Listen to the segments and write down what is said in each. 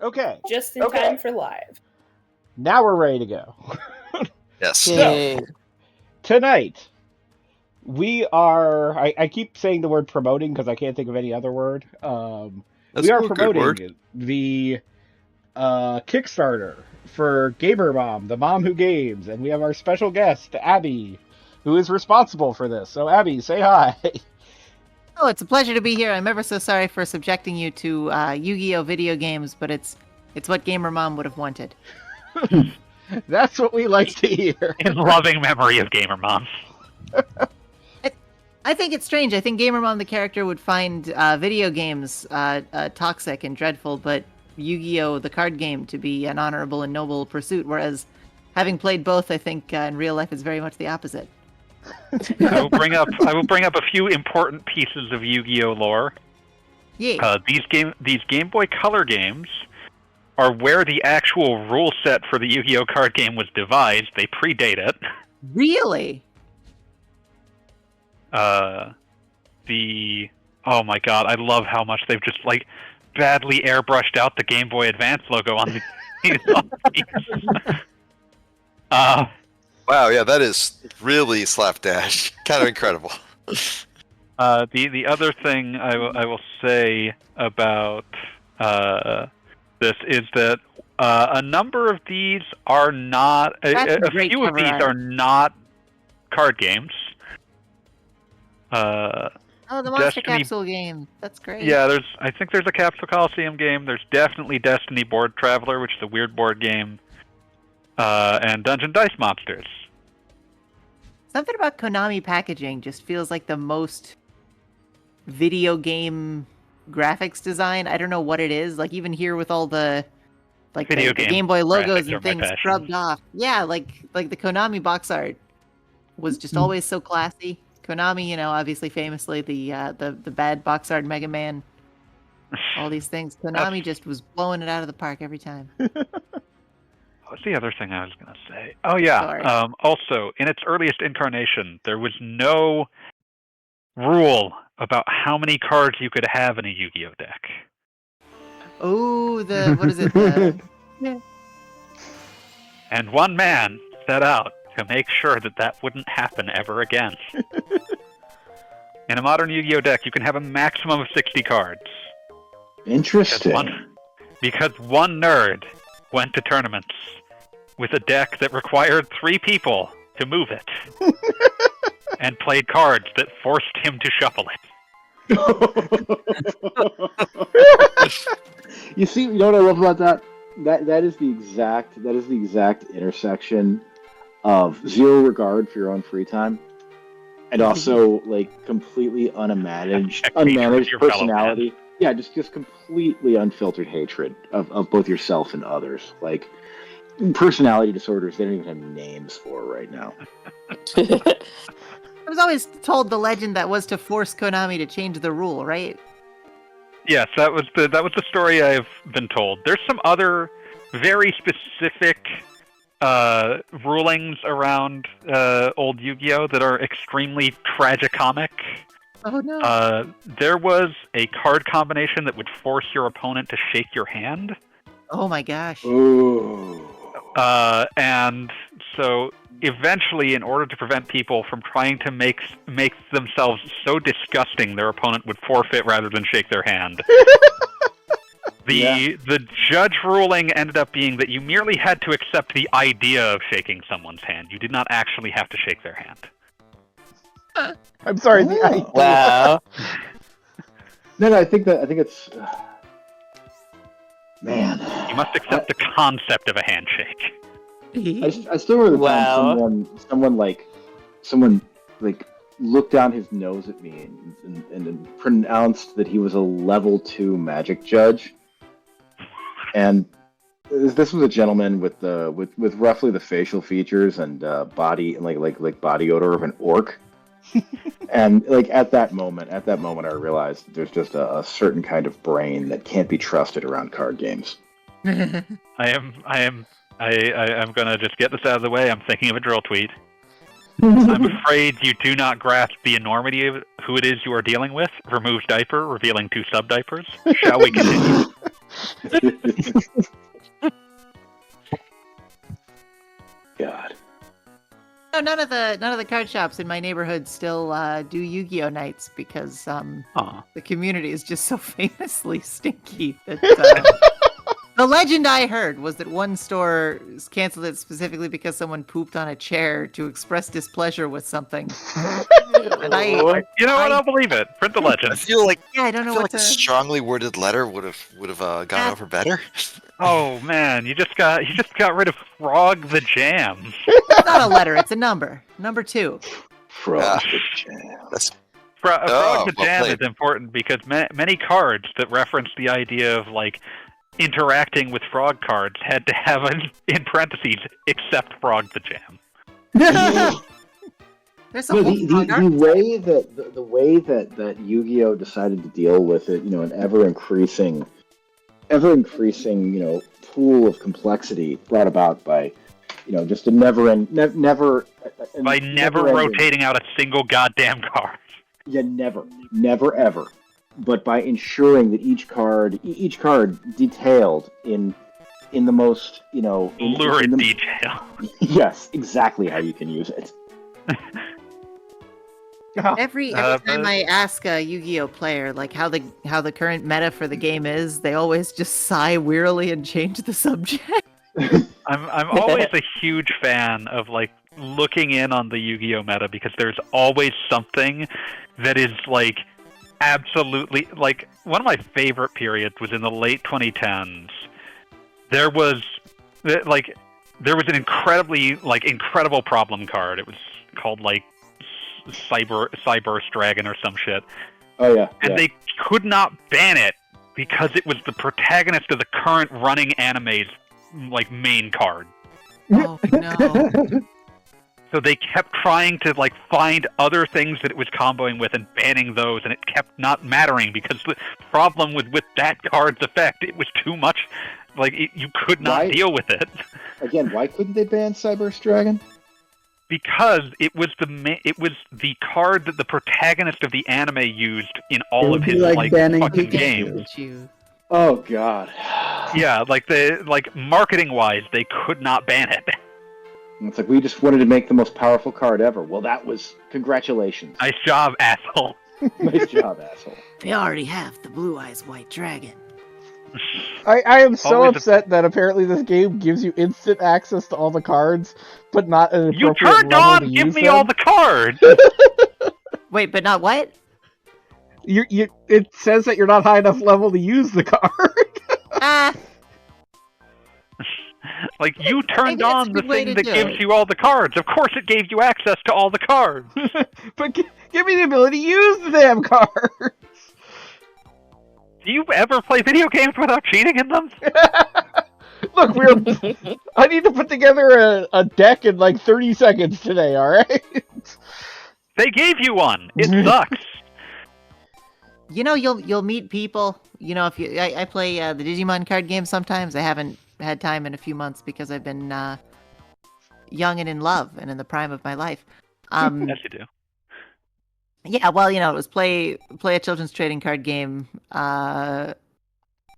Okay. Just in time for live. Now we're ready to go. Yes. So, tonight, we are... I keep saying the word promoting because I can't think of any other word. We are promoting the Kickstarter for Gamer Mom, the mom who games, and we have our special guest, Abby, who is responsible for this. So, Abby, say hi. Oh, it's a pleasure to be here. I'm ever so sorry for subjecting you to Yu-Gi-Oh! Video games, but it's what Gamer Mom would have wanted. That's what we like to hear. In loving memory of Gamer Mom. I think it's strange. I think Gamer Mom, the character, would find video games toxic and dreadful, but Yu-Gi-Oh! The card game to be an honorable and noble pursuit, whereas having played both, I think in real life it's very much the opposite. I will bring up a few important pieces of Yu-Gi-Oh! Lore. Yeah. These Game Boy Color games are where the actual rule set for the Yu-Gi-Oh! Card game was devised. They predate it. Really? Oh my god, I love how much they've just badly airbrushed out the Game Boy Advance logo on these. Wow, yeah, that is really slapdash. Kind of incredible. The other thing I will say about this is that a number of these are not. A few of these are not card games. The Monster Capsule game. That's great. Yeah, I think there's a Capsule Coliseum game. There's definitely Destiny Board Traveler, which is a weird board game. And Dungeon Dice Monsters. Something about Konami packaging just feels like the most video game graphics design. I don't know what it is. Like even here with all the the Game Boy logos and things scrubbed off. Yeah, like the Konami box art was just always so classy. Konami, obviously famously the bad box art Mega Man. All these things. Konami just was blowing it out of the park every time. What's the other thing I was going to say? Oh, yeah. Also, in its earliest incarnation, there was no rule about how many cards you could have in a Yu-Gi-Oh! Deck. Oh, what is it? Yeah. And one man set out to make sure that wouldn't happen ever again. In a modern Yu-Gi-Oh! Deck, you can have a maximum of 60 cards. Interesting. Because one nerd went to tournaments with a deck that required 3 people to move it, and played cards that forced him to shuffle it. You see, you know what I love about that? That is the exact intersection of zero regard for your own free time, and also completely unmanaged personality. Yeah, just completely unfiltered hatred of both yourself and others. Personality disorders they don't even have names for right now. I was always told the legend that was to force Konami to change the rule, right? Yes, that was the story I've been told. There's some other very specific rulings around old Yu-Gi-Oh! That are extremely tragicomic. Oh no. There was a card combination that would force your opponent to shake your hand. Oh my gosh. Ooh. And so eventually, in order to prevent people from trying to make themselves so disgusting their opponent would forfeit rather than shake their hand, the judge ruling ended up being that you merely had to accept the idea of shaking someone's hand. You did not actually have to shake their hand. I'm sorry. Wow. No, I think it's. Man. You must accept the concept of a handshake. I still remember the time someone looked down his nose at me and pronounced that he was a level 2 magic judge. And this was a gentleman with roughly the facial features and body and like body odor of an orc. And at that moment I realized there's just a certain kind of brain that can't be trusted around card games. I'm gonna just get this out of the way. I'm thinking of a drill tweet. I'm afraid you do not grasp the enormity of who it is you are dealing with. Removes diaper, revealing 2 sub-diapers. Shall we continue? God. No, none of the card shops in my neighborhood still do Yu-Gi-Oh nights because the community is just so famously stinky that the legend I heard was that one store canceled it specifically because someone pooped on a chair to express displeasure with something. And you know what? I'll believe it. Print the legend. I feel like I don't know what a strongly worded letter would have gone over better. Oh man, you just got rid of Frog the Jam. It's not a letter; it's a number. Number 2. Frog the Jam. Frog the Jam is important because many cards that reference the idea of like interacting with frog cards had to have in parentheses except Frog the Jam. The way that Yu-Gi-Oh decided to deal with it, an ever increasing, pool of complexity brought about by, just a never rotating out a single goddamn card. Yeah, never ever. But by ensuring that each card detailed in the most, lurid detail. Yes, exactly how you can use it. Every time I ask a Yu-Gi-Oh player like how the current meta for the game is, they always just sigh wearily and change the subject. I'm always a huge fan of like looking in on the Yu-Gi-Oh meta because there's always something that is like absolutely like one of my favorite periods was in the late 2010s. There was an incredible problem card. It was called like Cyburst Dragon or some shit. Oh yeah. And they could not ban it because it was the protagonist of the current running anime's like main card. Oh no. So they kept trying to like find other things that it was comboing with and banning those, and it kept not mattering because the problem with that card's effect, it was too much. Like you could not deal with it. Again, why couldn't they ban Cyburst Dragon? Because it was the card that the protagonist of the anime used in all of his like fucking games. Oh god. Yeah, like marketing wise, they could not ban it. It's like we just wanted to make the most powerful card ever. Well, that was congratulations. Nice job, asshole. Nice job, asshole. They already have the Blue Eyes White Dragon. I am so upset that apparently this game gives you instant access to all the cards, but not an appropriate You turned level on to give use me them. all the cards! Wait, but not what? It says that you're not high enough level to use the card. Like, you turned on the thing that gives you all the cards. Of course it gave you access to all the cards. But give me the ability to use the damn cards. Do you ever play video games without cheating in them? Look, I need to put together a deck in like 30 seconds today, alright? They gave you one. It sucks. You'll meet people. If I play the Digimon card game sometimes. I haven't had time in a few months because I've been young and in love and in the prime of my life. Yes, you do. Yeah, well, it was play a children's trading card game,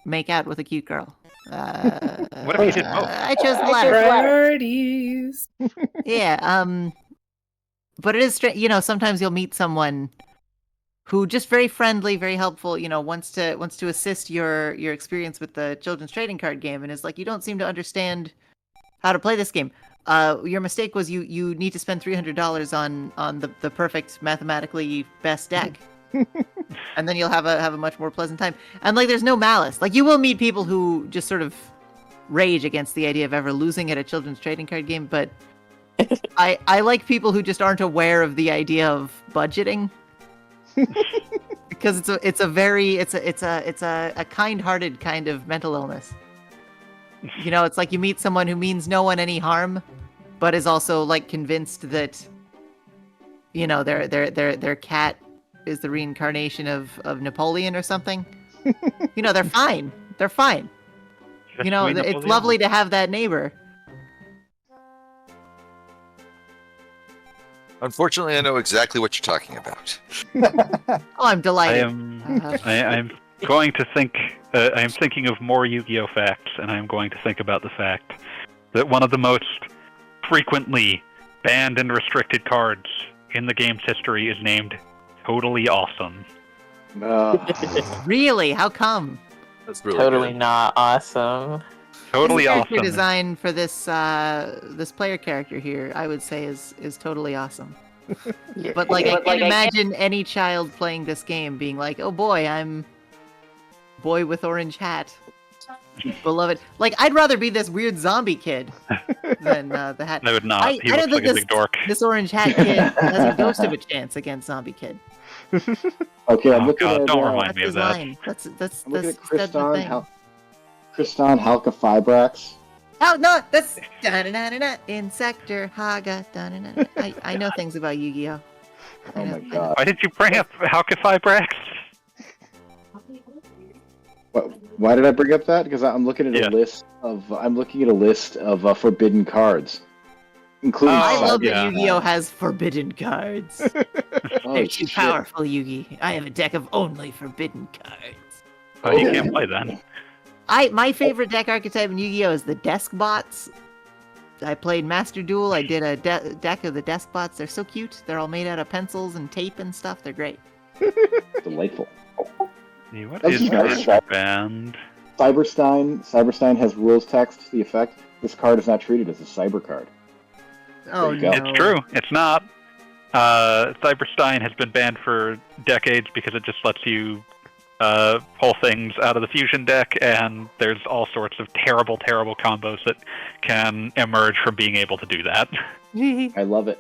make out with a cute girl. What if you did both? I chose the latter. Priorities. Yeah, but it is strange. Sometimes you'll meet someone who just very friendly, very helpful, wants to assist your experience with the children's trading card game, and is like, you don't seem to understand how to play this game. Your mistake was you need to spend $300 on the perfect mathematically best deck, and then you'll have a much more pleasant time. And like, there's no malice. Like, you will meet people who just sort of rage against the idea of ever losing at a children's trading card game, but I like people who just aren't aware of the idea of budgeting. Because it's a kind-hearted kind of mental illness. It's like you meet someone who means no one any harm, but is also like convinced that their cat is the reincarnation of Napoleon or something. They're fine. They're fine. It's lovely to have that neighbor. Unfortunately, I know exactly what you're talking about. Oh, I'm delighted. I'm going to think. I am thinking of more Yu-Gi-Oh facts, and I am going to think about the fact that one of the most frequently banned and restricted cards in the game's history is named Totally Awesome. Really? How come? That's really Totally good. not awesome. Totally the character awesome. design for this this player character here, I would say, is totally awesome. But like, I can't imagine any child playing this game being like, "Oh boy, I'm boy with orange hat, beloved." Like, I'd rather be this weird zombie kid than the hat. I would not. I He don't looks like think a big dork. this orange hat kid has a ghost of a chance against zombie kid. Okay, I'm Oh looking god, at don't remind That's me of his that. line. That's I'm looking at that's the thing. Kristan Halka Fibrax. Oh no, that's in Sector Haga. I know things about Yu-Gi-Oh. Oh my god. Why did you bring up Halka Brax? Why did I bring up that? Because I'm looking at Yeah. a list of forbidden cards, including. I love Cyber- that Yu-Gi-Oh has forbidden cards. Oh, They're too shit. powerful, Yugi. I have a deck of only forbidden cards. Oh, you can't play that. My favorite deck archetype in Yu-Gi-Oh is the desk bots. I played Master Duel. I did a deck of the desk bots. They're so cute. They're all made out of pencils and tape and stuff. They're great. Delightful. See, what That's is nice. this band? Cyberstein has rules text to the effect: this card is not treated as a cyber card. Oh you go. no! It's true. It's not. Cyberstein has been banned for decades because it just lets you pull things out of the fusion deck, and there's all sorts of terrible, terrible combos that can emerge from being able to do that. I love it.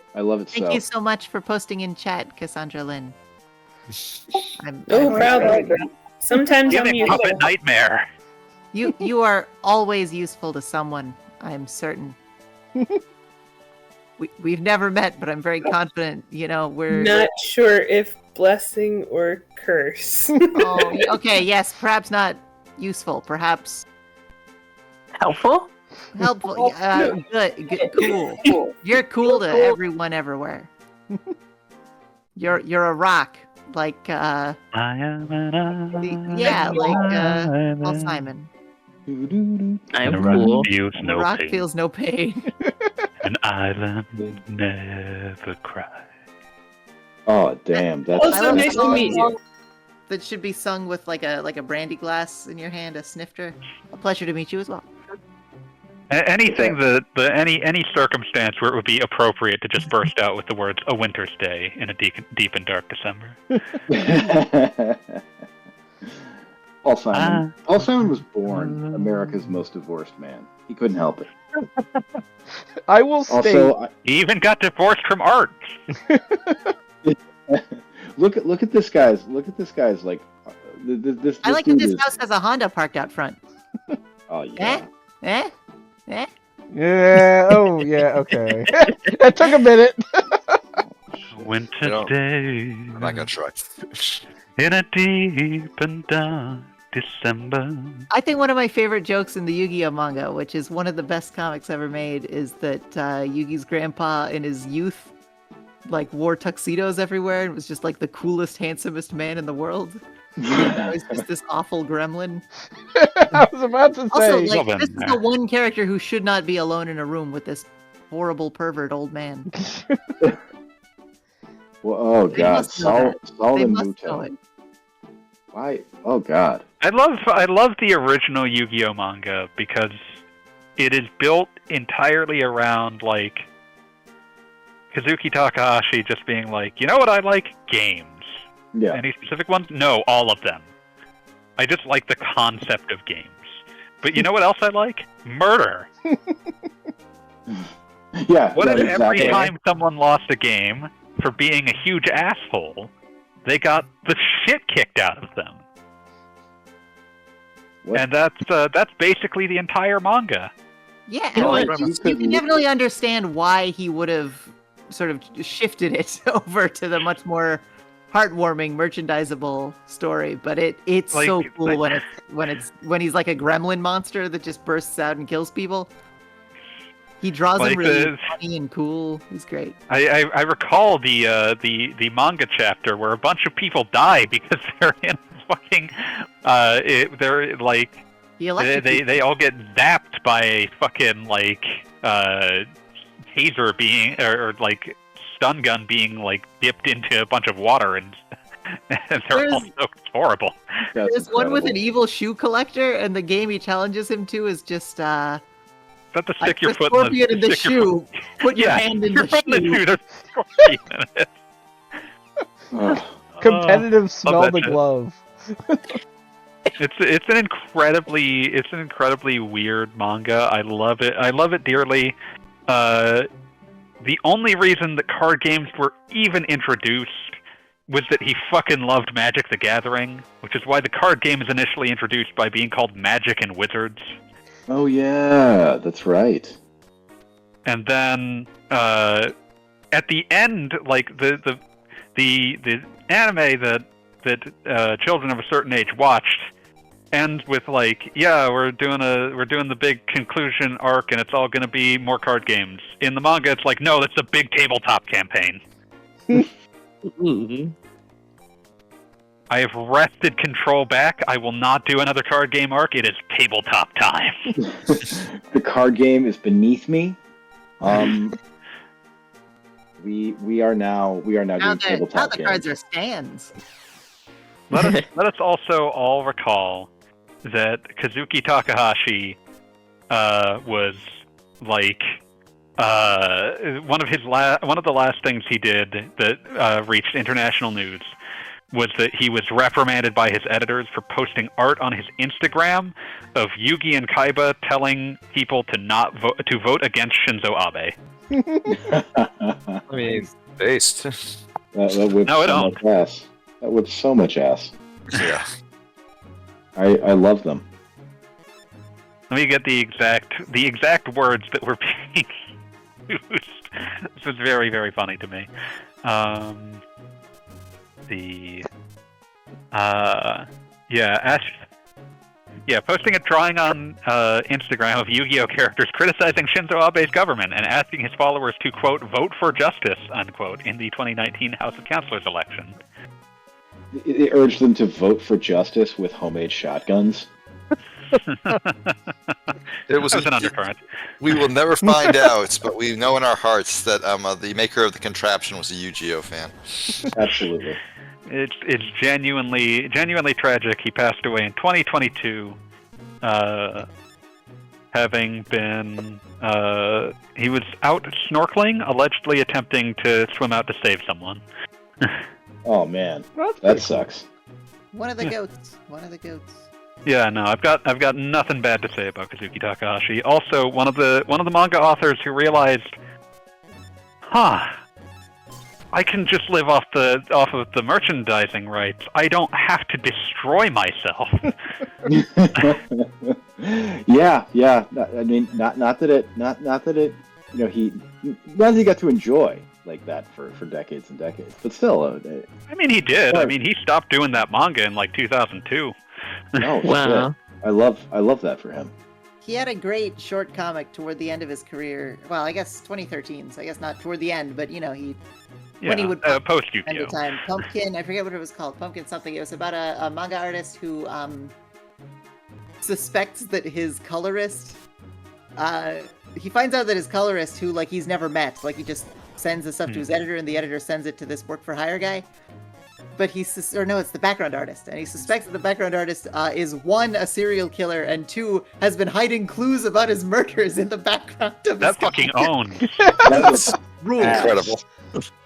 Thank you so much for posting in chat, Cassandralyn. Oh, proud. Sometimes Give I'm me useful. Puppet Nightmare. You are always useful to someone. I'm certain. We've never met, but I'm very confident. You know, we're Not sure if blessing or curse. Oh, okay, yes, perhaps not useful. Perhaps Helpful? helpful. Good, cool. You're cool to everyone everywhere. You're a rock, like I am an yeah, like island. Paul Simon. I'm And a rock cool. feels The no rock pain. feels no pain. An island never cries. Oh damn, that's Also, love nice to songs meet you. That should be sung with like a brandy glass in your hand, a snifter. A pleasure to meet you as well. Anything any circumstance where it would be appropriate to just burst out with the words "A Winter's Day" in a deep and dark December. Paul Simon. Paul Simon was born America's most divorced man. He couldn't help it. I will state. Also, He even got divorced from art. look at this guy's. Look at this guy's like. This I like that dude this is- house has a Honda parked out front. Oh yeah. Eh? Yeah. Oh yeah. Okay. That took a minute. Winter's You know, Day I'm not gonna try. in a deep and dark December. I think one of my favorite jokes in the Yu-Gi-Oh manga, which is one of the best comics ever made, is that Yugi's grandpa in his youth like wore tuxedos everywhere and was just like the coolest, handsomest man in the world. Now he's just this awful gremlin. I was about to Also, say. like, Well, this is the one character who should not be alone in a room with this horrible pervert old man. Well, oh They god, must know Saul They and must know Muto. it. Why? Oh god. I love the original Yu-Gi-Oh manga because it is built entirely around like Kazuki Takahashi just being like, you know what I like? Games. Yeah. Any specific ones? No, all of them. I just like the concept of games. But you know what else I like? Murder. Yeah. What if yeah, every exactly. time someone lost a game for being a huge asshole, they got the shit kicked out of them? What? And that's basically the entire manga. Yeah, Oh, I mean, you you could can definitely understand why he would have sort of shifted it over to the much more heartwarming, merchandisable story. But it's Like- so cool like- when he's like a gremlin monster that just bursts out and kills people. He draws Like them really the- funny and cool. He's great. I recall the manga chapter where a bunch of people die because they're in fucking they're like they all get zapped by a fucking like taser being or like stun gun being like dipped into a bunch of water and they're all so horrible. There's one with an evil shoe collector, and the game he challenges him to is just to stick your foot scorpion in the shoe. Put your hand in the shoe. There's scorpion in it. Competitive smell the glove. It's an incredibly weird manga. I love it dearly. The only reason that card games were even introduced was that he fucking loved Magic the Gathering, which is why the card game is initially introduced by being called Magic and Wizards. Oh yeah, that's right. And then at the end, like the anime that children of a certain age watched ends with like, yeah, we're doing the big conclusion arc, and it's all going to be more card games. In the manga, it's like, no, that's a big tabletop campaign. I have wrested control back. I will not do another card game arc. It is tabletop time. The card game is beneath me. We are now doing tabletop now the games. cards are stands. Let us also all recall that Kazuki Takahashi was like one of the last things he did that reached international news was that he was reprimanded by his editors for posting art on his Instagram of Yugi and Kaiba telling people to vote against Shinzo Abe. I mean, based. That whips No, it so don't. much ass. That whips so much ass. Yeah. I love them. Let me get the exact words that were being used. This was very, very funny to me. Posting a drawing on Instagram of Yu-Gi-Oh characters criticizing Shinzo Abe's government and asking his followers to, quote, vote for justice, unquote, in the 2019 House of Councilors election. It urged them to vote for justice with homemade shotguns. It was an undercurrent. We will never find out, but we know in our hearts that the maker of the contraption was a Yu-Gi-Oh fan. Absolutely. It's genuinely tragic. He passed away in 2022, having been he was out snorkeling, allegedly attempting to swim out to save someone. Oh man, that sucks. One of the goats. Yeah, no, I've got nothing bad to say about Kazuki Takahashi. Also, one of the manga authors who realized, I can just live off of the merchandising rights. I don't have to destroy myself. Yeah. I mean, not that it, you know, he got to enjoy like that for decades and decades, but still. I mean, he did. I mean, he stopped doing that manga in like 2002. Oh, Wow. shit. I love that for him. He had a great short comic toward the end of his career. Well, I guess 2013, so I guess not toward the end, but you know, when he would post at the Yu-Gi-Oh. time. Pumpkin, I forget what it was called. Pumpkin something. It was about a manga artist who suspects that his colorist. He finds out that his colorist, who like he's never met, like he just sends the stuff to his editor, and the editor sends it to this work for hire guy. But it's the background artist, and he suspects that the background artist is one, a serial killer, and two, has been hiding clues about his murders in the background of That his fucking owned. That's Rules. incredible.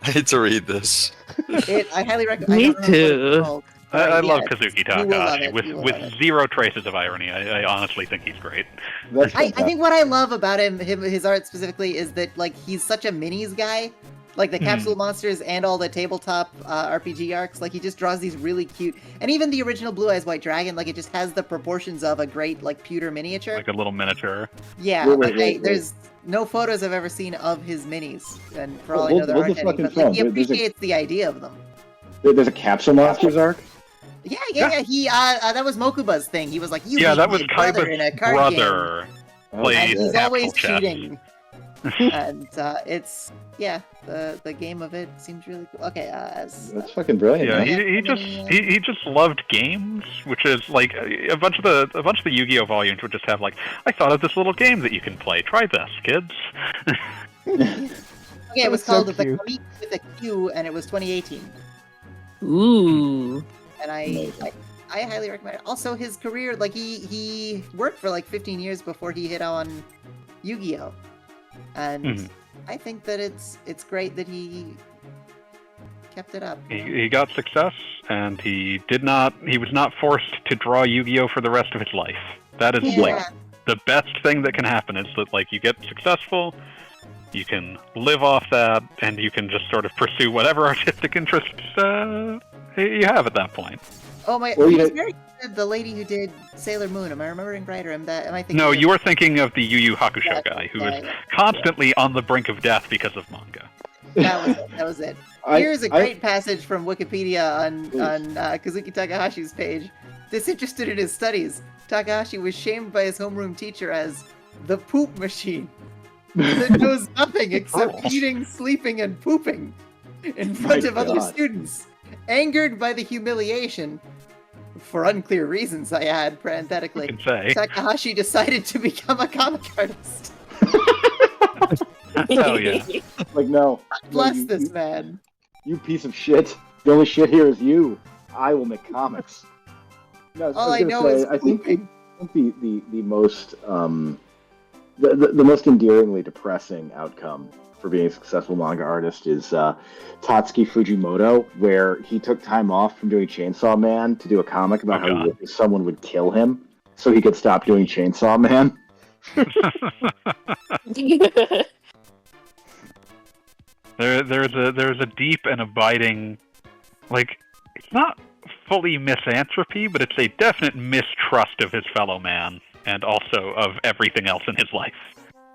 I need to read this. I highly recommend. Me too. I love Yeah, Kazuki you will love Takahashi it, you will with love it. zero traces of irony. I honestly think he's great. That's I think what I love about his art specifically is that like he's such a minis guy, like the capsule monsters and all the tabletop RPG arcs. Like he just draws these really cute, and even the original Blue Eyes White Dragon, like it just has the proportions of a great like pewter miniature. Like a little miniature. Yeah, Wait. there's no photos I've ever seen of his minis, and for all I Hold know there the aren't any. fucking But like, he phone. There's a- appreciates the idea of them. There's a Capsule Monsters arc. Yeah. He that was Mokuba's thing. He was like, you Yeah, beat that was my brother in a Kaiba's card brother. Oh, Played and he's Capsule always Chess. cheating. And the game of it seems really cool. Okay, that's fucking brilliant. Yeah, man. he just loved games, which is like a bunch of the Yu-Gi-Oh volumes would just have like, I thought of this little game that you can play. Try this, kids. Okay, it was called The Comic with a Q, and it was 2018. Ooh. And I highly recommend it. Also, his career, like he worked for like 15 years before he hit on Yu-Gi-Oh, and I think that it's great that he kept it up. He got success, and he was not forced to draw Yu-Gi-Oh for the rest of his life. That is like the best thing that can happen. Is that like you get successful. You can live off that, and you can just sort of pursue whatever artistic interests you have at that point. Oh my! Well, he's very good. The lady who did Sailor Moon. Am I remembering right, or am I thinking? No, you are thinking of the Yu Yu Hakusho guy who is constantly on the brink of death because of manga. That was it. Here's a great passage from Wikipedia on Kazuki Takahashi's page. Disinterested in his studies, Takahashi was shamed by his homeroom teacher as the poop machine. That knows nothing except eating, sleeping, and pooping in front of other students. Angered by the humiliation, for unclear reasons, I add parenthetically, Takahashi decided to become a comic artist. Hell yeah. Like, no. Bless this man. You piece of shit. The only shit here is you. I will make comics. No, all I know is I think the most the most endearingly depressing outcome for being a successful manga artist is Tatsuki Fujimoto, where he took time off from doing Chainsaw Man to do a comic about how someone would kill him so he could stop doing Chainsaw Man. There's a deep and abiding, like, it's not fully misanthropy, but it's a definite mistrust of his fellow man and also of everything else in his life.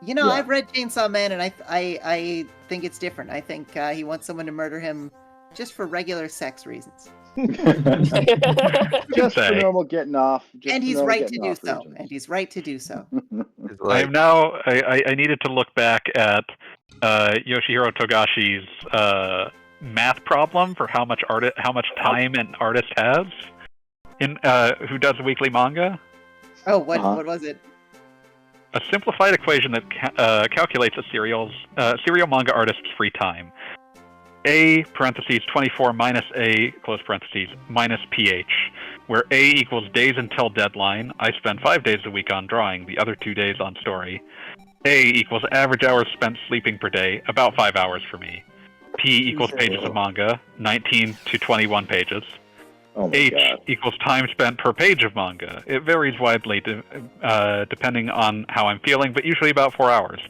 You know, I've read Chainsaw Man, and I think it's different. I think he wants someone to murder him just for regular sex reasons. Just for normal getting off. And he's right to do so. And he's right to do so. I needed to look back at Yoshihiro Togashi's math problem for how much time an artist has in who does weekly manga. Oh, what was it? A simplified equation that calculates a serial manga artist's free time. A, parentheses, 24 minus A, close parentheses, minus PH, where A equals days until deadline. I spend 5 days a week on drawing, the other 2 days on story. A equals average hours spent sleeping per day, about 5 hours for me. P equals pages of manga, 19 to 21 pages. H equals time spent per page of manga. It varies widely depending on how I'm feeling, but usually about 4 hours.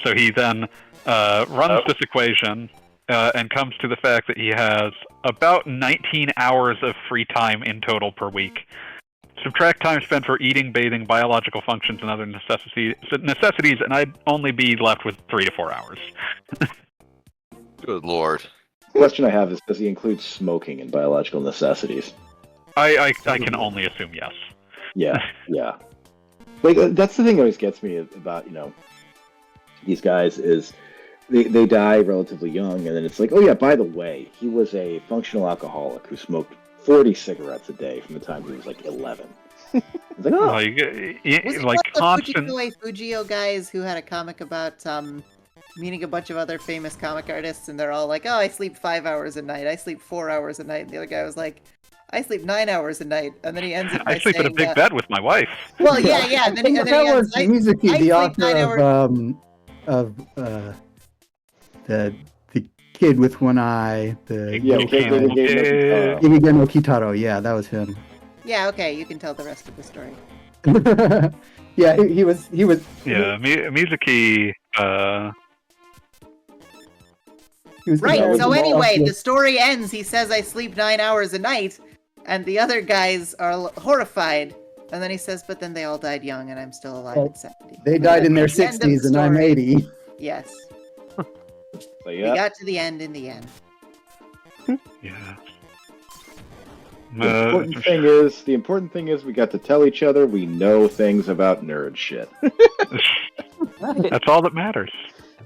So he then runs this equation and comes to the fact that he has about 19 hours of free time in total per week. Subtract time spent for eating, bathing, biological functions, and other necessities, and I'd only be left with 3 to 4 hours. Good lord. The question I have is, does he include smoking in biological necessities? I can only assume yes. Yeah. Like, that's the thing that always gets me about, these guys is they die relatively young, and then it's like, oh yeah, by the way, he was a functional alcoholic who smoked 40 cigarettes a day from the time he was like 11. It's like, oh. Was it like constant... the Fujio guys who had a comic about meeting a bunch of other famous comic artists, and they're all like, oh, I sleep 5 hours a night, I sleep 4 hours a night, and the other guy was like, I sleep 9 hours a night, and then he ends it by I sleep in a big bed with my wife. Well, yeah, and then he ends, Mizuki, the author of the kid with one eye, the Gege no Kitaro, yeah, that was him. Yeah, okay, you can tell the rest of the story. Yeah, he was. Yeah, Mizuki. Right. So anyway, the story ends. He says, "I sleep 9 hours a night," and the other guys are horrified. And then he says, "But then they all died young, and I'm still alive at 70." They died in their 60s, and I'm 80. Yes. So, yeah. We got to the end in the end. Yeah. The important thing is we got to tell each other we know things about nerd shit. That's all that matters.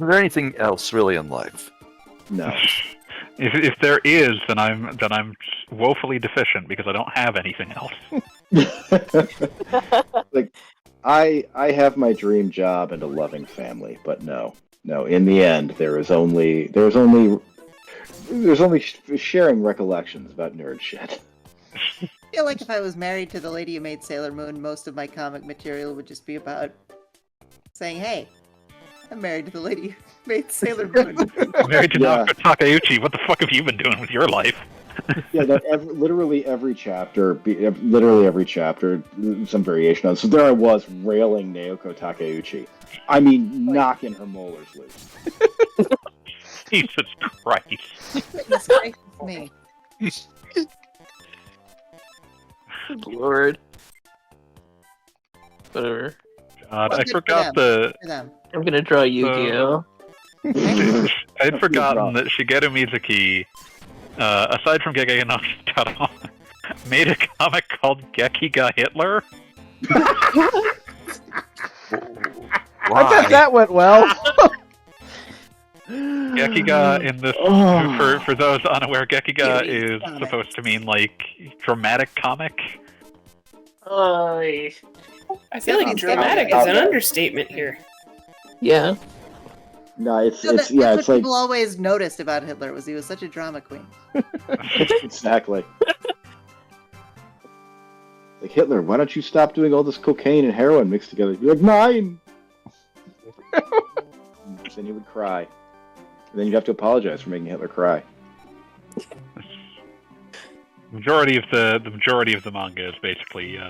there anything else really in life? No. If there is, then I'm woefully deficient because I don't have anything else. Like, I have my dream job and a loving family, but no. In the end, there's only sharing recollections about nerd shit. I feel like if I was married to the lady who made Sailor Moon, most of my comic material would just be about saying, "Hey, I'm married to the lady who made Sailor Moon." Married to Naoko Takeuchi. What the fuck have you been doing with your life? Yeah, literally every chapter, some variation on. So there I was railing Naoko Takeuchi. I mean, knocking her molars loose. Jesus Christ! Goodness gracious me. Lord. Whatever. God, I forgot the. I'm gonna draw Yu-Gi-Oh. I'd forgotten that Shigeru Mizuki, aside from Gegege no Kitaro, made a comic called Gekiga Hitler. I bet that went well. Gekiga in this, for those unaware, Gekiga is supposed to mean like dramatic comic. I feel like dramatic is an understatement here. Yeah. No, it's that's like what people always noticed about Hitler was he was such a drama queen. Exactly. Like, Hitler, why don't you stop doing all this cocaine and heroin mixed together? You're like, mine. Then he would cry, and then you'd have to apologize for making Hitler cry. The majority of the manga is basically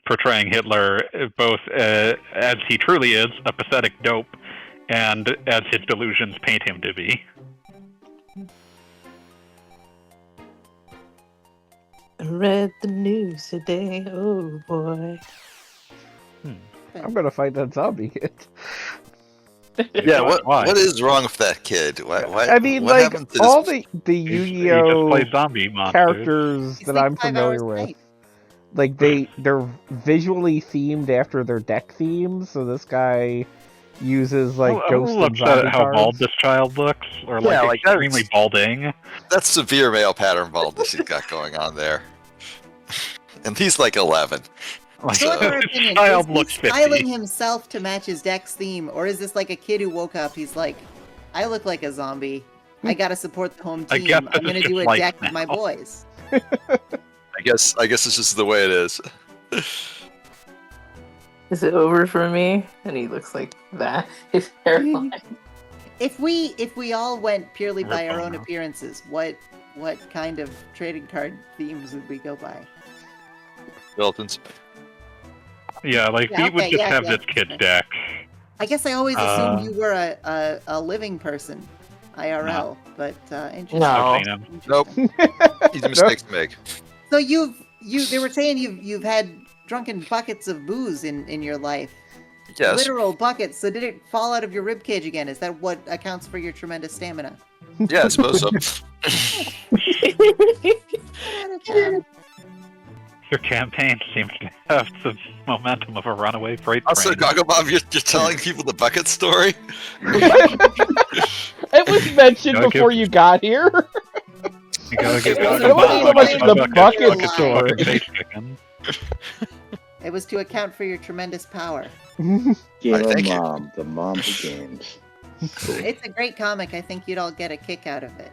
portraying Hitler both as he truly is, a pathetic dope, and as his delusions paint him to be. I read the news today. Oh boy. I'm gonna fight that zombie kid. Yeah, what is wrong with that kid? Why I mean, what like, happened to all this... the He just plays Yu-Gi-Oh zombie monsters. characters He's that like I'm 5 familiar hours with, late. like, they're visually themed after their deck themes, so this guy uses, like, ghost and upset zombie at how cards. bald this child looks, or like extremely balding. That's severe male pattern baldness he's got going on there. And he's like 11. So in your opinion, child is he looks 50. styling himself to match his deck's theme, or is this like a kid who woke up, he's like, I look like a zombie, I gotta support the home team, I'm gonna do a like deck now. with my boys. I guess it's just the way it is. Is it over for me? And he looks like that. His hairline. If we all went purely by our own appearances, what kind of trading card themes would we go by? Skeletons. Yeah, like Pete would just have this kid's deck. I guess I always assumed you were a living person, IRL, but interesting. I've seen him. Nope. He's a mistake to make. So they were saying you've had drunken buckets of booze in your life. Yes. Literal buckets. So did it fall out of your ribcage again? Is that what accounts for your tremendous stamina? Yeah, I suppose so. Your campaign seems to have the momentum of a runaway freight train. Also, Gogobob, you're telling people the bucket story? It was mentioned before you got here. You gotta get It wasn't so much the bucket story. It was to account for your tremendous power. Gamer Mom, the mom of games. It's a great comic. I think you'd all get a kick out of it.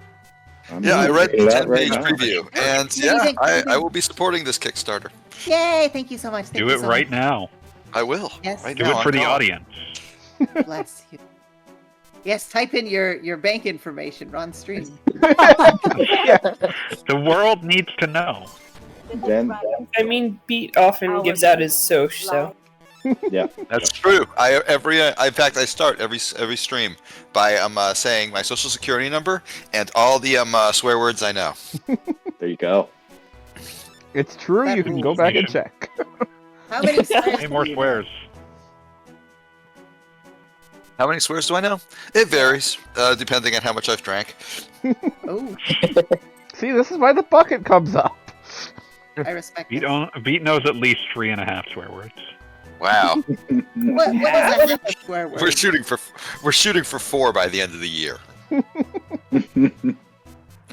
Yeah, I read the 10-page now. preview, and yeah, I will be supporting this Kickstarter. Yay! Thank you so much. Do it right now. I will. Yes. Right Do now, it for I'm the calling. audience. Bless you. Yes, type in your bank information on stream. The world needs to know. Then, I mean, Beat often gives out his soch, so. yeah. That's true. In fact, I start every stream by saying my social security number and all the swear words I know. There you go. It's true. That You can go rules. back and check. How many swears? Any more do you swears? How many swears do I know? It varies, depending on how much I've drank. know? Oh, See, this is why the bucket comes up. I respect Beat this. knows at least 3.5 swear words. Wow. What is that swear word? We're shooting for 4 by the end of the year.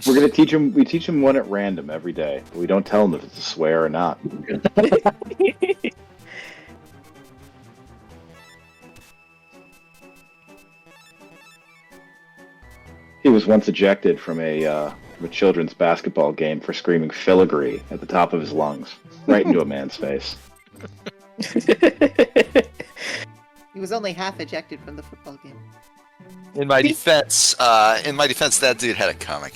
We're gonna teach him. We teach him one at random every day. But we don't tell him if it's a swear or not. He was once ejected from a children's basketball game for screaming filigree at the top of his lungs, right into a man's face. He was only half ejected from the football game. In my defense, that dude had a comic.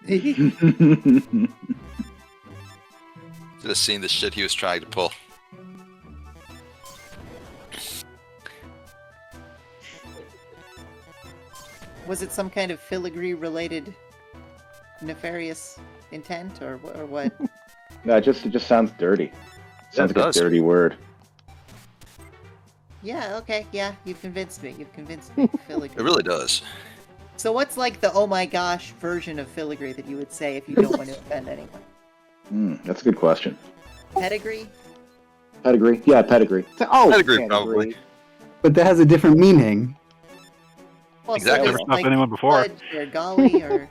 Should have seen the shit he was trying to pull. Was it some kind of filigree-related nefarious intent, or what? No, it just sounds dirty. Sounds like a dirty word. Yeah, okay, yeah, you've convinced me. Filigree. It really does. So what's like the oh my gosh version of filigree that you would say if you don't want to offend anyone? That's a good question. Pedigree? Pedigree? Yeah, pedigree. Oh, pedigree, probably. But that has a different meaning. Well, Exactly. So Never like stopped anyone before. fudge or golly or...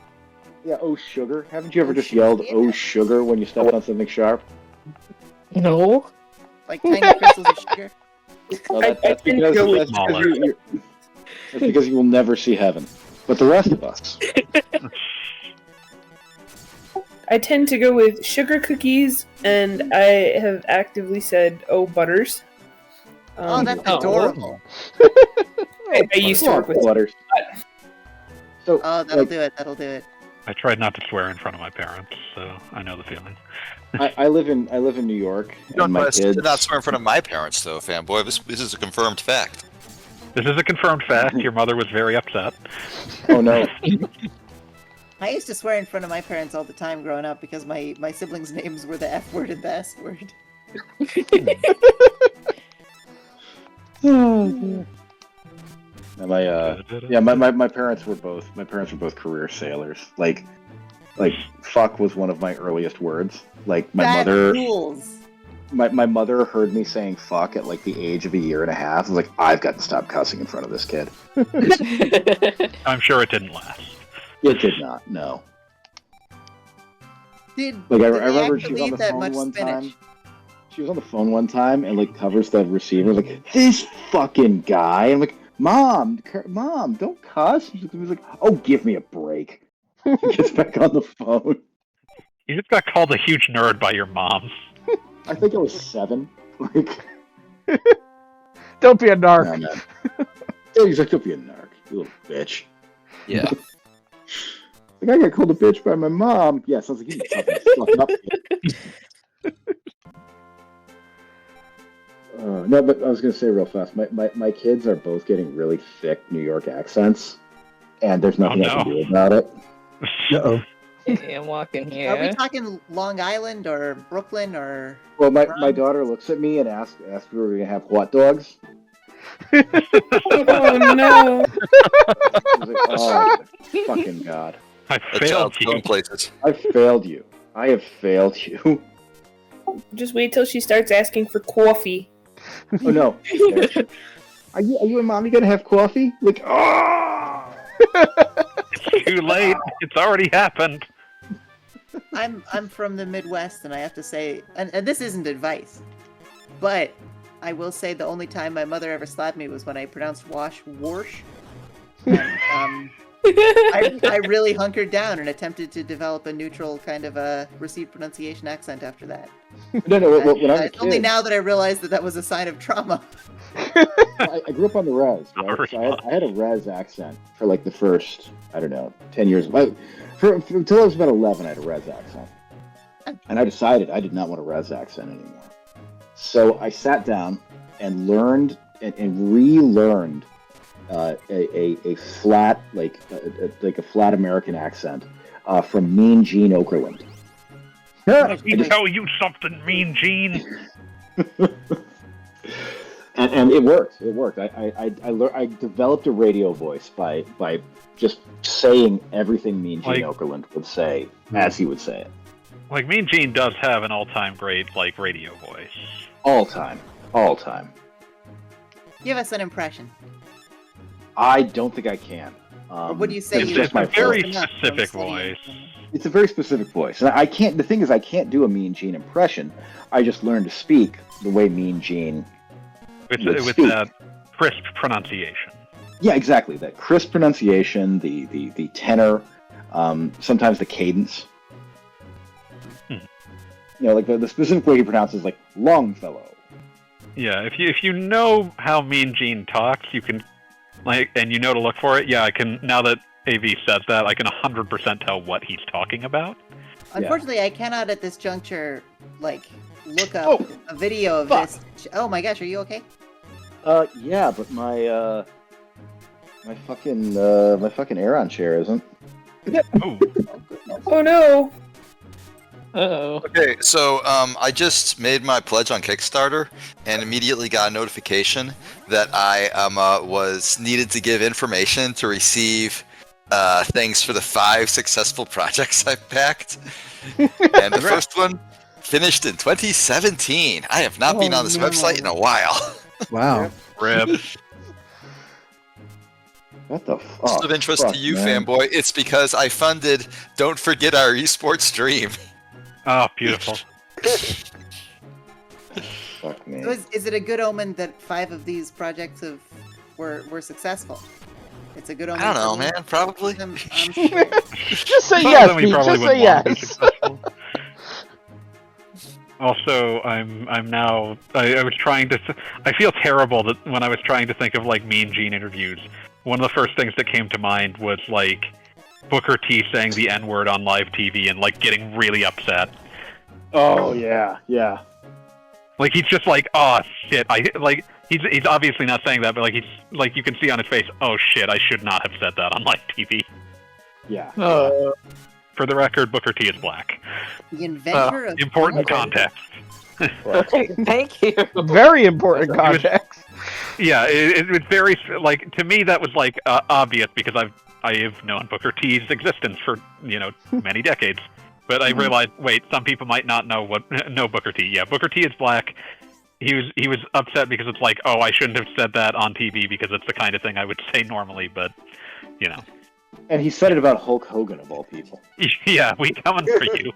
Yeah, oh sugar. Haven't you ever just yelled "oh sugar" when you stepped on something sharp? No. Like tiny crystals of sugar? No, that's because you will never see heaven. But the rest of us. I tend to go with sugar cookies, and I have actively said, "Oh, butters." Oh, that's adorable. I used to work with butters. So, that'll do it. That'll do it. I tried not to swear in front of my parents, so I know the feeling. I live in New York. Don't and my kids... not swear in front of my parents, though, fanboy. This is a confirmed fact. This is a confirmed fact. Your mother was very upset. Oh no. I used to swear in front of my parents all the time growing up because my siblings' names were the F word and the S word. My parents were both career sailors. Like fuck was one of my earliest words. Like That rules. My mother heard me saying fuck at like the age of 1.5 years. I was like, I've got to stop cussing in front of this kid. I'm sure it didn't last. It did not, no. I remember she was on the phone one time. She was on the phone one time and like covers the receiver like, this fucking guy. I'm like, Mom, don't cuss. She was like, oh, give me a break. She gets back on the phone. You just got called a huge nerd by your mom. I think I was 7. Like, don't be a narc. No, yeah, he's like, don't be a narc, you little bitch. Yeah. Like, I got called a bitch by my mom. Yeah, sounds like you can fucking up. No, but I was gonna say real fast. My kids are both getting really thick New York accents, and there's nothing I can do about it. Uh-oh. I'm walking here. Are we talking Long Island or Brooklyn or? Well, my daughter looks at me and asks if we were gonna have hot dogs. Oh no! I was like, oh, fucking God! I failed you. I failed you. I have failed you. Just wait till she starts asking for coffee. Oh no! Are you and Mommy gonna have coffee? Like, oh! It's too late. It's already happened. I'm from the Midwest, and I have to say, and this isn't advice, but I will say the only time my mother ever slapped me was when I pronounced warsh. And, I really hunkered down and attempted to develop a neutral kind of a received pronunciation accent after that. No. When I was a kid, only now that I realized that was a sign of trauma. I grew up on the res, right? So I had a res accent for like the first, 10 years. Until I was about 11, I had a res accent. And I decided I did not want a res accent anymore. So I sat down and learned and relearned a flat, like a flat American accent from Mean Gene Okerlund. Let me tell you something, Mean Gene. And it worked. It worked. I developed a radio voice by just saying everything Mean Gene Okerlund would say as he would say it. Like, Mean Gene does have an all-time great, like, radio voice. All time. Give us an impression. I don't think I can. Or what do you say? It's a very specific voice. It's a very specific voice, and I can't. The thing is, I can't do a Mean Gene impression. I just learned to speak the way Mean Gene with that crisp pronunciation. Yeah, exactly. That crisp pronunciation, the tenor, sometimes the cadence. You know, like the specific way he pronounces, like Longfellow. Yeah, if you know how Mean Gene talks, you can and you know to look for it. Yeah, I can. Now that AV says that, I can 100% tell what he's talking about. Unfortunately, I cannot at this juncture look up a video of this. Oh my gosh, are you okay? Yeah, but my fucking Aeron chair isn't. Oh no. Uh-oh. Okay, so I just made my pledge on Kickstarter and immediately got a notification that I was needed to give information to receive things for the 5 successful projects I've backed. And the first one finished in 2017. I have not been on this website in a while. Wow. Rip. What the fuck? Just of interest to you, fanboy, it's because I funded Don't Forget Our Esports Stream. Oh, beautiful. Fuck me. So is it a good omen that 5 of these projects were successful? It's a good omen. I don't know, man. Probably. I'm sure. Just say yes, Pete. Just say yes. Also, I'm now. I was trying to. I feel terrible that when I was trying to think of Mean Gene interviews, one of the first things that came to mind was Booker T saying the N-word on live TV and getting really upset. Oh yeah. He's just oh shit. He's obviously not saying that, but he's you can see on his face. Oh shit! I should not have said that on live TV. Yeah. For the record, Booker T is black. The inventor of important context. Okay, thank you. Very important context. Yeah, it was very to me that was obvious because I have known Booker T's existence for many decades. But I realized, wait, some people might not know Booker T. Yeah, Booker T is black. He was upset because it's oh, I shouldn't have said that on TV because it's the kind of thing I would say normally, but And he said it about Hulk Hogan of all people. Yeah, we coming for you.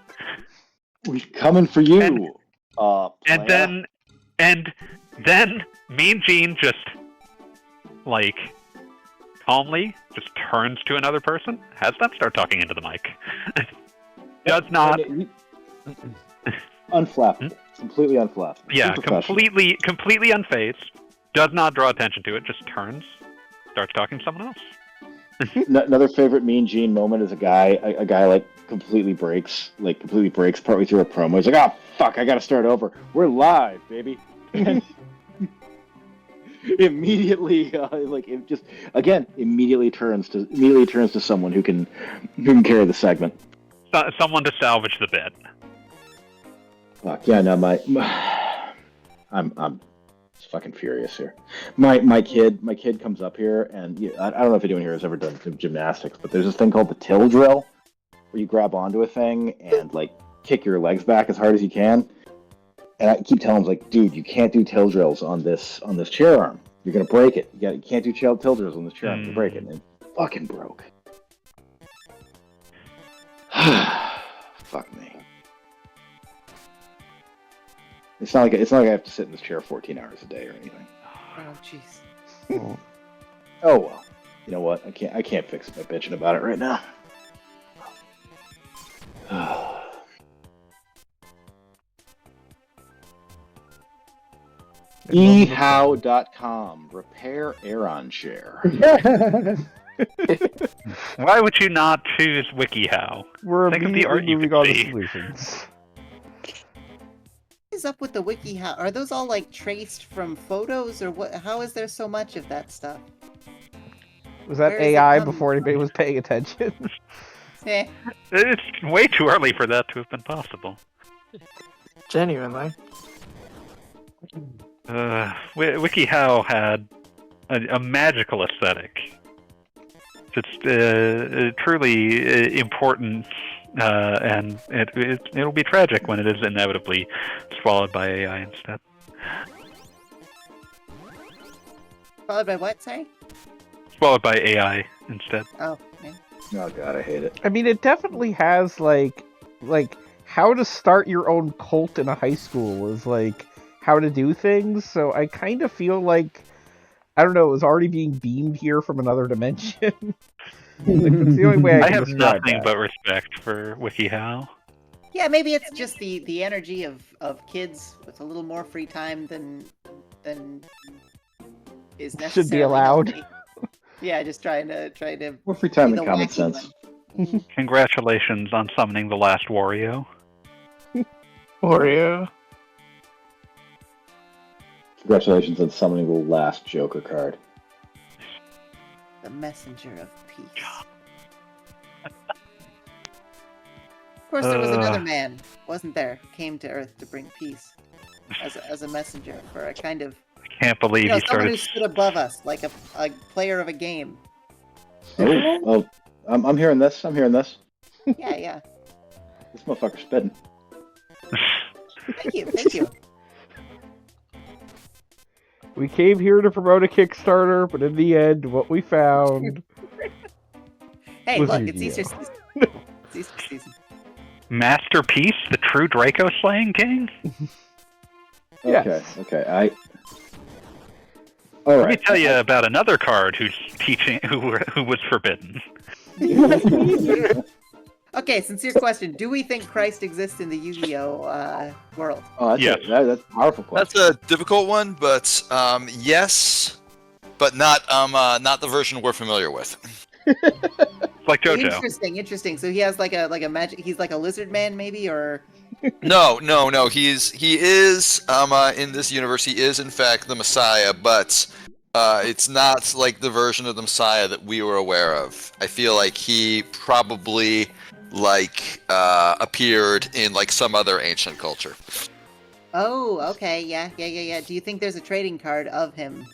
We coming for you. And then Mean Gene just calmly just turns to another person, has them start talking into the mic. Does not unflappable. Completely unflappable. Yeah, completely unfazed. Does not draw attention to it, just turns, starts talking to someone else. Another favorite Mean Gene moment is a guy completely breaks partway through a promo. He's like, "Oh fuck, I gotta start over. We're live, baby." Immediately, immediately turns to someone who can carry the segment. Someone to salvage the bit. Fuck yeah, no, I'm fucking furious here. My kid comes up here, and I don't know if anyone here has ever done gymnastics, but there's this thing called the till drill, where you grab onto a thing and kick your legs back as hard as you can. And I keep telling him, dude, you can't do till drills on this chair arm. You're gonna break it. You can't do till drills on this chair arm. You break it. And it fucking broke. Fuck me. It's not like I have to sit in this chair 14 hours a day or anything. Oh jeez. Oh well. You know what? I can't fix it by bitching about it right now. eHow.com. Repair Aeron share. Why would you not choose WikiHow? We're Think of the art you moving could on to see. solutions. What is up with the WikiHow? Are those all traced from photos, or what? How is there so much of that stuff? Was that AI before anybody was paying attention? It's way too early for that to have been possible. Genuinely. WikiHow had a magical aesthetic. It's truly important, and it'll be tragic when it is inevitably swallowed by AI instead. Followed by what? Sorry. Followed by AI instead. Oh, okay. Oh god, I hate it. I mean, it definitely has like how to start your own cult in a high school is like how to do things. So I kind of feel like, I don't know, it was already being beamed here from another dimension. Like, that's the only way I can have describe nothing that. but respect for WikiHow. Yeah, maybe it's just the energy of kids with a little more free time than is necessary. Should be allowed. Yeah, just trying to More free time be than the common wacky sense. one. Congratulations on summoning the last Wario. Oreo. Congratulations on summoning the last Joker card. The messenger of peace. Of course, there was another man, wasn't there, who came to Earth to bring peace as a messenger for a kind of, Can't believe you know, he someone started. who stood above us, like a player of a game. Oh, I'm hearing this. I'm hearing this. Yeah. This motherfucker's spitting. Thank you. We came here to promote a Kickstarter, but in the end, what we found Hey, was look, it's Yu-Gi-Oh. Easter season. It's Easter season. Masterpiece, the true Draco slaying king? Yes. Okay. All Let me right. tell you about another card who's teaching who was forbidden. Okay, sincere question. Do we think Christ exists in the Yu-Gi-Oh world? Oh, that's Yes. that's a powerful question. That's a difficult one, but yes, but not the version we're familiar with. It's like JoJo. Interesting. So he has like a magic. He's like a lizard man, maybe, or No. He is in this universe. He is in fact the Messiah, but it's not like the version of the Messiah that we were aware of. I feel like he probably appeared in like some other ancient culture. oh, okay, yeah. Do you think there's a trading card of him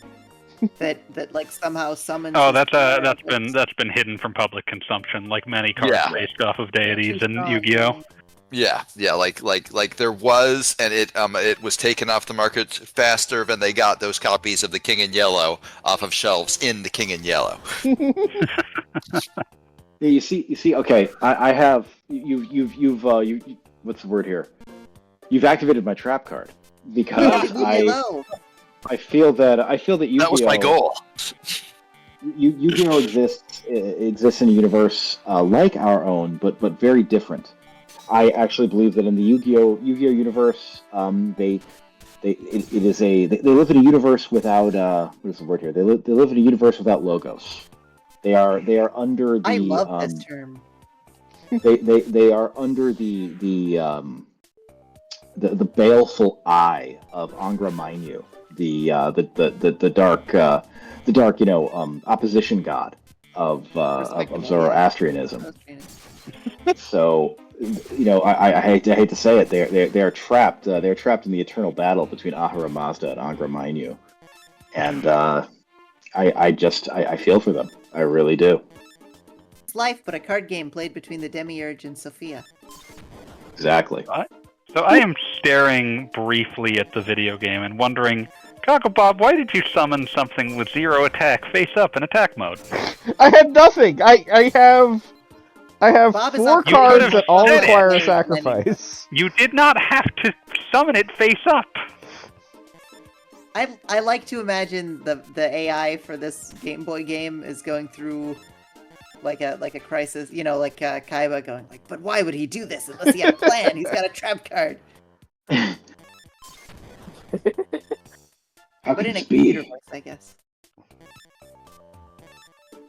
that like somehow summons? Oh, his power? that's been hidden from public consumption, like many cards Yeah. based off of deities in Oh, Yu-Gi-Oh. Yeah, like there was, and it was taken off the market faster than they got those copies of the King in Yellow off of shelves in the King in Yellow. Yeah, you see. Okay, I have you've what's the word here? You've activated my trap card because I feel that Yu-Gi-Oh! That was my goal. Yu-Gi-Oh! exists in a universe like our own, but very different. I actually believe that in the Yu-Gi-Oh! Universe, they live in a universe without what is the word here? They live in a universe without logos. They are under the. I love this term. They are under the baleful eye of Angra Mainyu, the dark opposition god of Zoroastrianism. So I hate to say it, they are trapped. They're trapped in the eternal battle between Ahura Mazda and Angra Mainyu, and I feel for them. I really do. It's life, but a card game played between the Demiurge and Sophia. Exactly. So I am staring briefly at the video game and wondering, Cockle-Bob, why did you summon something with 0 attack face up in attack mode? I had nothing. I have Bob is 4 up. cards that all said it. require a sacrifice. You did not have to summon it face up. I like to imagine the AI for this Game Boy game is going through like a crisis, like Kaiba going like, but why would he do this unless he had a plan? He's got a trap card. How But can in a this be? computer voice, I guess.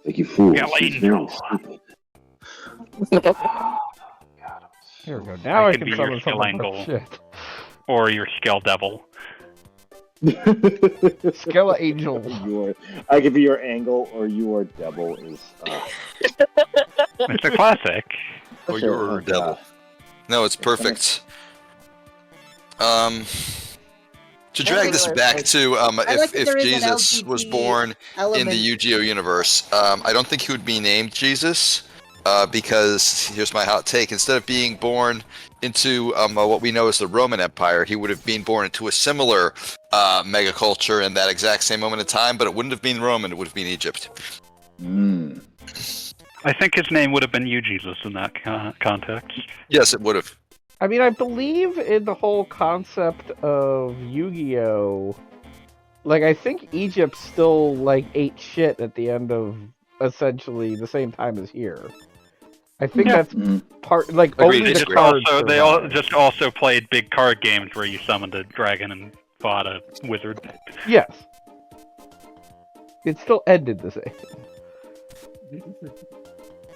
Like you fools. Yeah, He's very stupid. Here we go. Now I can can be your summon skill something. angle. Shit. Or your Scale Devil. Skella Angel. I could be your angle or your devil is. It's a classic. Or your devil. No, it's perfect. To drag this back to if Jesus was born in the Yu-Gi-Oh! Universe, I don't think he would be named Jesus, because here's my hot take: instead of being born into what we know as the Roman Empire, he would have been born into a similar megaculture in that exact same moment in time, but it wouldn't have been Roman, it would have been Egypt. I think his name would have been Jesus in that context. Yes, it would have. I mean, I believe in the whole concept of Yu-Gi-Oh! Like, I think Egypt still, like, ate shit at the end of, essentially, the same time as here. I think that's part, like, Agreed. only the cards They also played big card games where you summoned a dragon and fought a wizard. Yes. It still ended the same.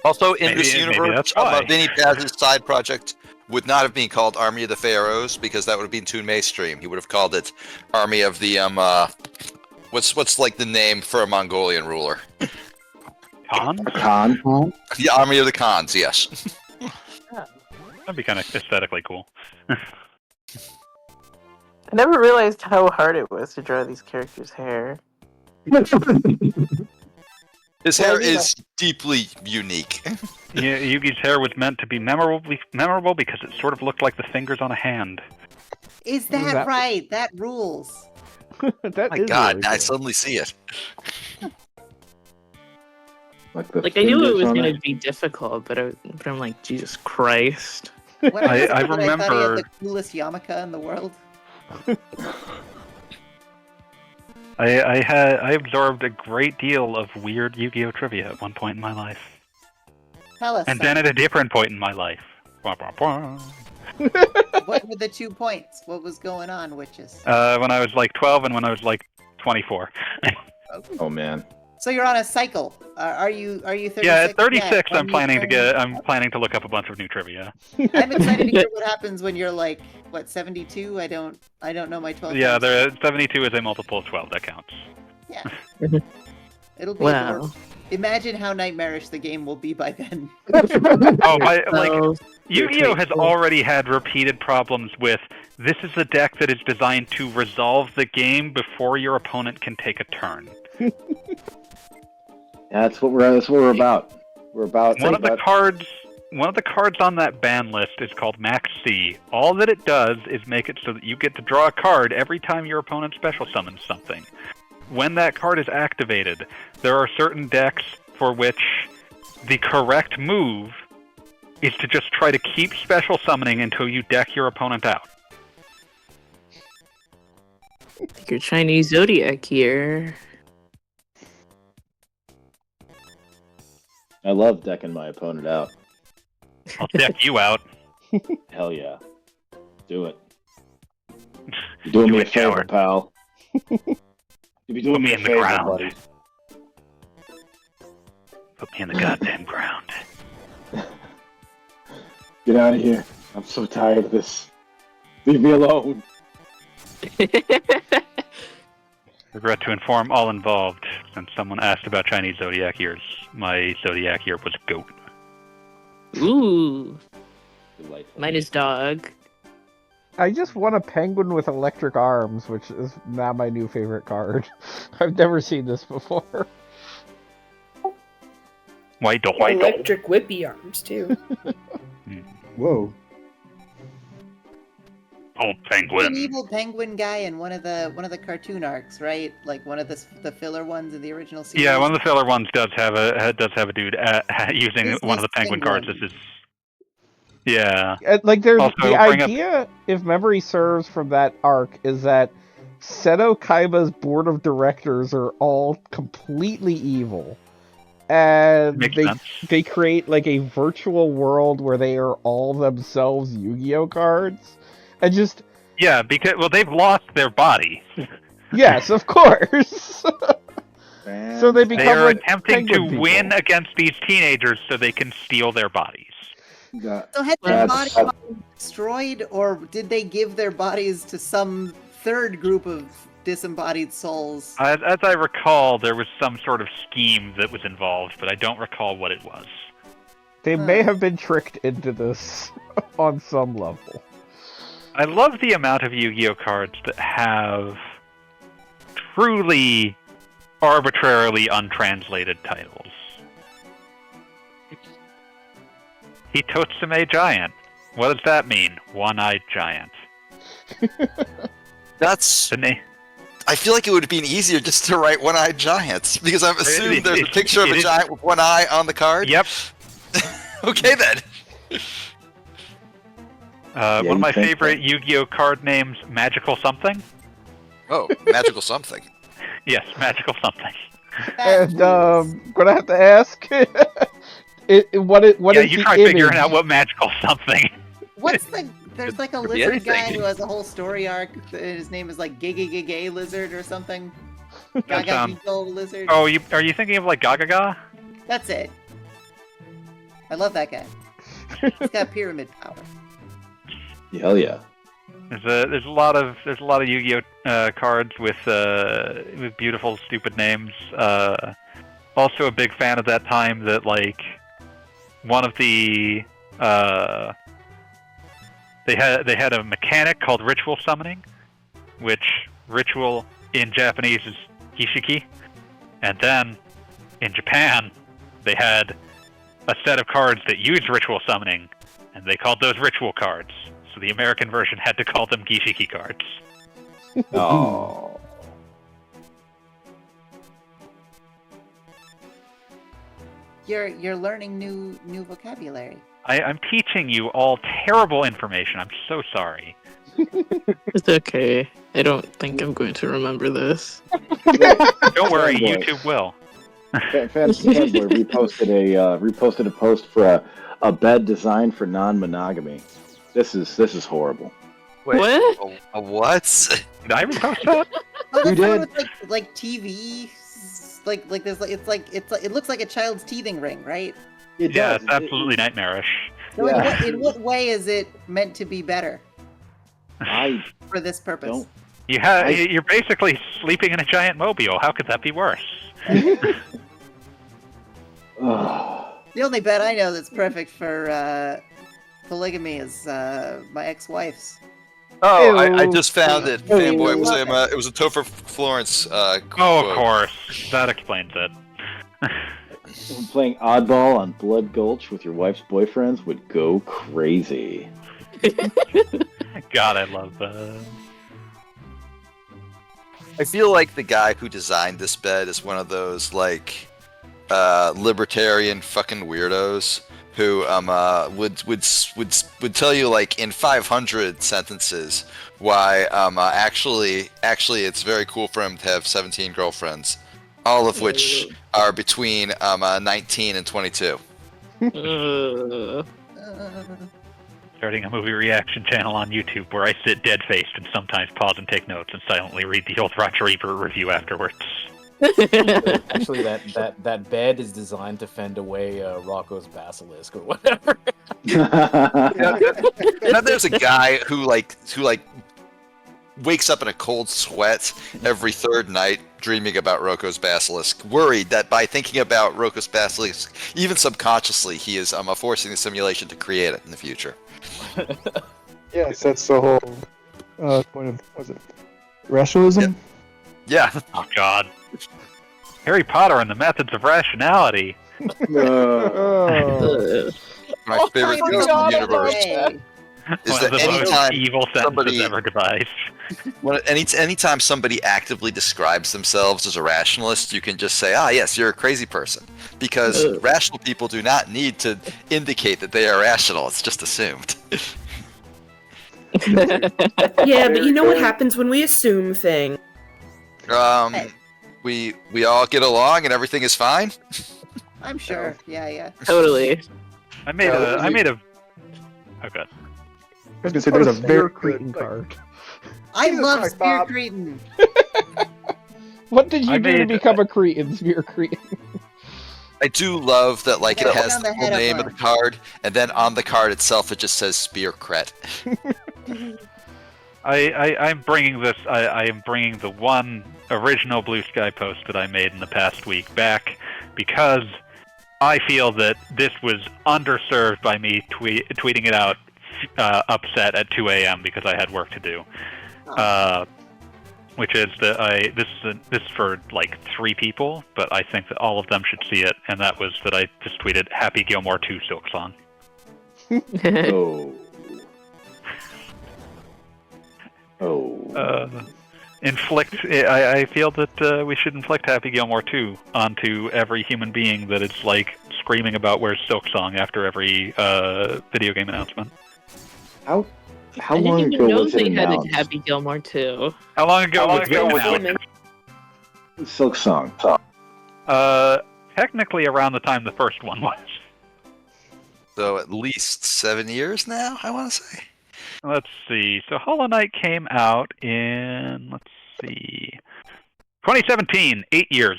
Also, in this universe, Vinny Paz's side project would not have been called Army of the Pharaohs, because that would have been too mainstream. He would have called it Army of the, what's like the name for a Mongolian ruler? Khans? Khan? The Army of the Khans, yes. That'd be kind of aesthetically cool. I never realized how hard it was to draw these characters' hair. His hair is deeply unique. Yeah, Yugi's hair was meant to be memorable because it sort of looked like the fingers on a hand. Is that right? That rules. That My is God, really I cool. suddenly see it. Like I knew it was going to be difficult, but I'm like, Jesus Christ. When I I thought he remember- had the coolest yarmulke in the world. I absorbed a great deal of weird Yu-Gi-Oh trivia at one point in my life, Tell us. and then at a different point in my life. Wah, wah, wah. What were the 2 points? What was going on, witches? When I was like 12 and when I was like 24. Oh man. So you're on a cycle. Are you 36? Yeah, at 36, When I'm you planning turn- to look up a bunch of new trivia. I'm excited to hear what happens when you're like, what, 72? I don't know my 12. Yeah, 72 is a multiple of 12. That counts. Yeah. It'll be Wow. adorable. Imagine how nightmarish the game will be by then. Oh, Yu-Gi-Oh has cool. already had repeated problems with, this is a deck that is designed to resolve the game before your opponent can take a turn. That's what we're about. We're about One of the cards on that ban list is called Max C. All that it does is make it so that you get to draw a card every time your opponent special summons something. When that card is activated, there are certain decks for which the correct move is to just try to keep special summoning until you deck your opponent out. Your Chinese zodiac here. I love decking my opponent out. I'll deck you out. Hell yeah. Do it. You're doing me a favor, coward. pal. You'll be doing Put me me a in the favor, ground. buddy. Put me in the goddamn ground. Get out of here. I'm so tired of this. Leave me alone. Regret to inform all involved, since someone asked about Chinese zodiac years, my zodiac year was goat. Ooh. Delightful. Mine is dog. I just won a penguin with electric arms, which is now my new favorite card. I've never seen this before. White dog. Electric whippy arms, too. Whoa. Old An penguin. evil penguin guy in one of the cartoon arcs, right? Like one of the filler ones in the original series. Yeah, one of the filler ones does have a dude using Business one of the penguin cards as penguin. his. Yeah. Like, there's Also, the bring up- idea, if memory serves from that arc, is that Seto Kaiba's board of directors are all completely evil. And Makes sense. they create, like, a virtual world where they are all themselves Yu-Gi-Oh cards. And just... Yeah, because they've lost their body. Yes, of course! So they become They are like attempting to penguin people. win against these teenagers so they can steal their bodies. So had their That's- bodies been destroyed, or did they give their bodies to some third group of disembodied souls? As I recall, there was some sort of scheme that was involved, but I don't recall what it was. They may have been tricked into this on some level. I love the amount of Yu-Gi-Oh cards that have truly arbitrarily untranslated titles. Hitotsume Giant. What does that mean? One-eyed giant. That's The I feel like it would have been easier just to write one-eyed giants, because I'm assuming there's a picture of a giant with one eye on the card. Yep. Okay then. One of my favorite Yu-Gi-Oh card names, Magical Something. Oh, Magical Something. Yes, Magical Something. And gonna have to ask, what is you try figuring out what Magical Something. What's the? There's like a lizard guy who has a whole story arc. His name is like Gay Lizard or something. Gaga Lizard. Oh, are you thinking of like Gagaga? That's it. I love that guy. He's got pyramid power. Hell yeah. There's a lot of Yu-Gi-Oh cards with beautiful stupid names. Also a big fan of that time that like one of the they had a mechanic called ritual summoning, which ritual in Japanese is hishiki, and then in Japan they had a set of cards that used ritual summoning, and they called those ritual cards. So the American version had to call them Gishiki cards. Oh. You're learning new vocabulary. I'm teaching you all terrible information. I'm so sorry. It's okay. I don't think I'm going to remember this. Don't worry, YouTube will. Fanboy reposted a post for a bed designed for non-monogamy. This is horrible. Wait, what? A what? Did I repost that? Oh, you did. With, like TV, like there's it looks like a child's teething ring, right? It yeah, does. it's absolutely nightmarish. So yeah. in what way is it meant to be better? For this purpose. You're basically sleeping in a giant mobile. How could that be worse? The only bed I know that's perfect for polygamy is my ex-wife's. Oh, I just found it. Fanboy, it was a Topher Florence quote. Oh, of course. That explains it. Playing oddball on Blood Gulch with your wife's boyfriends would go crazy. God, I love that. I feel like the guy who designed this bed is one of those like libertarian fucking weirdos who would tell you like in 500 sentences why actually it's very cool for him to have 17 girlfriends, all of which are between 19 and 22. Starting a movie reaction channel on YouTube where I sit dead-faced and sometimes pause and take notes and silently read the old Roger Ebert review afterwards. Actually, that bed is designed to fend away Rocco's basilisk or whatever. Now there's a guy who wakes up in a cold sweat every third night dreaming about Rocco's basilisk, worried that by thinking about Rocco's basilisk, even subconsciously, he is forcing the simulation to create it in the future. Yes, that's the whole point of, was it rationalism? Yeah. Oh, God. Harry Potter and the Methods of Rationality. My favorite ghost in the universe is One of that the most anytime evil sentences ever devised. Anytime somebody actively describes themselves as a rationalist, you can just say, yes, you're a crazy person. Because rational people do not need to indicate that they are rational. It's just assumed. Yeah, but you know what happens when we assume things? We all get along and everything is fine? I'm sure. Yeah. Totally. I made a... Oh, God. I was gonna say there's a very Cretan card. I love Spear Cretan. What did you do to become a Cretan, Spear Cretan? I do love that, like, it has the full name of the card, and then on the card itself it just says Spear Cret. I'm bringing this. I am bringing the one original Blue Sky post that I made in the past week back because I feel that this was underserved by me tweeting it out upset at 2 a.m. because I had work to do. Which is that this is for like 3 people, but I think that all of them should see it, and that was that I just tweeted Happy Gilmore 2 Silk Song. I feel that we should inflict Happy Gilmore 2 onto every human being that is like screaming about "Where's Silksong" after every video game announcement. How long ago was it announced? Happy Gilmore 2. How long ago was it announced? Silksong. Technically around the time the first one was. So at least 7 years now, I want to say. Let's see. So Hollow Knight came out in, 2017. 8 years.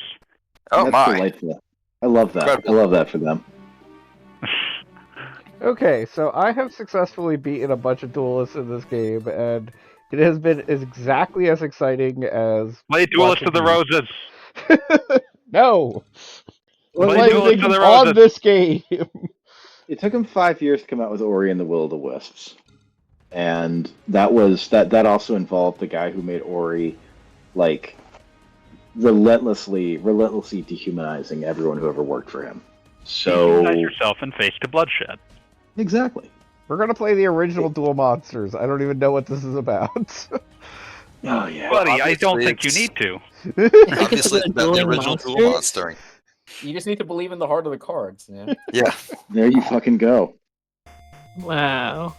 Oh, That's my. Delightful. I love that. Incredible. I love that for them. Okay, so I have successfully beaten a bunch of duelists in this game, and it has been exactly as exciting as... Play Duelist of the Roses! No! Play Duelist of the Roses! On this game! It took him 5 years to come out with Ori and the Will of the Wisps. And that also involved the guy who made Ori, like, relentlessly dehumanizing everyone who ever worked for him. So dehumanize yourself and face to bloodshed. Exactly. We're gonna play the original Duel Monsters. I don't even know what this is about. Oh yeah, buddy, I don't think you need to. Obviously, it's about the original Duel Monstering. You just need to believe in the heart of the cards. Yeah. Yeah. There you fucking go. Wow.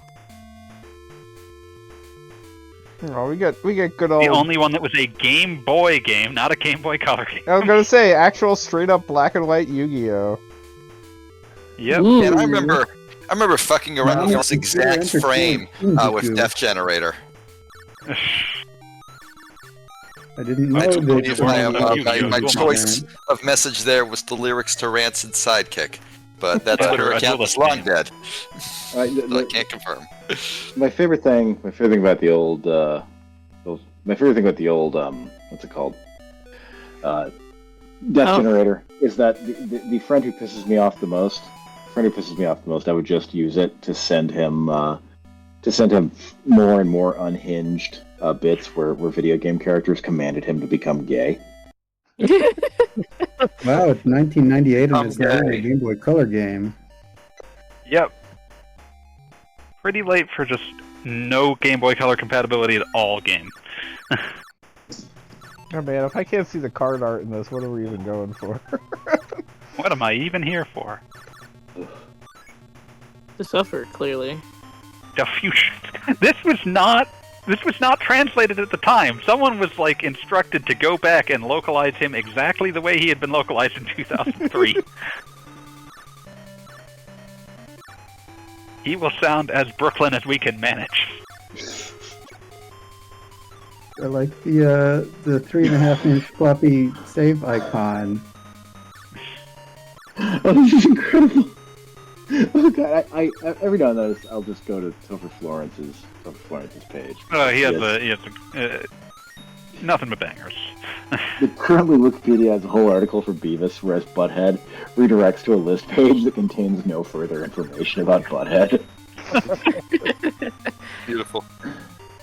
Oh, we get good old. The only one that was a Game Boy game, not a Game Boy Color game. I was gonna say actual straight up black and white Yu-Gi-Oh. Yep. And I remember fucking around with this exact frame with Death Generator. I didn't know that. My choice of message there was the lyrics to Rancid Sidekick, but that Twitter account was long dead. So I can't confirm. My favorite thing about the old, what's it called? Death Generator is that the friend who pisses me off the most. I would just use it to send him more and more unhinged bits where video game characters commanded him to become gay. Wow, it's 1998 and it's not a Game Boy Color game. Yep. Pretty late for just no Game Boy Color compatibility at all game. Oh man, if I can't see the card art in this, what are we even going for? What am I even here for? To suffer, clearly. This was not translated at the time. Someone was like instructed to go back and localize him exactly the way he had been localized in 2003. He will sound as Brooklyn as we can manage. I like the 3.5-inch floppy save icon. Oh, this is incredible. Oh god, I every now and then I'll just go to Topher Florence's page. He has nothing but bangers. Currently, Wikipedia has a whole article for Beavis, whereas Butthead redirects to a list page that contains no further information about Butthead. Beautiful.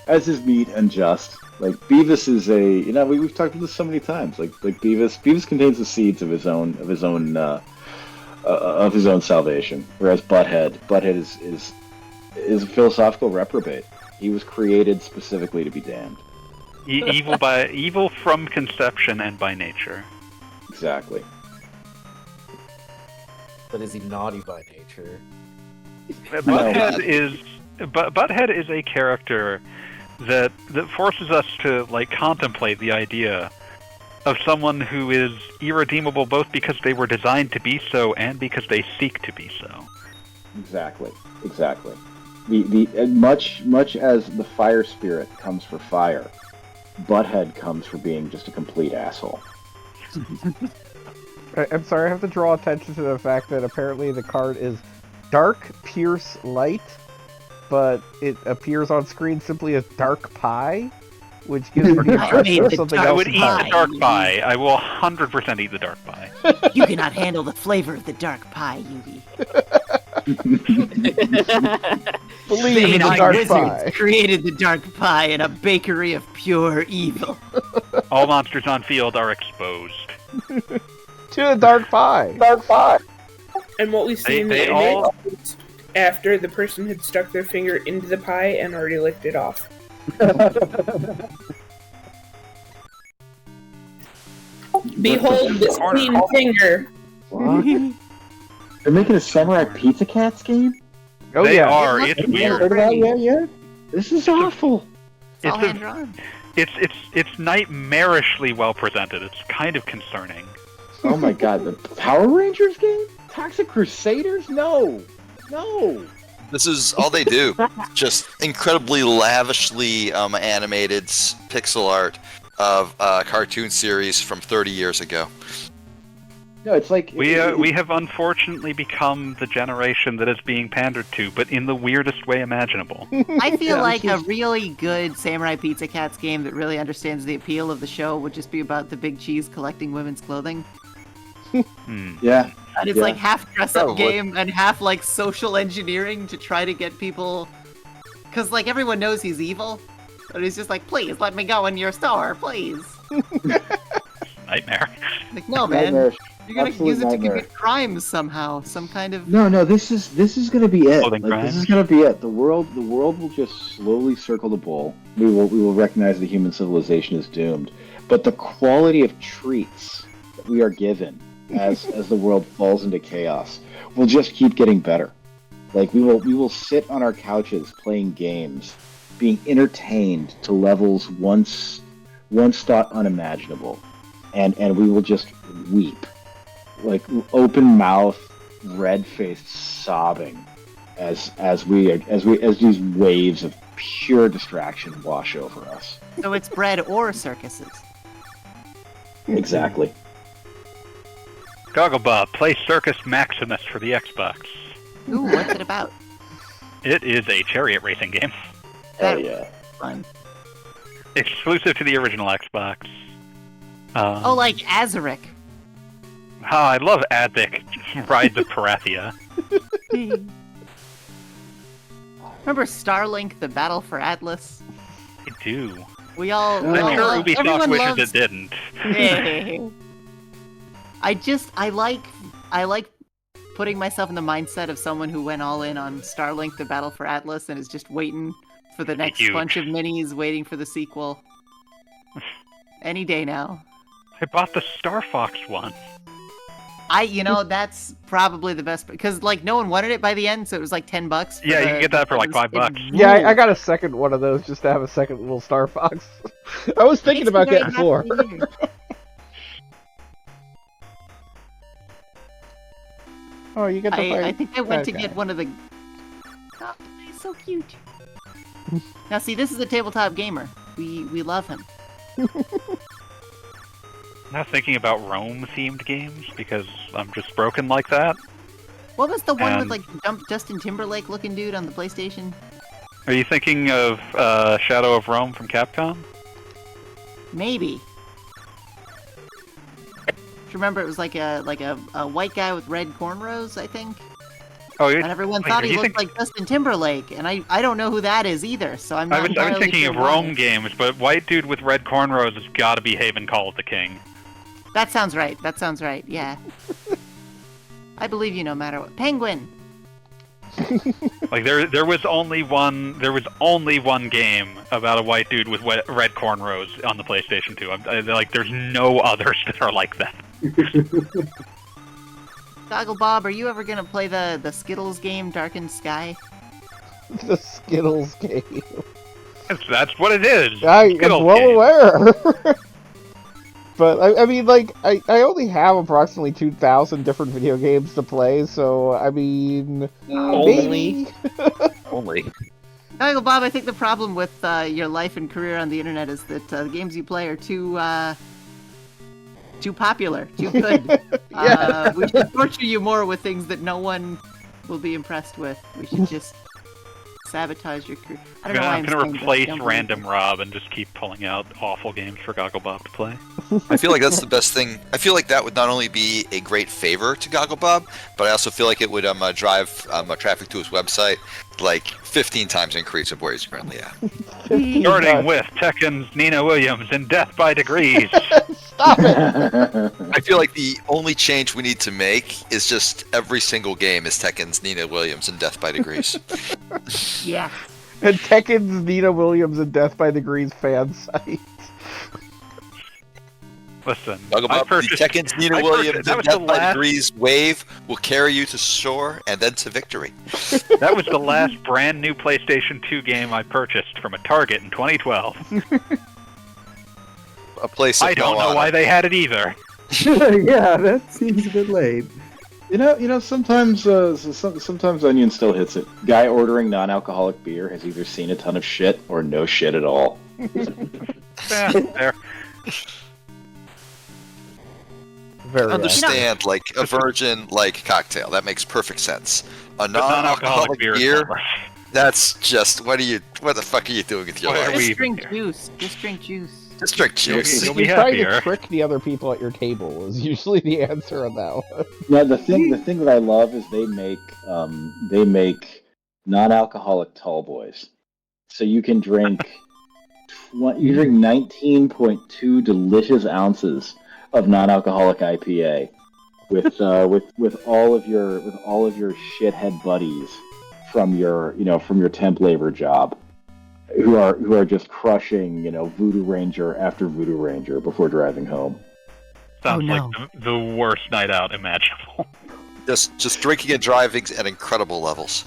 As is neat and just. Like Beavis is we've talked about this so many times. Like Beavis contains the seeds of his own salvation, whereas Butthead is a philosophical reprobate. He was created specifically to be damned. Evil from conception and by nature. Exactly. But is he naughty by nature? Butthead is a character that forces us to like contemplate the idea of someone who is irredeemable both because they were designed to be so and because they seek to be so. Exactly. The much as the fire spirit comes for fire, Butthead comes for being just a complete asshole. I'm sorry, I have to draw attention to the fact that apparently the card is Dark Pierce Light, but it appears on screen simply as Dark Pie, which gives me something else. I would eat the Dark Pie. I will 100% eat the Dark Pie. You cannot handle the flavor of the Dark Pie, Yugi. Believe in the Dark Pie. Created the Dark Pie in a bakery of pure evil. All monsters on field are exposed. To the Dark Pie. And what we see in the image is after the person had stuck their finger into the pie and already licked it off. Behold this clean finger. What? They're making a Samurai Pizza Cats game? Oh, they are. It's weird. Heard about that yet? This is awful. It's all hand drawn. It's nightmarishly well presented. It's kind of concerning. Oh my god, the Power Rangers game? Toxic Crusaders? No. This is all they do. Just incredibly lavishly animated pixel art of a cartoon series from 30 years ago. No, it's like... We have unfortunately become the generation that is being pandered to, but in the weirdest way imaginable. I feel like a really good Samurai Pizza Cats game that really understands the appeal of the show would just be about the big cheese collecting women's clothing. Yeah. And it's like half dress-up game and half like social engineering to try to get people... Because like everyone knows he's evil, but he's just like, please let me go in your store, please. Nightmare. Like, no, man. Nightmare. You're gonna Absolute use it nightmare. to commit crimes somehow. Some kind of... No, this is gonna be it. Clothing Like, crimes. this is gonna be it. The world will just slowly circle the bowl. We will recognize the human civilization is doomed. But the quality of treats that we are given as the world falls into chaos will just keep getting better. Like we will sit on our couches playing games, being entertained to levels once thought unimaginable, and we will just weep, like open mouth, red faced sobbing, as these waves of pure distraction wash over us. So it's bread or circuses. Exactly. Gogglebob, play Circus Maximus for the Xbox. Ooh, what's it about? It is a chariot racing game. Hell yeah. Fun. Exclusive to the original Xbox. Oh, like Azaric. Oh, I love Advic Rides of Parathia. Remember Starlink, the Battle for Atlas? I do. We all... I'm sure Ubisoft everyone wishes loves... it didn't. I like putting myself in the mindset of someone who went all in on Starlink, the Battle for Atlas, and is just waiting for the next bunch of minis, waiting for the sequel. Any day now. I bought the Star Fox one. That's probably the best, because like no one wanted it by the end, so it was like $10. Yeah, you can get that for like $5. Yeah, I got a second one of those just to have a second little Star Fox. I was thinking about getting 4. Oh, you get the I think I went to get one of the... Oh, he's so cute. Now see, this is a tabletop gamer. We love him. Now thinking about Rome-themed games, because I'm just broken like that. What was the one with like Justin Timberlake looking dude on the PlayStation? Are you thinking of Shadow of Rome from Capcom? Maybe. Remember, it was like a white guy with red cornrows, I think. Oh, and everyone thought he looked like Justin Timberlake, and I don't know who that is either. So I'm not. I was thinking of Rome games, but white dude with red cornrows has got to be Haven Call of the King. That sounds right. Yeah. I believe you no matter what. Penguin. Like there was only one game about a white dude with red cornrows on the PlayStation 2. Like there's no others that are like that. Gogglebob, are you ever gonna play the Skittles game, Darkened Sky? The Skittles game. That's what it is. I'm well aware. But I mean, like, I only have approximately 2,000 different video games to play, so I mean, maybe. Only. Gogglebob, I think the problem with your life and career on the internet is that the games you play are too popular, too good. We should torture you more with things that no one will be impressed with. We should just sabotage your career. I'm gonna replace Random Rob and just keep pulling out awful games for Gogglebob to play. I feel like that's the best thing. I feel like that would not only be a great favor to Gogglebob, but I also feel like it would drive traffic to his website like 15 times increase of where he's currently at. Starting with Tekken's Nina Williams and Death by Degrees. Stop it! I feel like the only change we need to make is just every single game is Tekken's Nina Williams and Death by Degrees. Yeah. And Tekken's Nina Williams and Death by Degrees fan site. Listen, Talk about the Tekkens, Nina Williams, and Death by Degrees wave will carry you to shore and then to victory. That was the last brand new PlayStation 2 game I purchased from a Target in 2012. A place I don't know why they had it either. Yeah, that seems a bit late. You know, sometimes Onion still hits it. Guy ordering non-alcoholic beer has either seen a ton of shit or no shit at all. Yeah, there. Very understand, like a virgin like cocktail. That makes perfect sense. A non-alcoholic beer. That's just what the fuck are you doing with your life? Just drink juice. Just drink juice. Just drink juice. You'll be happier. To trick the other people at your table is usually the answer on that one. Yeah, the thing that I love is they make non-alcoholic tall boys, so you can drink 19.2 delicious ounces of non-alcoholic IPA with all of your shithead buddies from your temp labor job, who are just crushing Voodoo Ranger after Voodoo Ranger before driving home. Sounds like the worst night out imaginable. Just drinking and driving at incredible levels.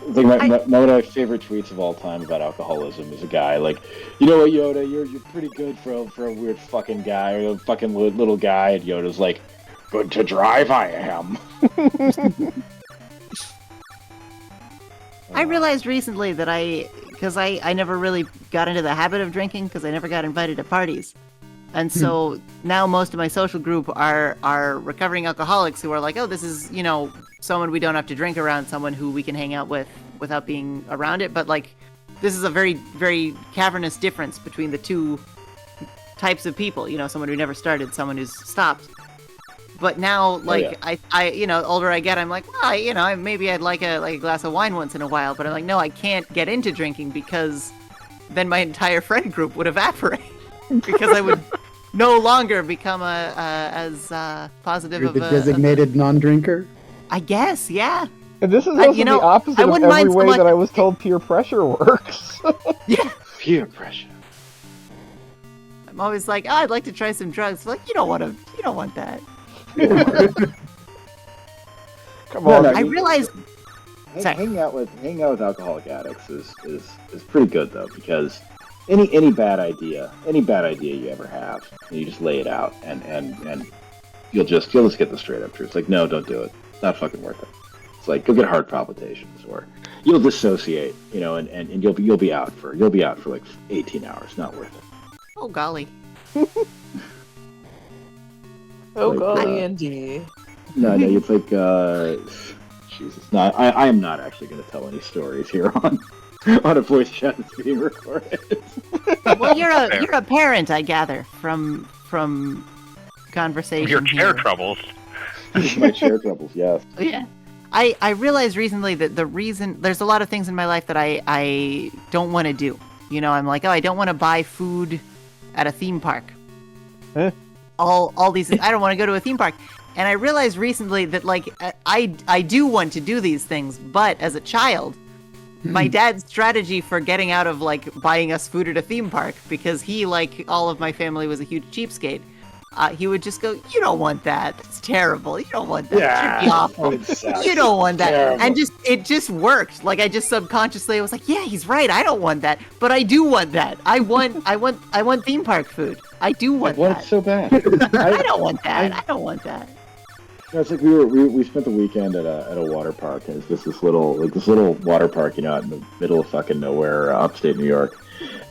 One of my favorite tweets of all time about alcoholism is a guy like, you know what, Yoda, you're pretty good for a weird fucking guy, or a fucking little guy, and Yoda's like, good to drive I am. I realized recently that because I never really got into the habit of drinking because I never got invited to parties. And so now most of my social group are recovering alcoholics who are like, oh, this is, someone we don't have to drink around, someone who we can hang out with without being around it. But like, this is a very, very cavernous difference between the two types of people, someone who never started, someone who's stopped. But now, I older I get, I'm like, well, maybe I'd like a glass of wine once in a while. But I'm like, no, I can't get into drinking because then my entire friend group would evaporate because I would no longer become as positive You're of the designated non-drinker? I guess, yeah. And this is also the opposite of every way that I was told peer pressure works. Yeah. Peer pressure. I'm always like, I'd like to try some drugs. Like, you don't want that. Come on. I realized hanging out with alcoholic addicts is pretty good though, because any bad idea you ever have, you just lay it out and you'll just get the straight up truth. It's like, no, don't do it. It's not fucking worth it. It's like, go get heart palpitations, or you'll dissociate, and you'll be out for like 18 hours. Not worth it. Oh golly. Golly, Andy. No, it's like, Jesus. No, I am not actually going to tell any stories here on a voice chat that's being recorded. Well, you're a parent, I gather, from conversation. Your chair here. troubles. My chair troubles, yes. Yeah. I realized recently that the reason there's a lot of things in my life that I don't want to do. I'm like, I don't want to buy food at a theme park. Huh? All these I don't want to go to a theme park. And I realized recently that like I do want to do these things, but as a child, my dad's strategy for getting out of like buying us food at a theme park, because he, like all of my family, was a huge cheapskate. He would just go, you don't want that. That's terrible. You don't want that. Yeah, it should be awful. You don't want that. Terrible. And it just worked. Like I just subconsciously was like, yeah, he's right. I don't want that, but I do want that. I want theme park food. I do want that. I want it so bad. I don't want that. I don't want that. It's like we spent the weekend at a water park, and it's this little water park, out in the middle of fucking nowhere, upstate New York,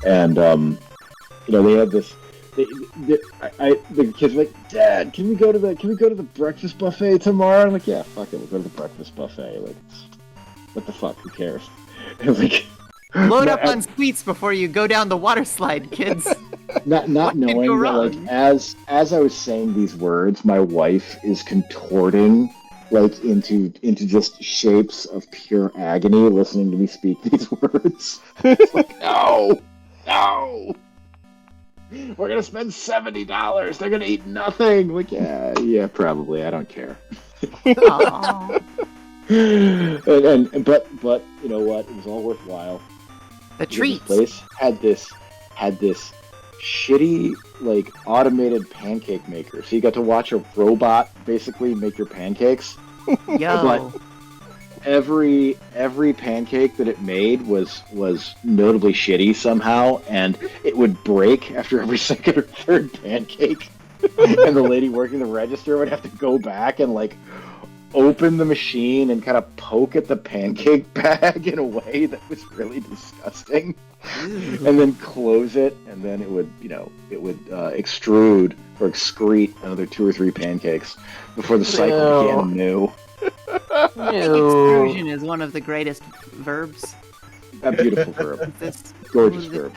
and they had this. The kids were like, Dad, can we go to the breakfast buffet tomorrow? I'm like, yeah, fuck it, we'll go to the breakfast buffet. Like, what the fuck? Who cares? And like, load up on sweets before you go down the water slide, kids. Not knowing that, like, as I was saying these words, my wife is contorting like into just shapes of pure agony listening to me speak these words. It's like, no. We're gonna spend $70. They're gonna eat nothing. Like, yeah, probably. I don't care. But you know what? It was all worthwhile. The treats. This place had this shitty, like, automated pancake maker. So you got to watch a robot basically make your pancakes. Yo. But every pancake that it made was notably shitty somehow, and it would break after every second or third pancake. And the lady working the register would have to go back and, like, open the machine and kind of poke at the pancake bag in a way that was really disgusting. And then close it, and then it would, extrude or excrete another 2 or 3 pancakes before the cycle began anew. I think extrusion is one of the greatest verbs. A beautiful verb. Gorgeous verb.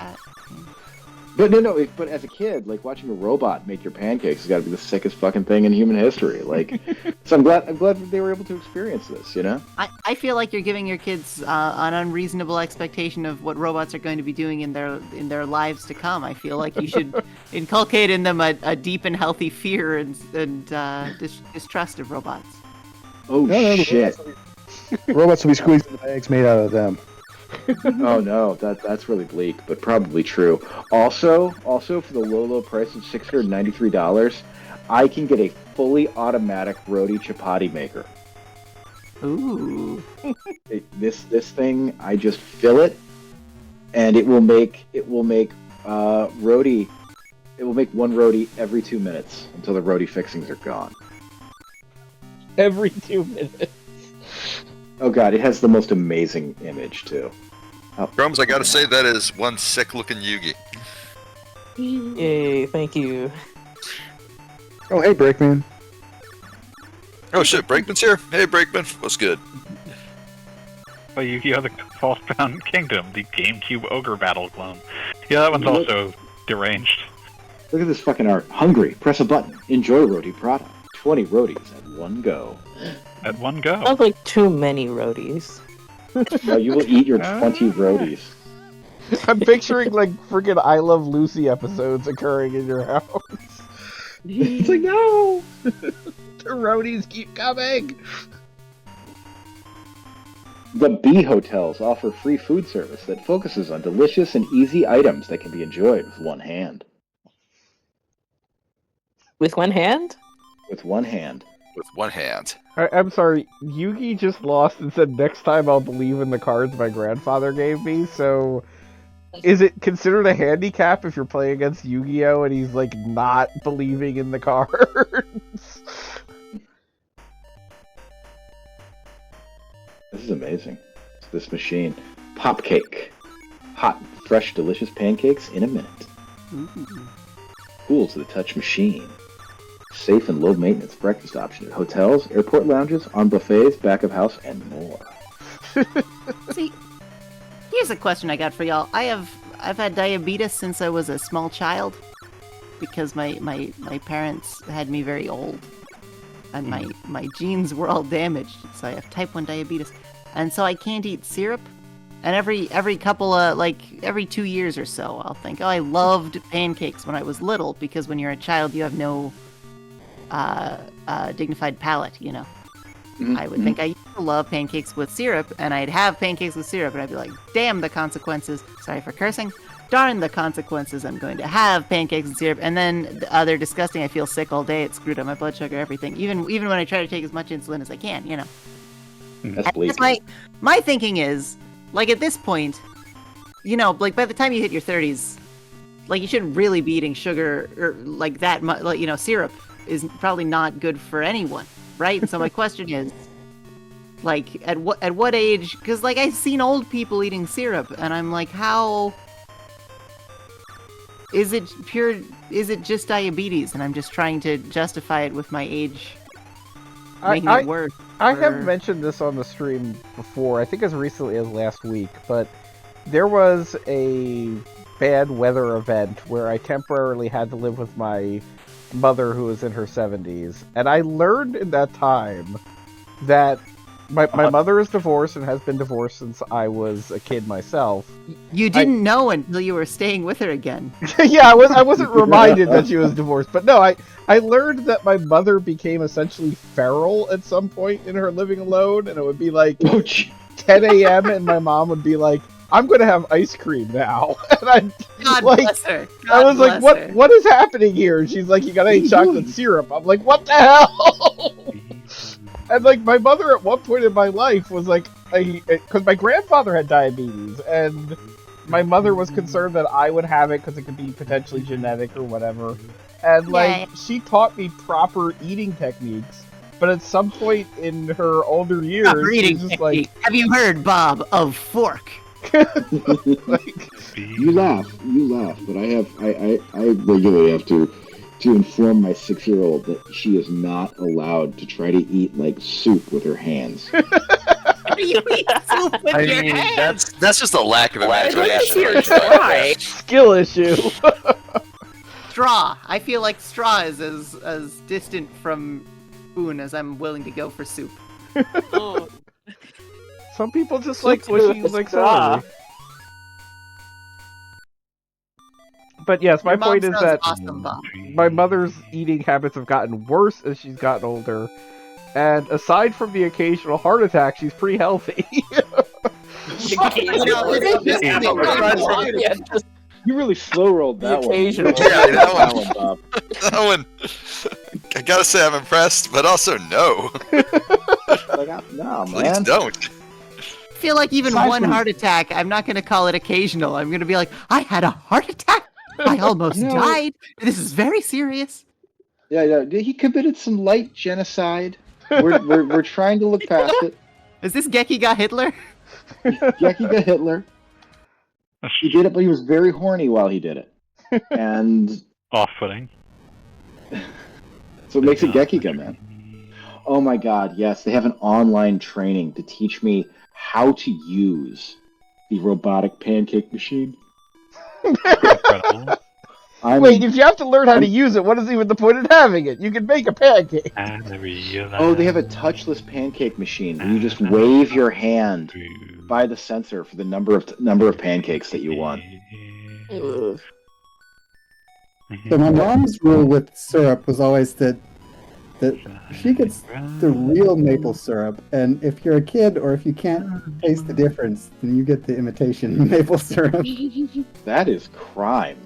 But but as a kid, like, watching a robot make your pancakes has got to be the sickest fucking thing in human history. Like, so I'm glad that they were able to experience this, you know? I feel like you're giving your kids an unreasonable expectation of what robots are going to be doing in their lives to come. I feel like you should inculcate in them a deep and healthy fear and distrust of robots. Oh, shit. Robots will be squeezing the bags made out of them. Oh no, that's really bleak, but probably true. Also for the low price of $693, I can get a fully automatic roti chapati maker. Ooh. This thing, I just fill it, and it will make roti. It will make one roti every 2 minutes until the roti fixings are gone. Every 2 minutes. Oh god, it has the most amazing image too. Grums, I gotta say that is one sick-looking Yugi. Yay! Thank you. Oh, hey, Breakman. Oh shit, Breakman's here. Hey, Breakman, what's good? Oh, Yu-Gi-Oh! The False-Bound Kingdom, the GameCube Ogre Battle clone. Yeah, that one's also deranged. Look at this fucking art. Hungry, press a button. Enjoy Roti product. 20 rotis at one go. At one go? Sounds like too many rotis. No, you will eat your 20 rotis. I'm picturing, like, freaking I Love Lucy episodes occurring in your house. It's like, no! The rotis keep coming! The B Hotels offer free food service that focuses on delicious and easy items that can be enjoyed with one hand. With one hand? With one hand. With one hand. I'm sorry, Yugi just lost and said next time I'll believe in the cards my grandfather gave me, so is it considered a handicap if you're playing against Yu-Gi-Oh! And he's, like, not believing in the cards? This is amazing. It's this machine. Pop cake. Hot, fresh, delicious pancakes in a minute. Cool to the touch machine. Safe and low maintenance breakfast option at hotels, airport lounges, on buffets, back of house, and more. See, here's a question I got for y'all. I've had diabetes since I was a small child because my parents had me very old. And my genes were all damaged, so I have type 1 diabetes. And so I can't eat syrup. And every couple of, every 2 years or so, I'll think, oh, I loved pancakes when I was little, because when you're a child, you have no dignified palate, you know. Mm-hmm. I would think I used to love pancakes with syrup, and I'd have pancakes with syrup, and I'd be like, damn the consequences. Sorry for cursing. Darn the consequences. I'm going to have pancakes and syrup, and then they're disgusting. I feel sick all day. It screwed up my blood sugar, everything. Even when I try to take as much insulin as I can, you know. That's bleak. My thinking is, like, at this point, you know, like, by the time you hit your 30s, like, you shouldn't really be eating sugar or like that much. Like, you know, syrup is probably not good for anyone, right? So my question is, like, at what age? Because, like, I've seen old people eating syrup, and I'm like, how is it pure? Is it just diabetes? And I'm just trying to justify it with my age making it worse. I have mentioned this on the stream before, I think as recently as last week, but there was a bad weather event where I temporarily had to live with my mother who was in her 70s, and I learned in that time that my mother is divorced and has been divorced since I was a kid myself. You didn't know until you were staying with her again. Yeah, I wasn't reminded that she was divorced, but no, I learned that my mother became essentially feral at some point in her living alone, and it would be like 10 a.m. and my mom would be like, I'm gonna have ice cream now. And God like, bless her. I was like, what is happening here? And she's like, you gotta eat chocolate syrup. I'm like, what the hell? And like, my mother at one point in my life was like, because my grandfather had diabetes, and my mother was concerned that I would have it because it could be potentially genetic or whatever. And like, she taught me proper eating techniques. But at some point in her older years, she's just like, have you heard, Bob, of fork? Like, you laugh, but I regularly have to inform my 6-year-old that she is not allowed to try to eat like soup with her hands. You eat soup with your hands. That's just a lack of imagination. Skill issue. Straw. I feel like straw is as distant from spoon as I'm willing to go for soup. Some people just like squishy like celery. But yes, my point is that my mother's eating habits have gotten worse as she's gotten older. And aside from the occasional heart attack, she's pretty healthy. You really slow rolled that one. Yeah, that one, Bob. That one. I gotta say, I'm impressed, but also no. No, Please man. don't. I feel like even one heart attack, I'm not going to call it occasional. I'm going to be like, I had a heart attack. I almost died. This is very serious. Yeah. He committed some light genocide. We're trying to look past it. Is this Geki got Hitler? Geki got Hitler. He did it, but he was very horny while he did it. And off-putting. So it makes it Gekiga, man. Oh my god, yes. They have an online training to teach me how to use the robotic pancake machine. Incredible. Wait, if you have to learn how to use it, what is even the point in having it? You can make a pancake. Oh, they have a touchless pancake machine where you just wave your hand by the sensor for the number of pancakes that you want. So my mom's rule with syrup was always that she gets the real maple syrup, and if you're a kid or if you can't taste the difference, then you get the imitation maple syrup. That is crime.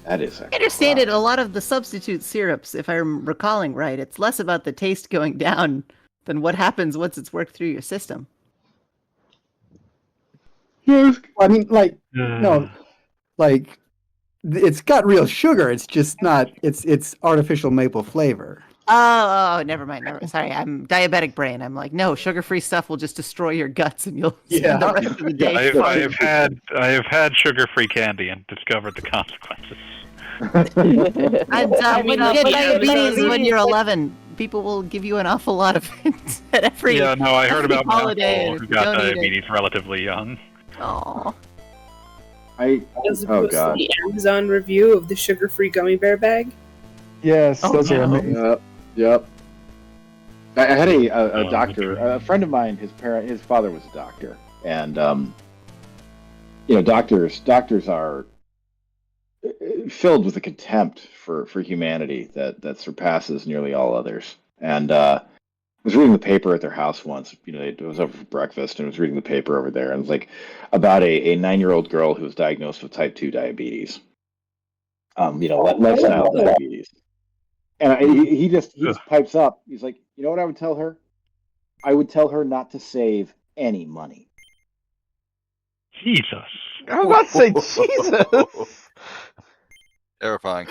That is. I understand it. A lot of the substitute syrups, if I'm recalling right, it's less about the taste going down than what happens once it's worked through your system. Yes. I mean, no, it's got real sugar. It's just not. It's artificial maple flavor. Oh, never mind. Sorry, I'm diabetic brain. I'm like, no, sugar-free stuff will just destroy your guts, and you'll spend the rest of the day. I have had sugar-free candy and discovered the consequences. And when you get diabetes when you're 11, people will give you an awful lot of it at every. Yeah, no, I heard about my holiday uncle who got diabetes relatively young. Oh. As opposed to the Amazon review of the sugar-free gummy bear bag. Yes, those are amazing. Yep. I had a doctor, a friend of mine. His father was a doctor, and doctors are filled with a contempt for humanity that surpasses nearly all others. And I was reading the paper at their house once. It was over for breakfast, and I was reading the paper over there, and it was like about a 9-year-old girl who was diagnosed with type 2 diabetes. Lifestyle diabetes. And he just pipes up. He's like, you know what I would tell her? I would tell her not to save any money. Jesus. I was about to say Jesus. Terrifying.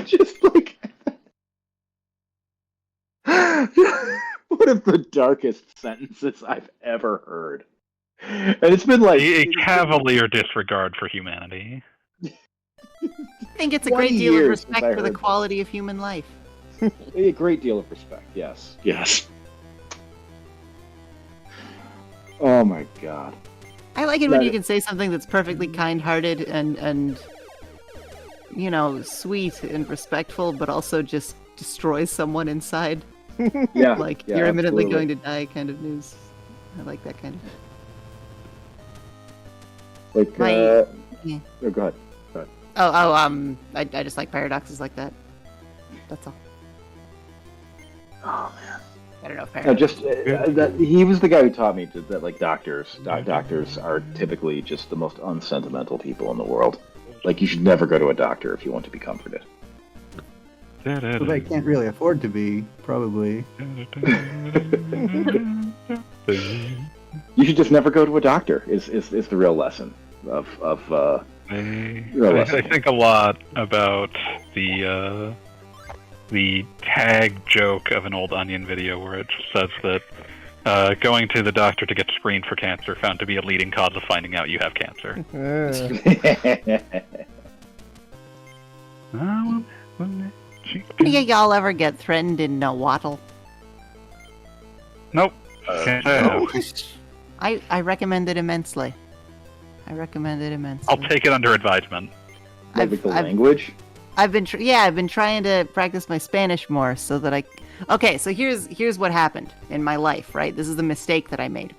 Just like one of the darkest sentences I've ever heard. And it's been like a cavalier disregard for humanity. I think it's a great deal of respect for the quality of human life. A great deal of respect, yes. Yes. Oh my god. I like it when you can say something that's perfectly kind-hearted and sweet and respectful, but also just destroys someone inside. Yeah. Like, you're imminently going to die kind of news. I like that kind of... Like, go ahead. I just like paradoxes like that. That's all. Oh man. I don't know. Fair. No, just that he was the guy who taught me that like doctors are typically just the most unsentimental people in the world. Like you should never go to a doctor if you want to be comforted. Well, they can't really afford to be, probably. You should just never go to a doctor. Is the real lesson of I think a lot about the tag joke of an old Onion video where it says that going to the doctor to get screened for cancer found to be a leading cause of finding out you have cancer. Any of y'all ever get threatened in Nahuatl? Nope. I recommend it immensely. I'll take it under advisement. Like the language? I've been trying to practice my Spanish more so that Okay, so here's what happened in my life, right? This is the mistake that I made.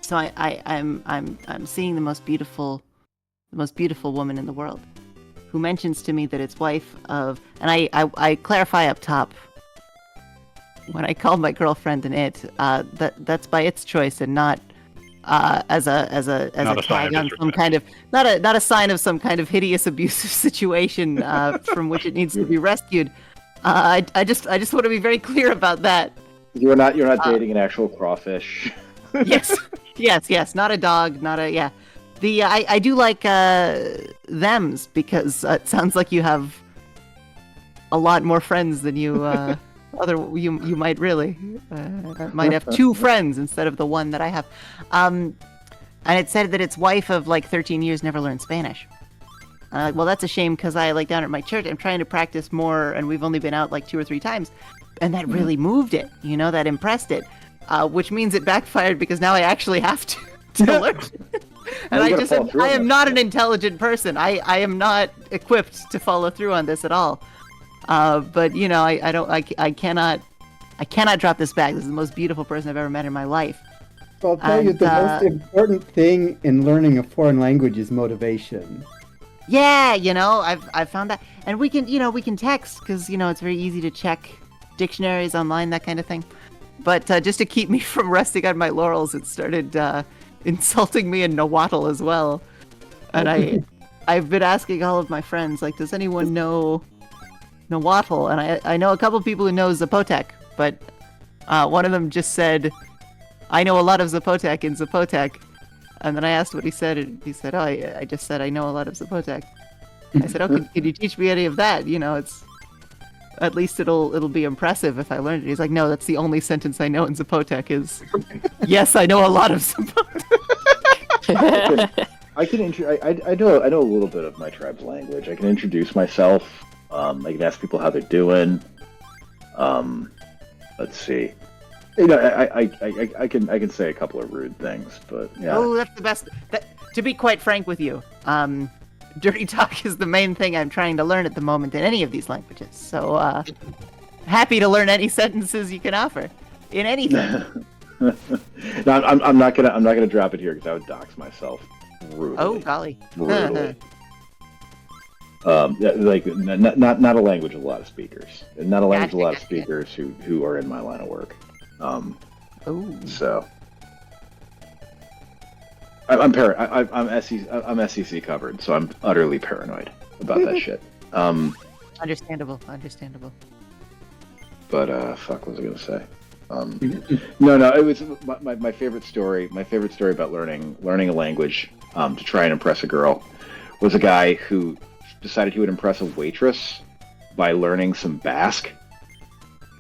So I'm seeing the most beautiful woman in the world, who mentions to me that it's wife of, and I clarify up top. When I called my girlfriend an it, that's by its choice and not as a tag on some kind of not a sign of some kind of hideous abusive situation from which it needs to be rescued. I just want to be very clear about that. You're not dating an actual crawfish. yes, not a dog, not a yeah. I do like thems because it sounds like you have a lot more friends than you you might really might have 2 friends instead of the one that I have. And it said that its wife of like 13 years never learned Spanish. Well, that's a shame because I like down at my church I'm trying to practice more, and we've only been out like 2 or 3 times, and that really moved it. That impressed it, which means it backfired because now I actually have to learn. And I am not an intelligent person. I am not equipped to follow through on this at all. But I cannot drop this bag. This is the most beautiful person I've ever met in my life. I'll tell you, the most important thing in learning a foreign language is motivation. Yeah, I've found that, and we can text because it's very easy to check dictionaries online, that kind of thing. But just to keep me from resting on my laurels, it started insulting me in Nahuatl as well. And I've been asking all of my friends, like, does anyone know Nahuatl? And I know a couple people who know Zapotec, but one of them just said, I know a lot of Zapotec in Zapotec. And then I asked what he said, and he said, I just said I know a lot of Zapotec. I said, could you teach me any of that? It's at least it'll be impressive if I learned it. He's like, no, that's the only sentence I know in Zapotec is, yes, I know a lot of Zapotec. I know a little bit of my tribe's language. I can introduce myself. I can ask people how they're doing. Let's see. I can say a couple of rude things, but yeah. Oh, that's the best. To be quite frank with you, dirty talk is the main thing I'm trying to learn at the moment in any of these languages. So happy to learn any sentences you can offer in anything. No, I'm not gonna drop it here because I would dox myself brutally. Oh golly. Brutally. Like not a language of a lot of speakers, and not a language of a lot of speakers who are in my line of work. So I'm SEC covered, so I'm utterly paranoid about that shit. Understandable. But fuck, what was I gonna say? No, it was my favorite story. My favorite story about learning a language to try and impress a girl was a guy who decided he would impress a waitress by learning some Basque,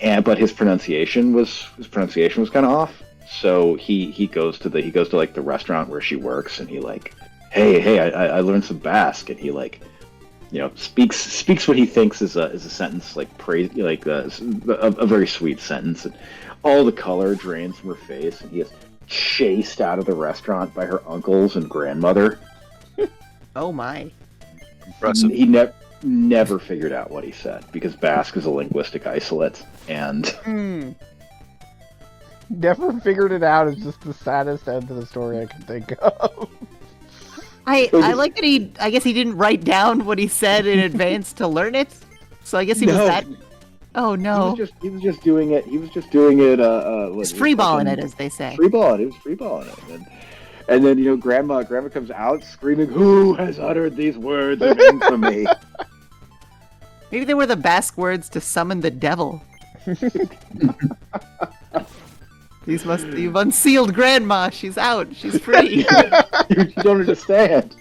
but his pronunciation was kind of off. So he goes to like the restaurant where she works, and he like, hey, I learned some Basque, and he like, speaks what he thinks is a sentence like praise, like a very sweet sentence, and all the color drains from her face, and he is chased out of the restaurant by her uncles and grandmother. Oh my! Impressive. He never figured out what he said because Basque is a linguistic isolate, and never figured it out is just the saddest end to the story I can think of. I like that I guess he didn't write down what he said in advance to learn it. So I guess he was that Oh no! He was just doing it. He was just doing it. He's freeballing it, as they say. Freeballing. He was freeballing it. And then Grandma comes out screaming, "Who has uttered these words of infamy?" Maybe they were the Basque words to summon the devil. You've unsealed Grandma. She's out. She's free. You don't understand.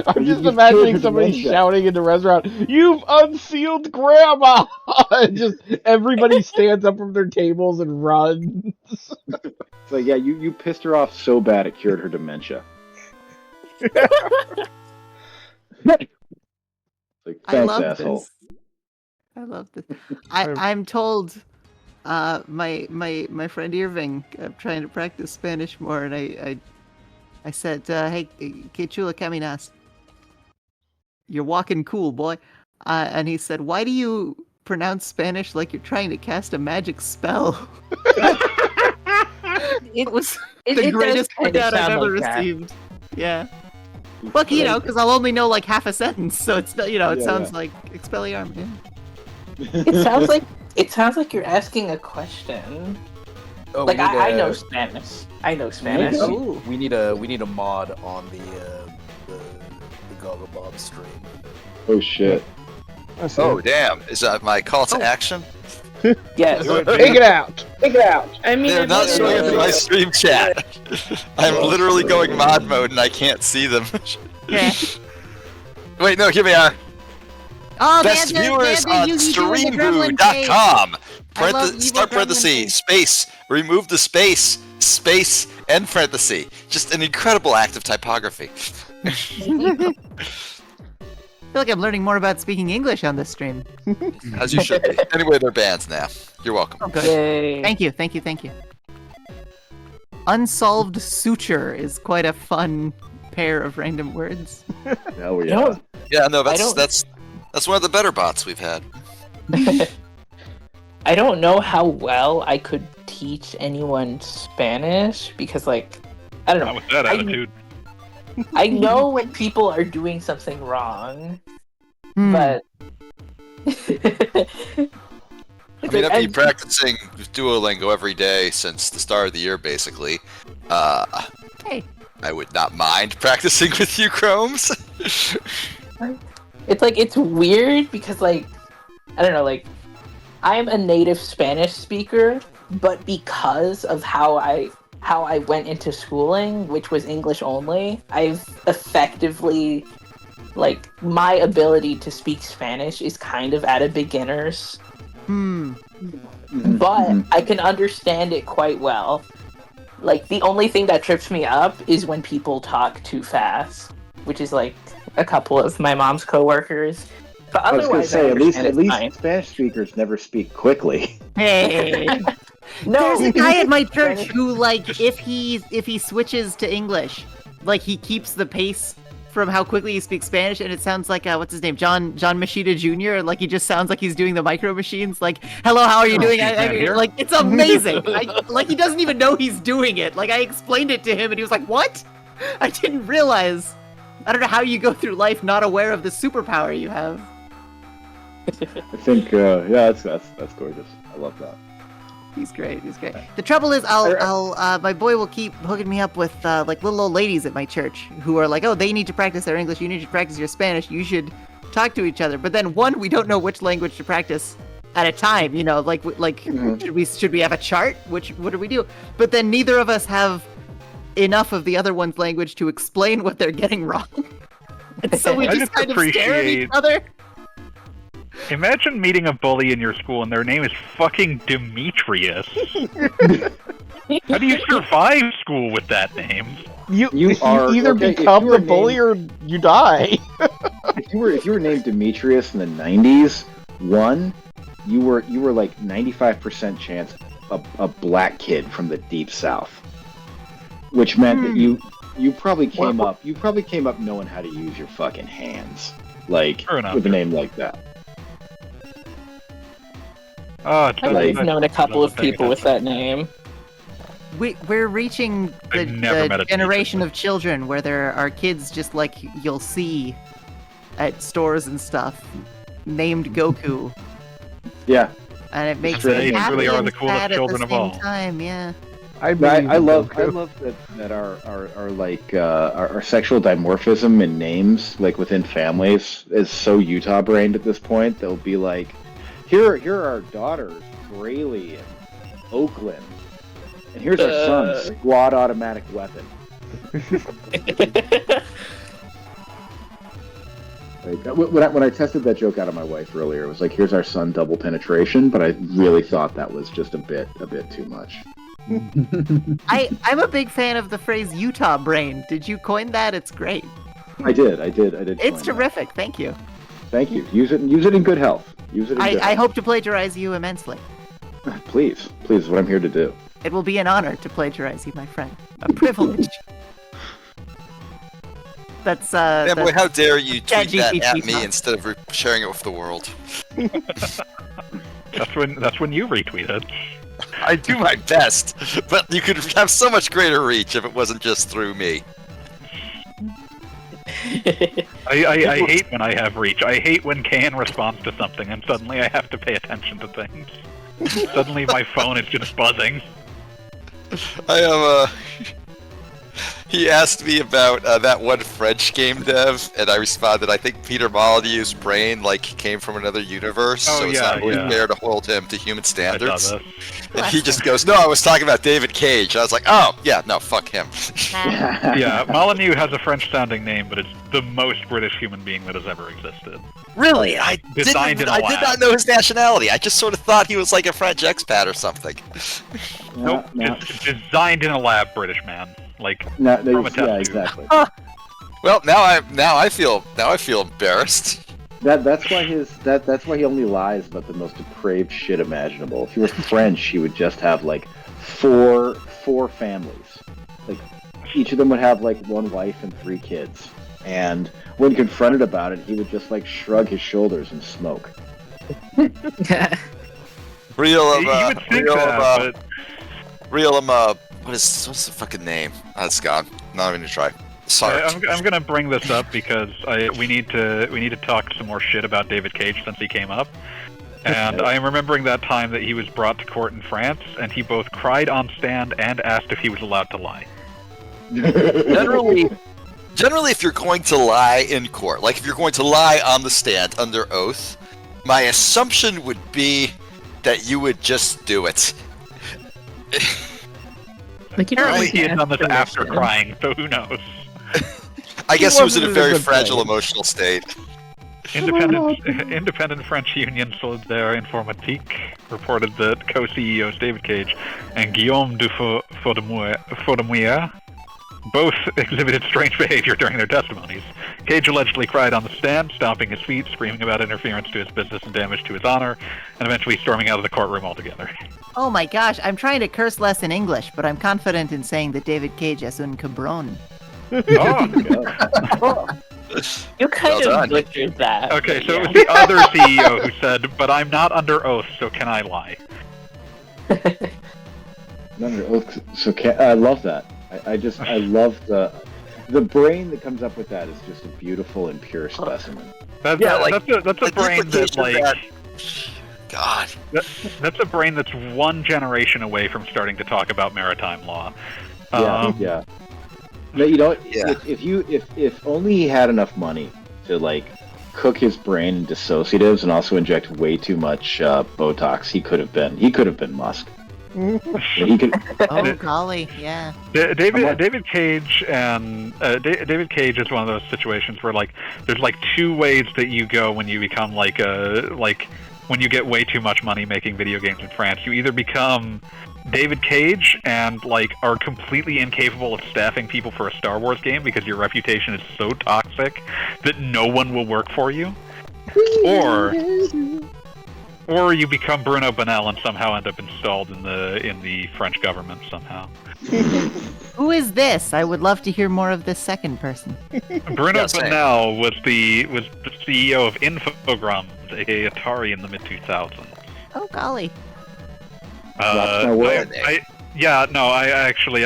I'm just imagining somebody shouting in the restaurant, "You've unsealed Grandma!" And just everybody stands up from their tables and runs. So yeah, you pissed her off so bad it cured her dementia. Thanks, asshole. I love this. I'm told, my friend Irving, I'm trying to practice Spanish more, and I said, "Hey, que chula caminas? You're walking cool, boy." And he said, "Why do you pronounce Spanish like you're trying to cast a magic spell?" It was the greatest workout I've ever received. Yeah. Well, because I'll only know like half a sentence, so it's it sounds like Expelliarmus. Yeah. It sounds like you're asking a question. Oh, like I know Spanish. I know Spanish. We need a mod on the Goggle Bob stream. Oh shit. Oh damn! Is that my call to action? Yes. Take it out. I mean, they're not showing up in my stream chat. I'm literally going mod mode and I can't see them. Yeah. Wait, no, here we are. Oh, Best viewers on streamboo.com. Start parenthesis, space, remove the space, end parenthesis. Just an incredible act of typography. I feel like I'm learning more about speaking English on this stream. As you should be. Anyway, they're bans now. You're welcome. Oh, good. Thank you. Unsolved suture is quite a fun pair of random words. Oh yeah. Yeah, no, that's one of the better bots we've had. I don't know how well I could teach anyone Spanish because, like, I don't know. Not with that attitude. I know when people are doing something wrong, but I mean, I've been practicing Duolingo every day since the start of the year, basically. Hey. I would not mind practicing with you, Chromes. It's weird because, like, I don't know, like, I'm a native Spanish speaker, but because of how I went into schooling, which was English only, I've effectively, like, my ability to speak Spanish is kind of at a beginner's. But I can understand it quite well. Like, the only thing that trips me up is when people talk too fast, which is, like, a couple of my mom's coworkers. But otherwise, at least Spanish speakers never speak quickly. Hey. No, there's a guy at my church who, like, if he switches to English, like, he keeps the pace from how quickly he speaks Spanish, and it sounds like what's his name, John Machida Jr. Like, he just sounds like he's doing the micro machines. Like, hello, how are you doing? Like, it's amazing. Like, he doesn't even know he's doing it. Like, I explained it to him, and he was like, "What? I didn't realize." I don't know how you go through life not aware of the superpower you have. I think, that's gorgeous. I love that. He's great. The trouble is, my boy will keep hooking me up with like little old ladies at my church who are like, "Oh, they need to practice their English. You need to practice your Spanish. You should talk to each other." But then we don't know which language to practice at a time. Should we have a chart? What do we do? But then neither of us have enough of the other one's language to explain what they're getting wrong. And so we just kind of stare at each other. Imagine meeting a bully in your school and their name is fucking Demetrius. How do you survive school with that name? You either become the bully or you die. If you were named Demetrius in the 90s, you were like 95% chance a black kid from the deep south, which meant that you probably came up knowing how to use your fucking hands, like with a name like that. I've known a couple of people with that name. We're reaching the generation of children where there are kids just like you'll see at stores and stuff named Goku, Yeah. And it makes They me happy really are and the coolest sad at children the of same all. time. Yeah. I love that our sexual dimorphism in names, like within families, is so Utah brained at this point. They'll be like, here are our daughters, Braley and Oakland, and here's our son, Squad Automatic Weapon. When I tested that joke out of my wife earlier, it was like, here's our son, Double Penetration, but I really thought that was just a bit too much. I'm a big fan of the phrase Utah brain. Did you coin that? It's great. I did. It's terrific. Thank you. Thank you. Use it in good health. I hope to plagiarize you immensely. Please, is what I'm here to do. It will be an honor to plagiarize you, my friend. A privilege. That's Fanboy, how dare you tweet that at GPT me instead of sharing it with the world? That's when you retweet it. I do my best, but you could have so much greater reach if it wasn't just through me. I hate when I have reach. I hate when Can responds to something and suddenly I have to pay attention to things. Suddenly my phone is just buzzing. I am, He asked me about that one French game dev, and I responded, I think Peter Molyneux's brain, came from another universe, so it's not really fair to hold him to human standards. And he just goes, no, I was talking about David Cage. I was like, oh, yeah, no, fuck him. Yeah, Molyneux has a French-sounding name, but it's the most British human being that has ever existed. Really? I did not know his nationality. I just sort of thought he was like a French expat or something. Nope, it's designed in a lab, British man. Exactly. Well, now I feel embarrassed. That's why he only lies about the most depraved shit imaginable. If he was French, he would just have four families. Each of them would have one wife and 3 kids. And when confronted about it, he would just shrug his shoulders and smoke. What's the fucking name? That's gone. Not even gonna try. Sorry. I'm gonna bring this up because we need to talk some more shit about David Cage since he came up. And I am remembering that time that he was brought to court in France, and he both cried on stand and asked if he was allowed to lie. Generally, if you're going to lie in court, if you're going to lie on the stand under oath, my assumption would be that you would just do it. Apparently he had done this after crying, so who knows? I guess he was in a very fragile emotional state. Independent French union Solidaire Informatique reported that co-CEOs David Cage and Guillaume Dufourdemuire both exhibited strange behavior during their testimonies. Cage allegedly cried on the stand, stomping his feet, screaming about interference to his business and damage to his honor, and eventually storming out of the courtroom altogether. Oh my gosh, I'm trying to curse less in English, but I'm confident in saying that David Cage is un cabron. You kind of butchered that. Okay, so it was the other CEO who said, but I'm not under oath, so can I lie? Not under oath, so I love that. I love the brain that comes up with that is just a beautiful and pure specimen. That's a brain that God. That's a brain that's one generation away from starting to talk about maritime law. Yeah. No, if only he had enough money to cook his brain in dissociatives and also inject way too much Botox, he could have been Musk. He could. Oh golly, yeah. David Cage and David Cage is one of those situations where there's 2 ways that you go when you become when you get way too much money making video games in France. You either become David Cage and are completely incapable of staffing people for a Star Wars game because your reputation is so toxic that no one will work for you, or you become Bruno Bonnell and somehow end up installed in the French government somehow. Who is this? I would love to hear more of this second person. Bruno Bonnell was the CEO of Infogrames, aka Atari, in the mid-2000s. Oh golly. That's my word. I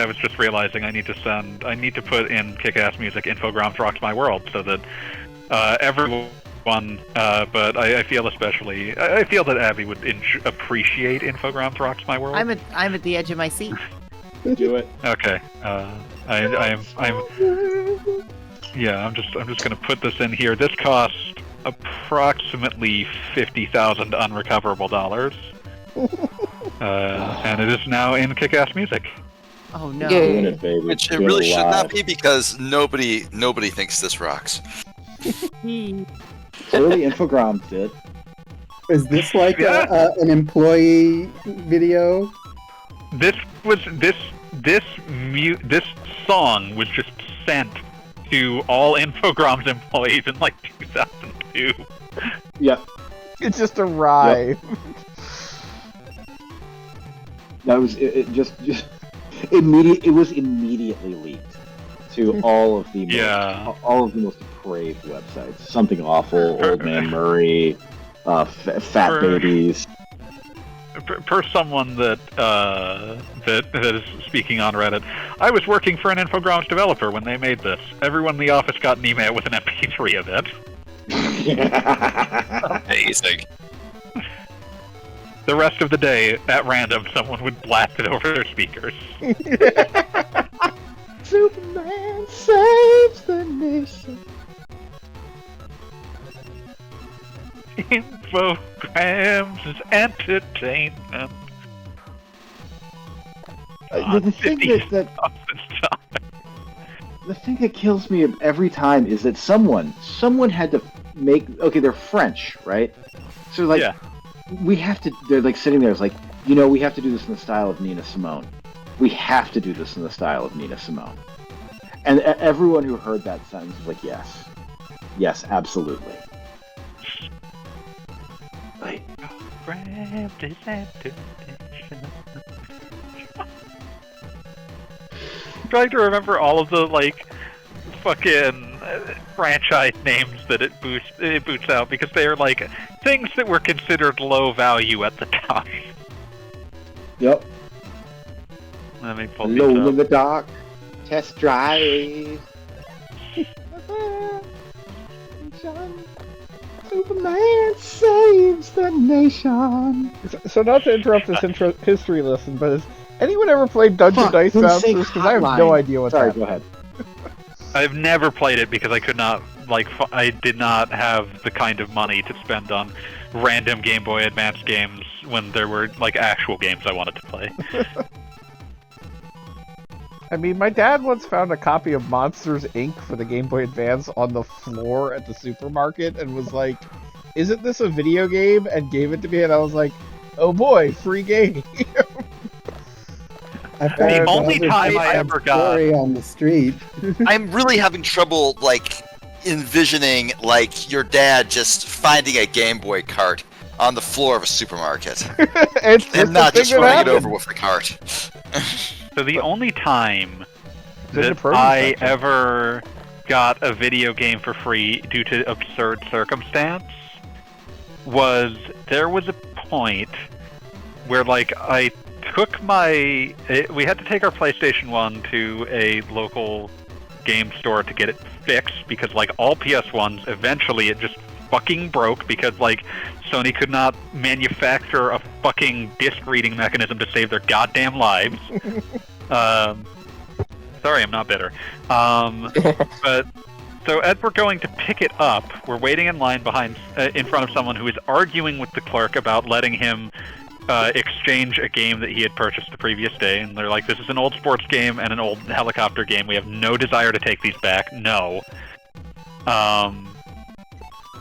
was just realizing I need to put in kick-ass music Infogrames Rocks My World so that everyone one, but I feel that Abby would appreciate Infogrames Rocks My World. I'm at the edge of my seat. Do it. Okay. I'm just gonna put this in here. This costs approximately $50,000 unrecoverable dollars, and it is now in Kick-Ass Music. Oh no! Which it really should not be, because nobody thinks this rocks. Clearly, Infogrames did. Is this like an employee video? This song was just sent to all Infogrames employees in like 2002. Yeah. It just arrived. Yep. That was it. Just immediate. It was immediately leaked to all of the most depraved websites. Something Awful, Old Man Murray, Fat Babies. Per someone that is speaking on Reddit, I was working for an Infogrames developer when they made this. Everyone in the office got an email with an MP3 of it. Amazing. The rest of the day, at random, someone would blast it over their speakers. Superman saves the nation. Infogrames is entertainment. The thing that kills me every time is that someone had to make. Okay, they're French, right? So like, we have to. They're like sitting there. It's like, we have to do this in the style of Nina Simone. We have to do this in the style of Nina Simone. And everyone who heard that sentence was like, yes, absolutely. Like, I'm trying to remember all of the fucking franchise names that it boots out, because they are like things that were considered low value at the time. Yep. Let me pull Alone in the dark, test drive. Superman saves the nation. So not to interrupt this history lesson, but has anyone ever played Dungeon Dice Masters? Because I have no idea what that is. Go ahead. I've never played it because I could not, I did not have the kind of money to spend on random Game Boy Advance games when there were, actual games I wanted to play. I mean, my dad once found a copy of Monsters, Inc. for the Game Boy Advance on the floor at the supermarket and was like, isn't this a video game? And gave it to me, and I was like, oh boy, free game. The only time I ever got on the street. I'm really having trouble, envisioning, your dad just finding a Game Boy cart on the floor of a supermarket. and not just running it over with a cart. So the only time that I ever got a video game for free due to absurd circumstance was, there was a point where, I took we had to take our PlayStation 1 to a local game store to get it fixed, because, all PS1s, eventually it just fucking broke, because, Sony could not manufacture a fucking disc reading mechanism to save their goddamn lives. Sorry, I'm not bitter. But so as we're going to pick it up, we're waiting in line in front of someone who is arguing with the clerk about letting him exchange a game that he had purchased the previous day, and they're like, "This is an old sports game and an old helicopter game. We have no desire to take these back. No."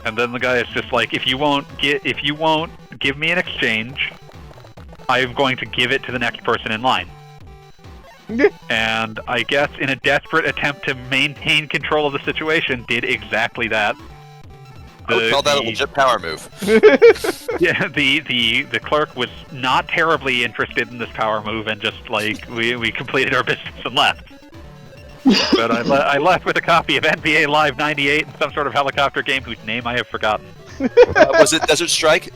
And then the guy is just like, if you won't give me an exchange, I'm going to give it to the next person in line. And I guess in a desperate attempt to maintain control of the situation, did exactly that. I would call that a legit power move. Yeah, the clerk was not terribly interested in this power move, and just we completed our business and left. But I left with a copy of NBA Live 98 and some sort of helicopter game whose name I have forgotten. Was it Desert Strike?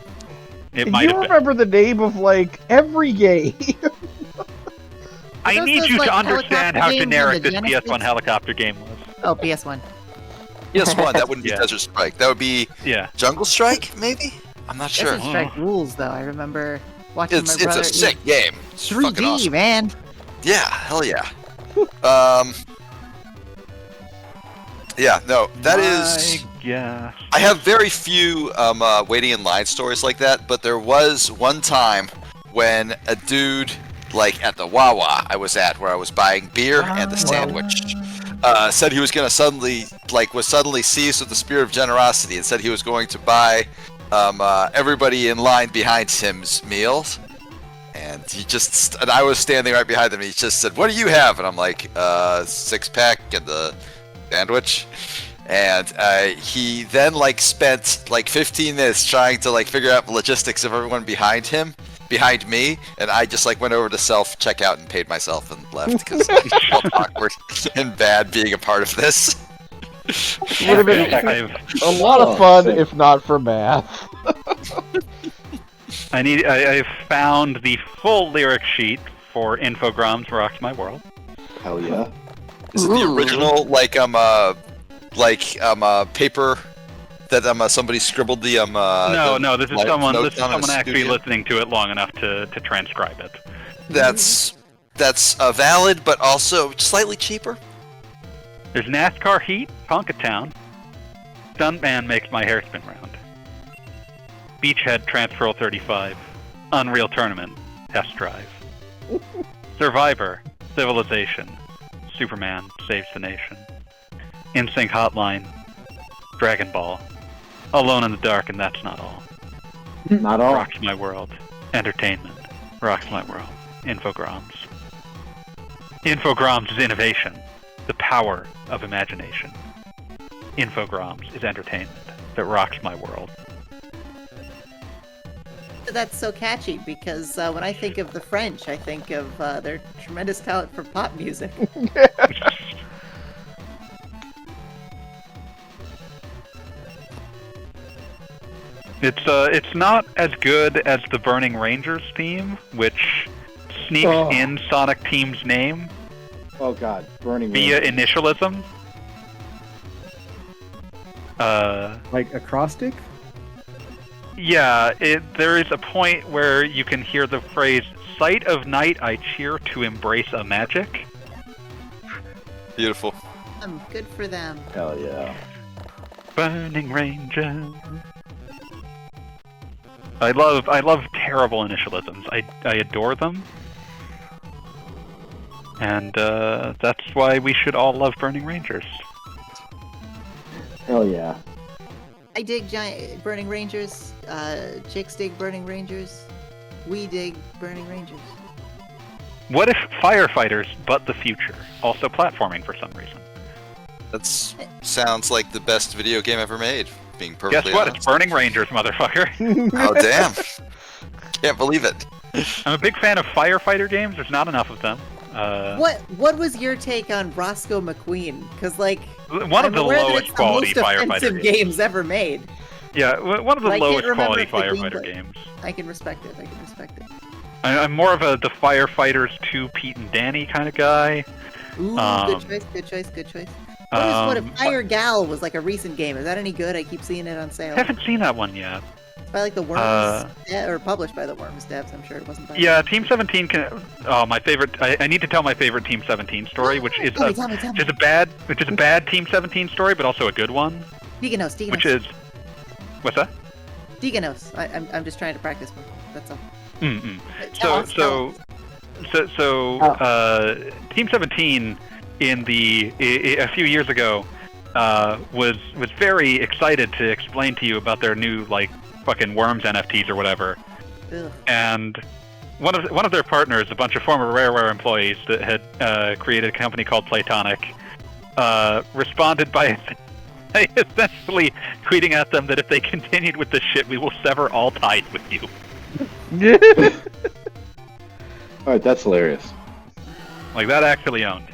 It might have been. You remember the name of every game. I need you to understand how generic this PS1 helicopter game was. Oh, PS1. PS1, that wouldn't be Desert Strike. That would be Jungle Strike, maybe? I'm not sure. Desert Strike rules, though. I remember watching my brother. It's a sick game. It's 3D, awesome. man. Yeah, hell yeah. Yeah, no, that is... Yeah. I have very few waiting in line stories like that, but there was one time when a dude, like at the Wawa I was at, where I was buying beer and the sandwich, said he was going to was suddenly seized with the spirit of generosity and said he was going to buy everybody in line behind him's meals. And and I was standing right behind him, and he just said, "What do you have?" And I'm like, 6-pack and the sandwich. And he then spent 15 minutes trying to figure out the logistics of everyone behind me, and I just went over to self-checkout and paid myself and left because I felt awkward and bad being a part of this. Would have been a lot of fun if not for math. I found the full lyric sheet for Infogrames Rocks My World. Hell yeah. Is it the original paper that somebody scribbled the No, this is someone actually studio? listening to it long enough to transcribe it. That's valid, but also slightly cheaper. There's NASCAR Heat, Punkatown. Stuntman makes my hair spin round. Beachhead Transferal 35. Unreal Tournament, Test Drive. Survivor, Civilization. Superman Saves the Nation. NSYNC Hotline, Dragon Ball. Alone in the Dark, and That's Not All. Not all. Rocks My World. Entertainment, Rocks My World. Infogrames. Infogrames is innovation. The power of imagination. Infogrames is entertainment that rocks my world. That's so catchy because when I think of the French, I think of their tremendous talent for pop music. It's not as good as the Burning Rangers theme, which sneaks in Sonic Team's name. Oh god, Burning via Rangers. initialism. Like acrostic? Yeah, there is a point where you can hear the phrase, "Sight of night I cheer to embrace a magic." Beautiful. Good for them. Hell yeah. Burning Ranger. I love terrible initialisms. I adore them. And that's why we should all love Burning Rangers. Hell yeah. I dig giant Burning Rangers. Chicks dig Burning Rangers. We dig Burning Rangers. What if Firefighters but the future? Also platforming for some reason. That sounds like the best video game ever made, being perfectly Guess what? honest. It's Burning Rangers, motherfucker. Oh, damn. Can't believe it. I'm a big fan of firefighter games. There's not enough of them. What was your take on Roscoe McQueen? Because one of the lowest quality firefighter games ever made. Yeah, one of the lowest quality firefighter games. I can respect it. I'm more of the Firefighters 2 Pete and Danny kind of guy. Ooh, good choice. What if Fire Gal was like a recent game? Is that any good? I keep seeing it on sale. I haven't seen that one yet. It's by the Worms, or published by the Worms devs. I'm sure it wasn't by. Yeah, Team 17 can. Oh, my favorite. I need to tell my favorite Team 17 story, which is tell me. a bad Team 17 story, but also a good one. Deganos. Which is, what's that? Deganos. I'm just trying to practice more. That's all. So, Team 17 a few years ago was very excited to explain to you about their new fucking Worms NFTs or whatever. Ugh. And one of their partners, a bunch of former Rareware employees that had created a company called Platonic, responded by essentially tweeting at them that if they continued with this shit, we will sever all ties with you. Alright, that's hilarious. That actually owned.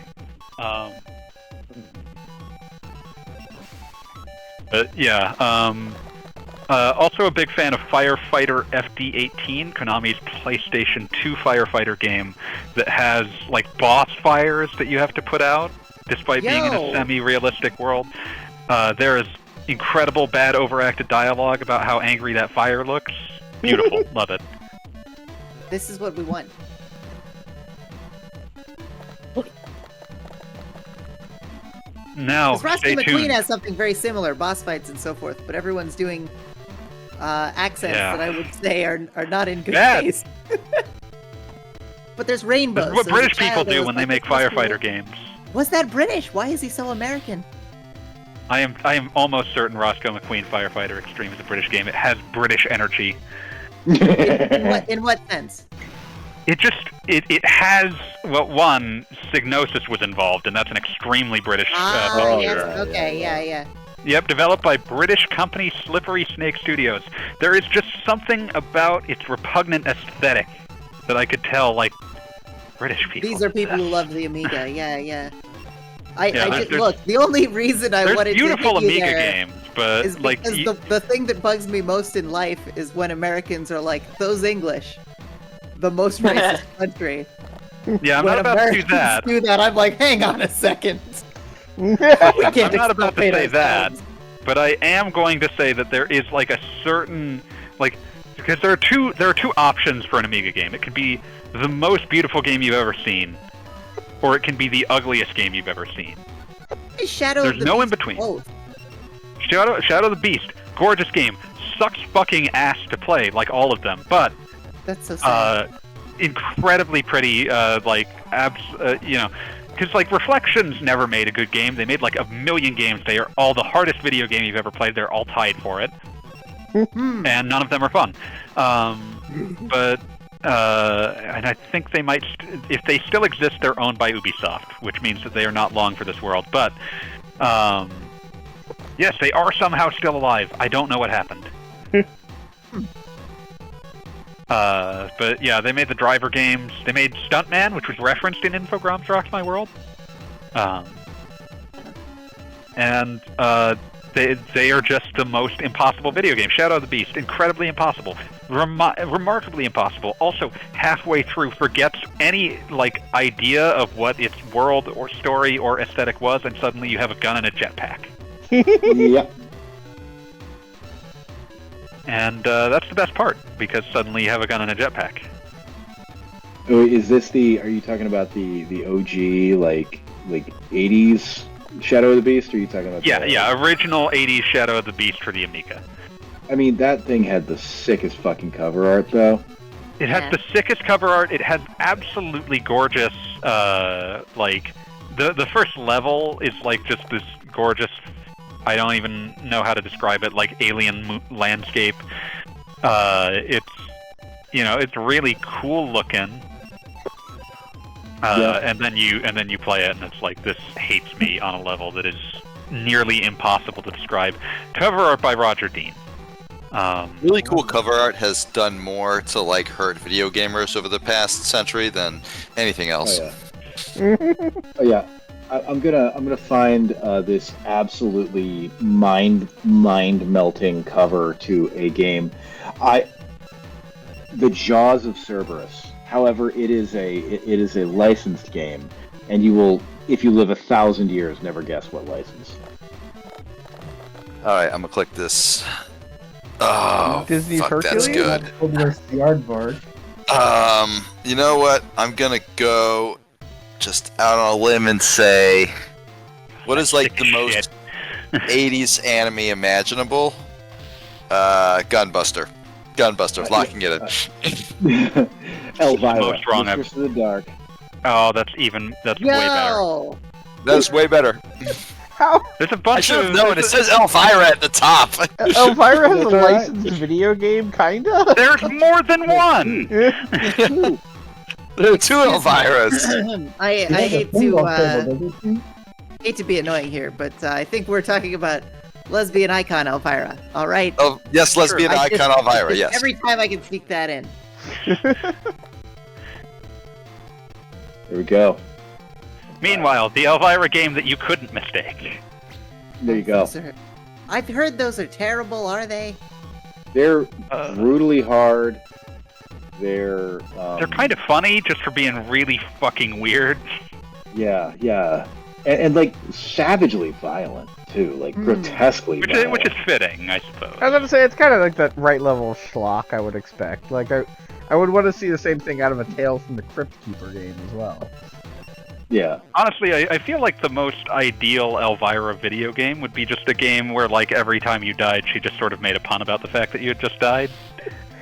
But yeah, also a big fan of Firefighter FD18, Konami's PlayStation 2 firefighter game that has boss fires that you have to put out, despite being in a semi-realistic world. There is incredible bad overacted dialogue about how angry that fire looks. Beautiful. Love it. This is what we want. Now, Roscoe stay McQueen tuned. has something very similar, boss fights and so forth, but everyone's doing accents that I would say are not in good taste. But there's rainbows. This is what so British people do when they make firefighter games. Was that British? Why is he so American? I am almost certain Roscoe McQueen Firefighter Extreme is a British game. It has British energy. In what sense? It has, well, one, Psygnosis was involved, and that's an extremely British yeah. Yep, developed by British company Slippery Snake Studios. There is just something about its repugnant aesthetic that I could tell, like, British people. These are people who love the Amiga, yeah. There's Look, the only reason I wanted to beautiful hit you Amiga there games, but is like because the thing that bugs me most in life is when Americans are like, those English, the most racist country. Yeah, I'm when not about Americans to do that. I'm like, hang on a second. I'm not about to say that, but I am going to say that there is like a certain because there are two options for an Amiga game. It can be the most beautiful game you've ever seen, or it can be the ugliest game you've ever seen. There's no in between. Shadow of the Beast, gorgeous game, sucks fucking ass to play, like all of them, but that's so sad. Incredibly pretty, because like Reflections never made a good game. They made like a million games. They are all the hardest video game you've ever played. They're all tied for it, and none of them are fun. But and I think they might, if they still exist, they're owned by Ubisoft, which means that they are not long for this world. But yes, they are somehow still alive. I don't know what happened. But yeah, they made the Driver games. They made Stuntman, which was referenced in Infogrames Rocks My World. And they are just the most impossible video game. Shadow of the Beast, incredibly impossible. Remarkably impossible. Also, halfway through, forgets any idea of what its world or story or aesthetic was, and suddenly you have a gun and a jetpack. Yep. And that's the best part, because suddenly you have a gun and a jetpack. Is this are you talking about the OG, like 80s Shadow of the Beast, or are you talking about original 80s Shadow of the Beast for the Amiga. I mean, that thing had the sickest fucking cover art, though. It has the sickest cover art. It has absolutely gorgeous, the first level is just this gorgeous, I don't even know how to describe it, alien landscape. It's really cool looking. And then you play it, and it's like, this hates me on a level that is nearly impossible to describe. Cover art by Roger Dean. Really cool cover art has done more to hurt video gamers over the past century than anything else. Oh yeah. I'm gonna find this absolutely mind melting cover to a game. The Jaws of Cerberus. However, it is a licensed game, and you will, if you live 1,000 years, never guess what license. All right, I'm gonna click this. Oh, Disney's fuck, Hercules? that's good. Where's the Aardvark? You know what? I'm gonna go just out on a limb and say, what is the most 80s anime imaginable? Gunbuster. Locking it in. Elvira, most wrong Mistress of the Dark. Oh, that's way better. That's way better. How? There's a bunch I should of... have known. It says Elvira at the top. Elvira has a licensed video game, kinda? There's more than one! There are two Elviras. I hate to be annoying here, but I think we're talking about lesbian icon Elvira. All right. Oh yes, lesbian icon Elvira. Yes. Every time I can sneak that in. There we go. Meanwhile, the Elvira game that you couldn't mistake. There you go. I've heard those are terrible, are they? They're brutally hard. They're kind of funny just for being really fucking weird. Yeah. And savagely violent too, like grotesquely violent. Which is fitting, I suppose. I was gonna say it's kind of like that right level of schlock I would expect. Like I would want to see the same thing out of a Tales from the Crypt Keeper game as well. Yeah. Honestly, I feel like the most ideal Elvira video game would be just a game where, like, every time you died, she just sort of made a pun about the fact that you had just died.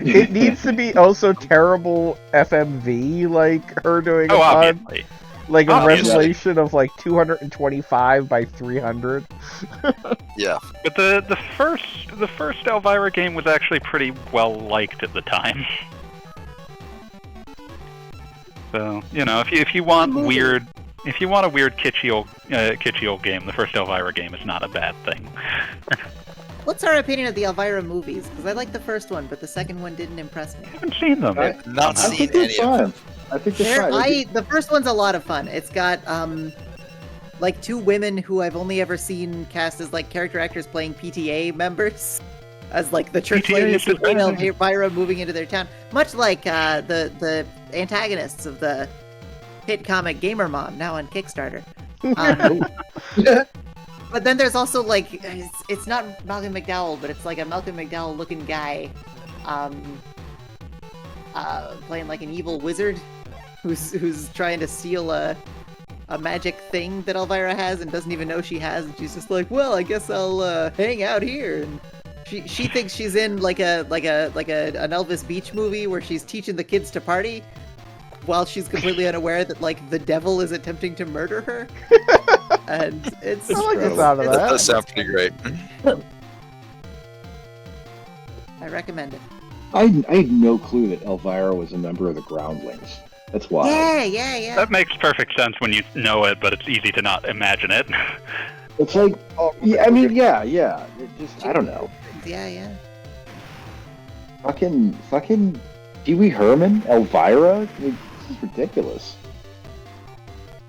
It needs to be also terrible FMV, like her doing a pun. Obviously. Like a Obviously. resolution of like 225 by 300. Yeah. But the first Elvira game was actually pretty well liked at the time. So, you know, if you want a weird kitschy old game, the first Elvira game is not a bad thing. What's our opinion of the Elvira movies? Because I like the first one, but the second one didn't impress me. I haven't seen them. I've not I seen think they're any of them. fun. I think they're fine. The first one's a lot of fun. It's got like two women who I've only ever seen cast as like character actors playing PTA members, as like the church PTA ladies who is find amazing. Elvira moving into their town, much like the antagonists of the hit comic Gamer Mom, now on Kickstarter. But then there's also like it's not Malcolm McDowell, but it's like a Malcolm McDowell looking guy, playing like an evil wizard, who's trying to steal a magic thing that Elvira has and doesn't even know she has, and she's just like, well, I guess I'll hang out here. And she thinks she's in like an Elvis Beach movie where she's teaching the kids to party, while she's completely unaware that like the devil is attempting to murder her. And it's I like the sound of That that. does sound pretty great. I recommend it. I had no clue that Elvira was a member of the Groundlings. That's wild. Yeah. That makes perfect sense when you know it, but it's easy to not imagine it. It's like, yeah. It just, I don't know. Yeah. Fucking Pee Wee Herman, Elvira. Like, this is ridiculous.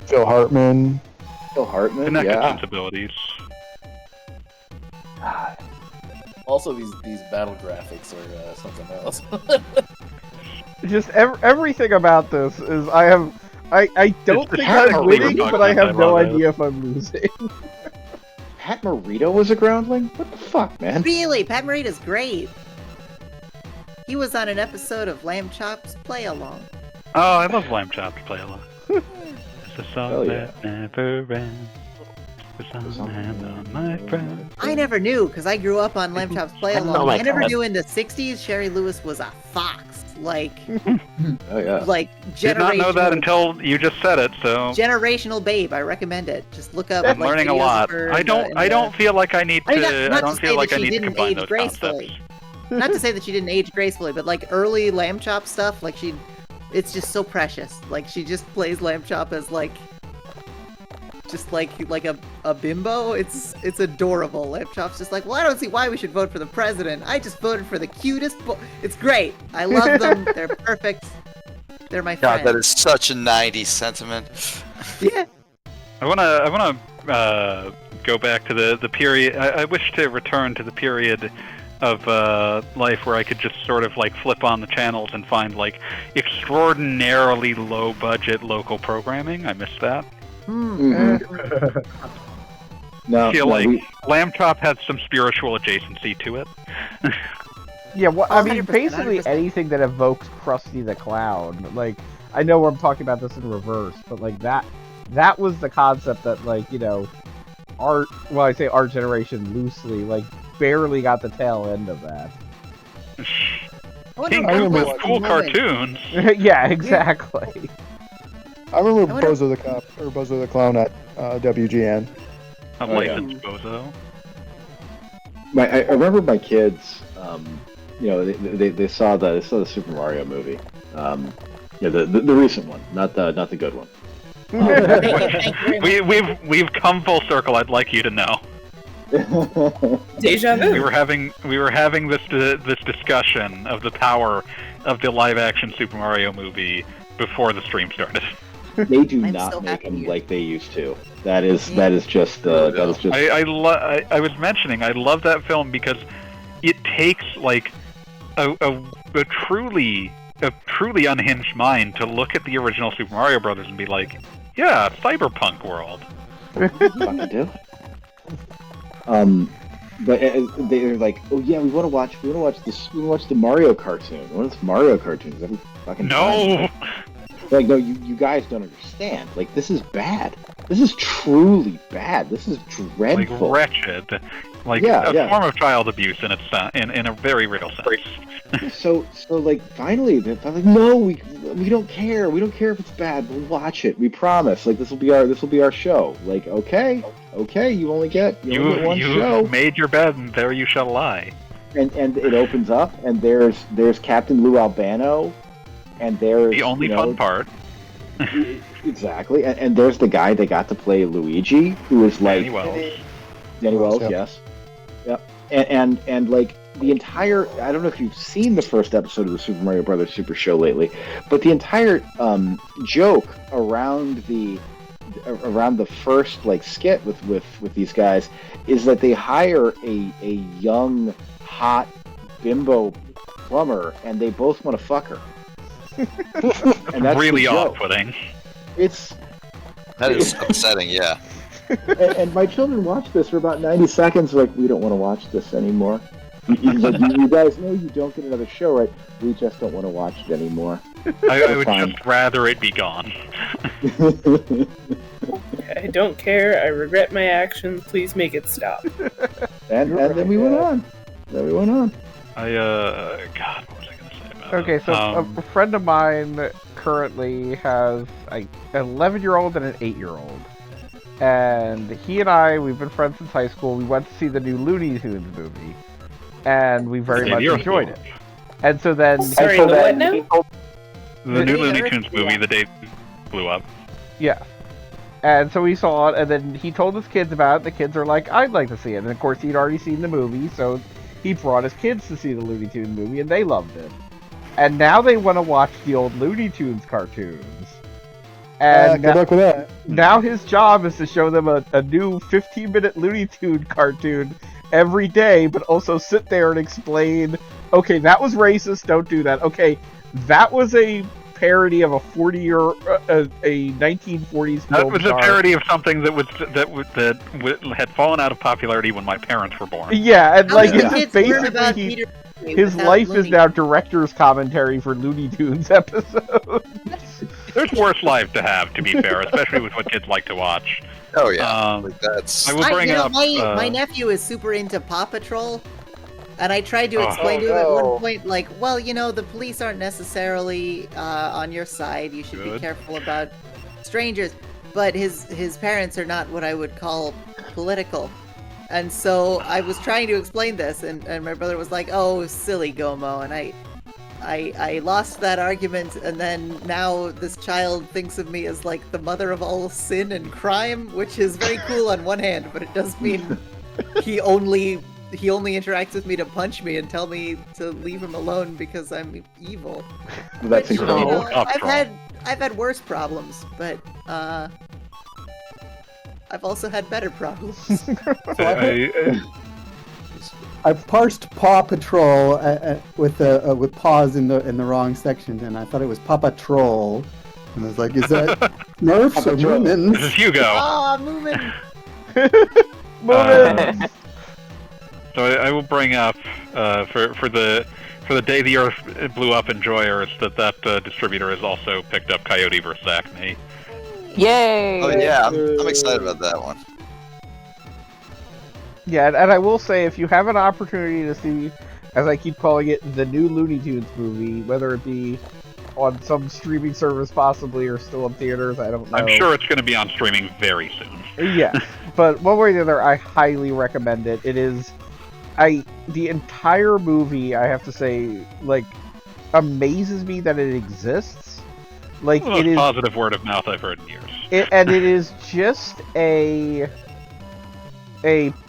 Phil Hartman. Connected Yeah. sensibilities. Also, these battle graphics are something else. Just everything about this is I don't think Pat I'm Morita winning, talking but I have about no that. idea if I'm losing. Pat Morita was a Groundling? What the fuck, man? Really, Pat Morita's great. He was on an episode of Lamb Chop's Play Along. Oh, I love Lamb Chop to play along. It's a song Hell yeah. that never ends. It's on hand on my friend. I never knew, because I grew up on Lamb Chop's Play Along. Oh my I never God. knew in the 60s Sherry Lewis was a fox. Like Oh yeah. Did not know that generational, until you just said it, so generational babe. I recommend it. Just look up. I'm like, learning a videos lot. of her I in don't the- feel like I need to I mean, not I don't to feel say like that I she need to didn't combine age those gracefully. concepts. Not to say that she didn't age gracefully, but like early Lamb Chop stuff, like it's just so precious. Like she just plays Lamb Chop as like, just like a bimbo. It's adorable. Lamb Chop's just like, well, I don't see why we should vote for the president. I just voted for the cutest. It's great. I love them. They're perfect. They're my God, friends. that is such a 90s sentiment. Yeah. I wanna go back to the period. I wish to return to the period of life where I could just sort of like flip on the channels and find like extraordinarily low budget local programming. I miss that. No, I feel no, like Lamb Chop has some spiritual adjacency to it. Yeah, well, I mean, 100%, basically 100%. anything that evokes Krusty the Clown. Like, I know I'm talking about this in reverse, but like that was the concept that, like, you know, I say our generation loosely, like, barely got the tail end of that. King I Koopa's remember cool watching cartoons. Yeah, exactly. I remember I wonder- Bozo the Cop or Bozo the Clown at WGN. A Oh, yeah. licensed bozo. I remember my kids. You know, they saw the Super Mario movie. Yeah, the recent one, not the good one. Thank you very much. We've come full circle. I'd like you to know. Deja vu. We were having this discussion of the power of the live action Super Mario movie before the stream started. They do I'm not so make happy them you- that they used to. That is just I was mentioning I love that film because it takes like a truly unhinged mind to look at the original Super Mario Brothers and be like, yeah, cyberpunk world. fucking do. But they're like, oh yeah, we want to watch the Mario cartoon. What is Mario cartoons every fucking time? Like, no, you guys don't understand. Like, this is bad. This is truly bad. This is dreadful. Like wretched. Like a form of child abuse in its in a very real sense. So like finally they're like, no, we don't care. We don't care if it's bad. We'll watch it. We promise. Like this will be our show. Like okay, you only get one show. You made your bed and there you shall lie. And it opens up and there's Captain Lou Albano, and there's the only fun part. Exactly, and there's the guy they got to play Luigi, who is like Danny Wells, yes. Yep. And like the entire, I don't know if you've seen the first episode of the Super Mario Brothers Super Show lately, but the entire joke around the first like skit with these guys is that they hire a young hot bimbo plumber and they both want to fuck her. And that's really off-putting. That is upsetting, yeah. And my children watch this for about 90 seconds, like, we don't want to watch this anymore. You guys know you don't get another show, right? We just don't want to watch it anymore. I would just rather it be gone. I don't care. I regret my actions. Please make it stop. And then we went on. God, what was I going to say about it? Okay, so a friend of mine currently has an 11-year-old and an 8-year-old. And he and I, we've been friends since high school. We went to see the new Looney Tunes movie. And we very much enjoyed it. And so then... Sorry, the what now? The new Looney Tunes movie, the day blew up. Yeah. And so we saw it, and then he told his kids about it. The kids are like, I'd like to see it. And of course, he'd already seen the movie, so he brought his kids to see the Looney Tunes movie, and they loved it. And now they want to watch the old Looney Tunes cartoons. And good luck with that. Now his job is to show them a new 15-minute Looney Tune cartoon every day, but also sit there and explain, okay, that was racist, don't do that. Okay, that was a parody of a 1940s film. That was a parody of something that had fallen out of popularity when my parents were born. Yeah, and like it's basically his life is now director's commentary for Looney Tunes episodes. There's worse lives to have, to be fair, especially with what kids like to watch. Oh yeah, that's. I will bring up. My nephew is super into Paw Patrol, and I tried to explain to him at one point, like, well, the police aren't necessarily on your side. You should be careful about strangers. But his parents are not what I would call political. And so I was trying to explain this, and my brother was like, "Oh, silly Gomo," and I lost that argument, and then now this child thinks of me as like the mother of all sin and crime, which is very cool on one hand, but it does mean he only interacts with me to punch me and tell me to leave him alone because I'm evil. That's incredible. I've had worse problems, but I've also had better problems. I parsed Paw Patrol with paws in the wrong section, and I thought it was Papa Troll. And I was like, is that Nerfs or Moomins? This is Hugo. Ah, Moomin! Moomin! So I will bring up for the day the Earth blew up in Joyers that distributor has also picked up Coyote vs. Acme. Yay! Oh yeah, I'm excited about that one. Yeah, and I will say, if you have an opportunity to see, as I keep calling it, the new Looney Tunes movie, whether it be on some streaming service possibly or still in theaters, I don't know. I'm sure it's going to be on streaming very soon. Yeah, but one way or the other, I highly recommend it. It is, the entire movie, I have to say, like, amazes me that it exists. Like, the most positive word of mouth I've heard in years. And it is just a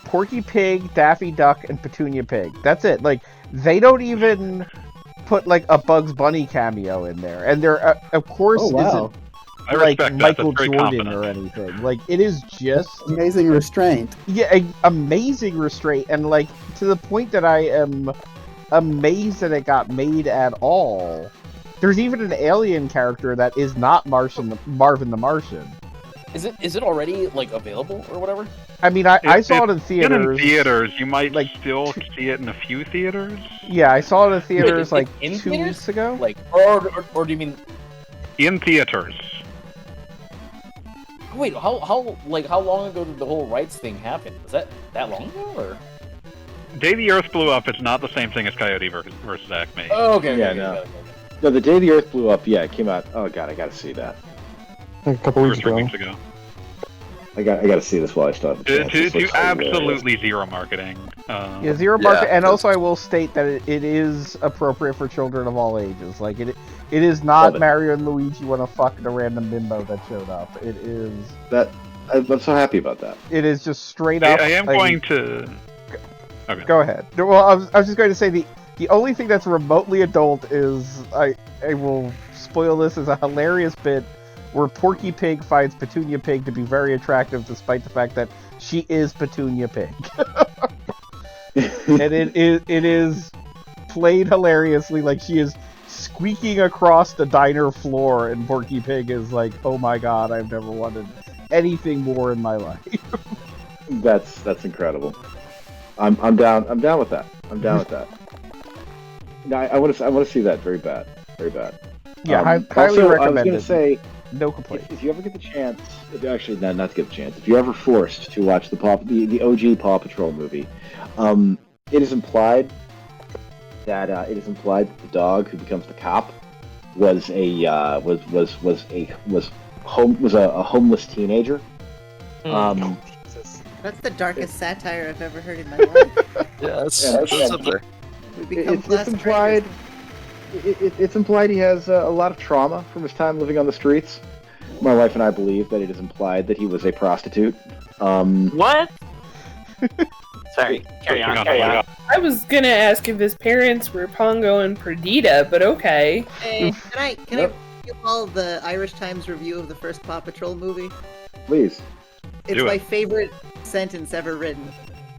Porky Pig, Daffy Duck, and Petunia Pig. That's it. Like, they don't even put, like, a Bugs Bunny cameo in there. And there, of course, isn't, like, Michael Jordan or anything. Like, it is just... amazing restraint. Yeah, amazing restraint. And, like, to the point that I am amazed that it got made at all. There's even an alien character that is not Marvin the Martian. Is it already like available or whatever? I mean, I saw it in theaters. In theaters, you might still see it in a few theaters. Yeah, I saw it in theaters in 2 theaters? weeks ago. Like, or do you mean in theaters? Wait, how long ago did the whole rights thing happen? Was that long ago, or? Day the Earth Blew Up is not the same thing as Coyote versus Acme. Oh, okay. Yeah, okay, no. okay. No, the day the Earth blew up, yeah, it came out. Oh god, I gotta see that. A couple weeks 3 ago. weeks ago. I gotta see this while I still have the chance. This To looks absolutely zero marketing. Yeah, zero market, and also I will state that it is appropriate for children of all ages. Like it is not Mario and Luigi want to fuck a random bimbo that showed up. It is that. I'm so happy about that. It is just straight up. I am going to. Okay. Go ahead. Well, I was just going to say the only thing that's remotely adult is I will spoil this as a hilarious bit where Porky Pig finds Petunia Pig to be very attractive despite the fact that she is Petunia Pig. And it is played hilariously, like she is squeaking across the diner floor and Porky Pig is like, oh my god, I've never wanted anything more in my life. That's incredible. I'm down with that. I'm down with that. No, I want to see that very bad. Yeah, highly also, recommended. I was gonna say, no complaints. If you ever get the chance, actually, not to get the chance. If you're ever forced to watch the OG Paw Patrol movie, it is implied that the dog who becomes the cop was a homeless teenager. That's the darkest satire I've ever heard in my life. That's up there. It's implied. It's implied he has a lot of trauma from his time living on the streets. My wife and I believe that it is implied that he was a prostitute. What? Sorry, carry on. I was gonna ask if his parents were Pongo and Perdita, but okay. Hey, can I give all the Irish Times review of the first Paw Patrol movie? Please. It's my favorite sentence ever written.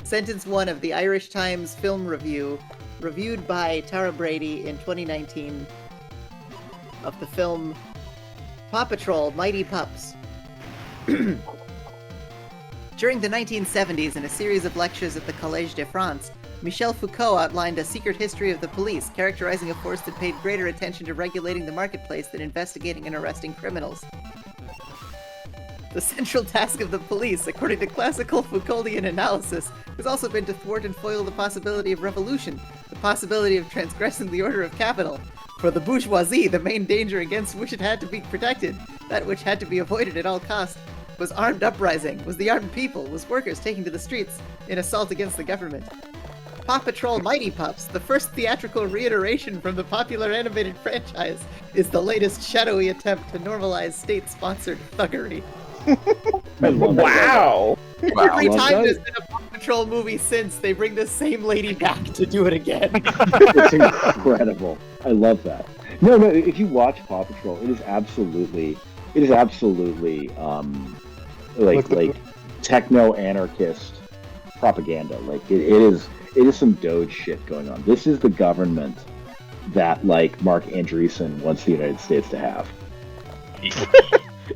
Sentence 1 of the Irish Times film review, reviewed by Tara Brady in 2019, of the film Paw Patrol Mighty Pups. During the 1970s, in a series of lectures at the Collège de France, Michel Foucault outlined a secret history of the police, characterizing a force that paid greater attention to regulating the marketplace than investigating and arresting criminals. The central task of the police, according to classical Foucauldian analysis, has also been to thwart and foil the possibility of revolution, the possibility of transgressing the order of capital. For the bourgeoisie, the main danger against which it had to be protected, that which had to be avoided at all costs, was armed uprising, was the armed people, was workers taking to the streets in assault against the government. Paw Patrol Mighty Pups, the first theatrical reiteration from the popular animated franchise, is the latest shadowy attempt to normalize state-sponsored thuggery. Wow! Every time there's been a Paw Patrol movie since, they bring the same lady back to do it again. It's incredible. I love that. No, if you watch Paw Patrol, it is absolutely like techno-anarchist propaganda. Like it is some Doge shit going on. This is the government that like Mark Andreessen wants the United States to have.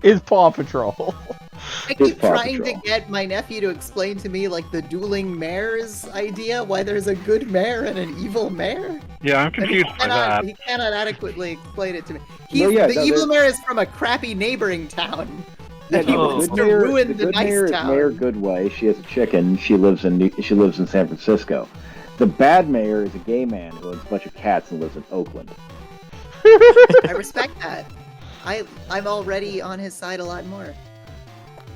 Is Paw Patrol. I keep trying to get my nephew to explain to me like the dueling mayors idea, why there's a good mayor and an evil mayor. Yeah, I'm confused by that. He cannot adequately explain it to me. The evil mayor is from a crappy neighboring town. And he wants to ruin the nice town. Mayor Goodway, she has a chicken. She lives in San Francisco. The bad mayor is a gay man who owns a bunch of cats and lives in Oakland. I respect that. I'm already on his side a lot more.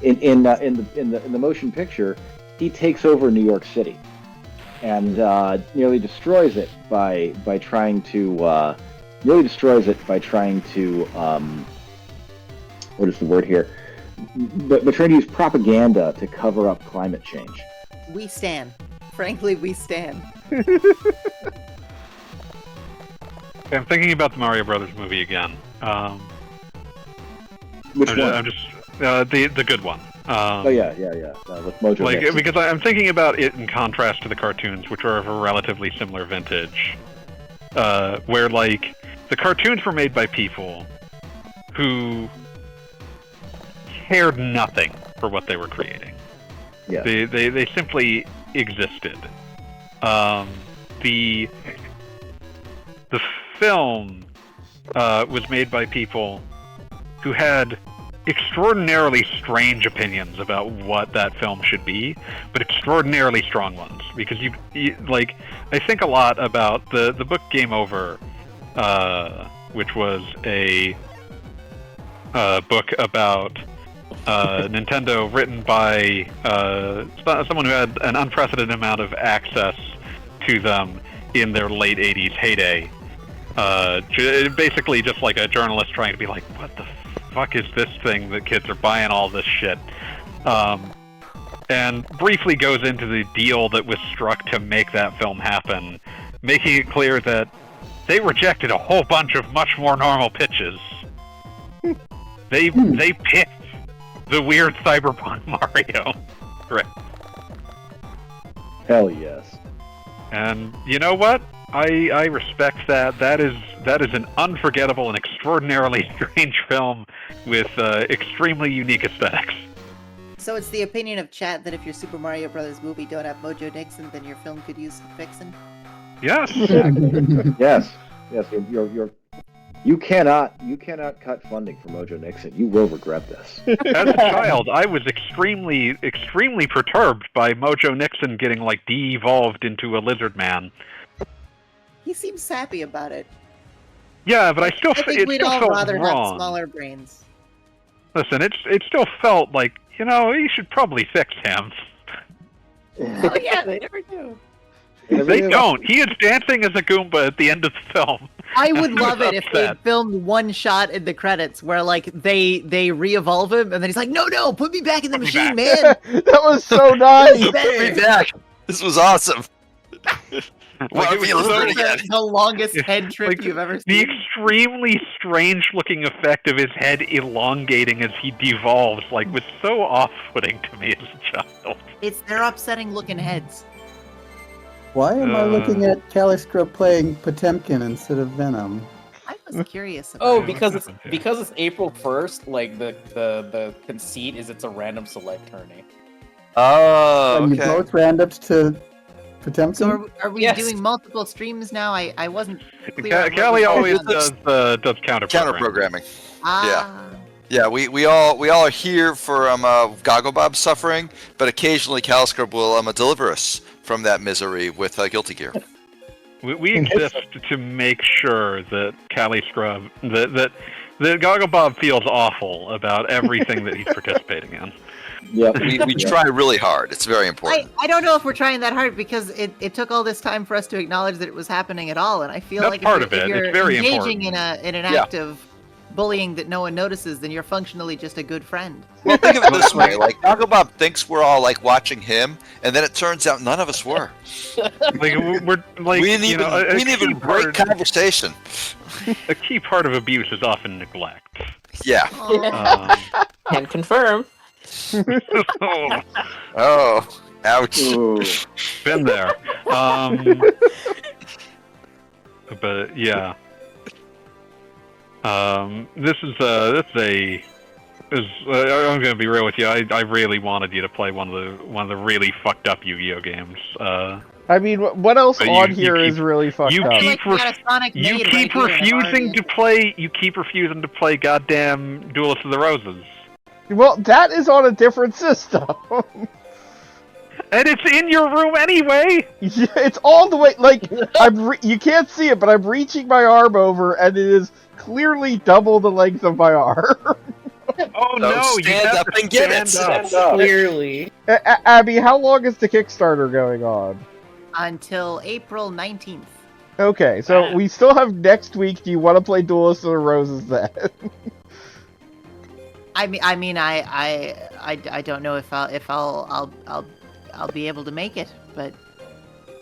In the motion picture, he takes over New York City and nearly destroys it by trying to what is the word here? But trying to use propaganda to cover up climate change. We stand. Frankly, we stand. I'm thinking about the Mario Brothers movie again. Which one? I'm just the good one. With Mojo. Because I'm thinking about it in contrast to the cartoons, which are of a relatively similar vintage, where like the cartoons were made by people who cared nothing for what they were creating. Yeah. They simply existed. The film was made by people who had extraordinarily strange opinions about what that film should be, but extraordinarily strong ones. Because you like, I think a lot about the book Game Over, which was a book about Nintendo, written by someone who had an unprecedented amount of access to them in their late 80s heyday. Basically just like a journalist trying to be like, what the fuck is this thing that kids are buying all this shit? And briefly goes into the deal that was struck to make that film happen, making it clear that they rejected a whole bunch of much more normal pitches. They picked the weird cyberpunk Mario. Correct. Hell yes. And you know what? I respect that. That is an unforgettable and extraordinarily strange film with extremely unique aesthetics. So it's the opinion of chat that if your Super Mario Brothers movie don't have Mojo Nixon, then your film could use some fixing? Yes. Yes. You cannot cut funding for Mojo Nixon. You will regret this. As a child, I was extremely perturbed by Mojo Nixon getting like de-evolved into a lizard man. He seems sappy about it. Yeah, but I think we'd all rather wrong. have smaller brains. Listen, it still felt like, you know, you should probably fix him. Oh yeah, they never do. They don't. He is dancing as a Goomba at the end of the film. I would love it if they filmed one shot in the credits where like they re-evolve him and then he's like, no, put me back in the machine, man. That was so nice. Put me back. This was awesome. Like, it was the longest head trip you've ever seen. The extremely strange-looking effect of his head elongating as he devolves, like, was so off-putting to me as a child. They're upsetting looking heads. Why am I looking at Caliscrub playing Potemkin instead of Venom? I was curious about it. because it's April 1st, like the conceit is it's a random select tourney. Oh, Are you okay. both randomed to Potemkin? So are we doing multiple streams now? I wasn't clear. Callie always does counter-programming. Yeah, we all are here for Gogglebob suffering, but occasionally Caliscrub will deliver us from that misery with Guilty Gear. We exist to make sure that Caliscrub, that Gogglebob feels awful about everything that he's participating in. Yeah, we try really hard. It's very important. I don't know if we're trying that hard because it took all this time for us to acknowledge that it was happening at all, and I feel That's like part if of it. you're It's very engaging important. in an act of bullying that no one notices, then you're functionally just a good friend. Well, think of it this way: like Gogglebob thinks we're all like watching him, and then it turns out none of us were. Like we're like we didn't even break conversation. A key part of abuse is often neglect. Yeah. Can confirm. Oh, ouch. Ooh. Been there. But yeah. This is I'm gonna be real with you. I really wanted you to play one of the really fucked up Yu-Gi-Oh games. I mean, what else on here is really fucked up? You keep refusing to play. You keep refusing to play goddamn Duelist of the Roses. Well, that is on a different system. And it's in your room anyway. Yeah, it's all the way. Like you can't see it, but I'm reaching my arm over, and it is clearly double the length of my arm. Oh no! Stand up and get it. Stand up. Clearly. Abby, how long is the Kickstarter going on? Until April 19th. Okay, so we still have next week. Do you want to play Duelist of the Roses then? I don't know if I'll be able to make it, but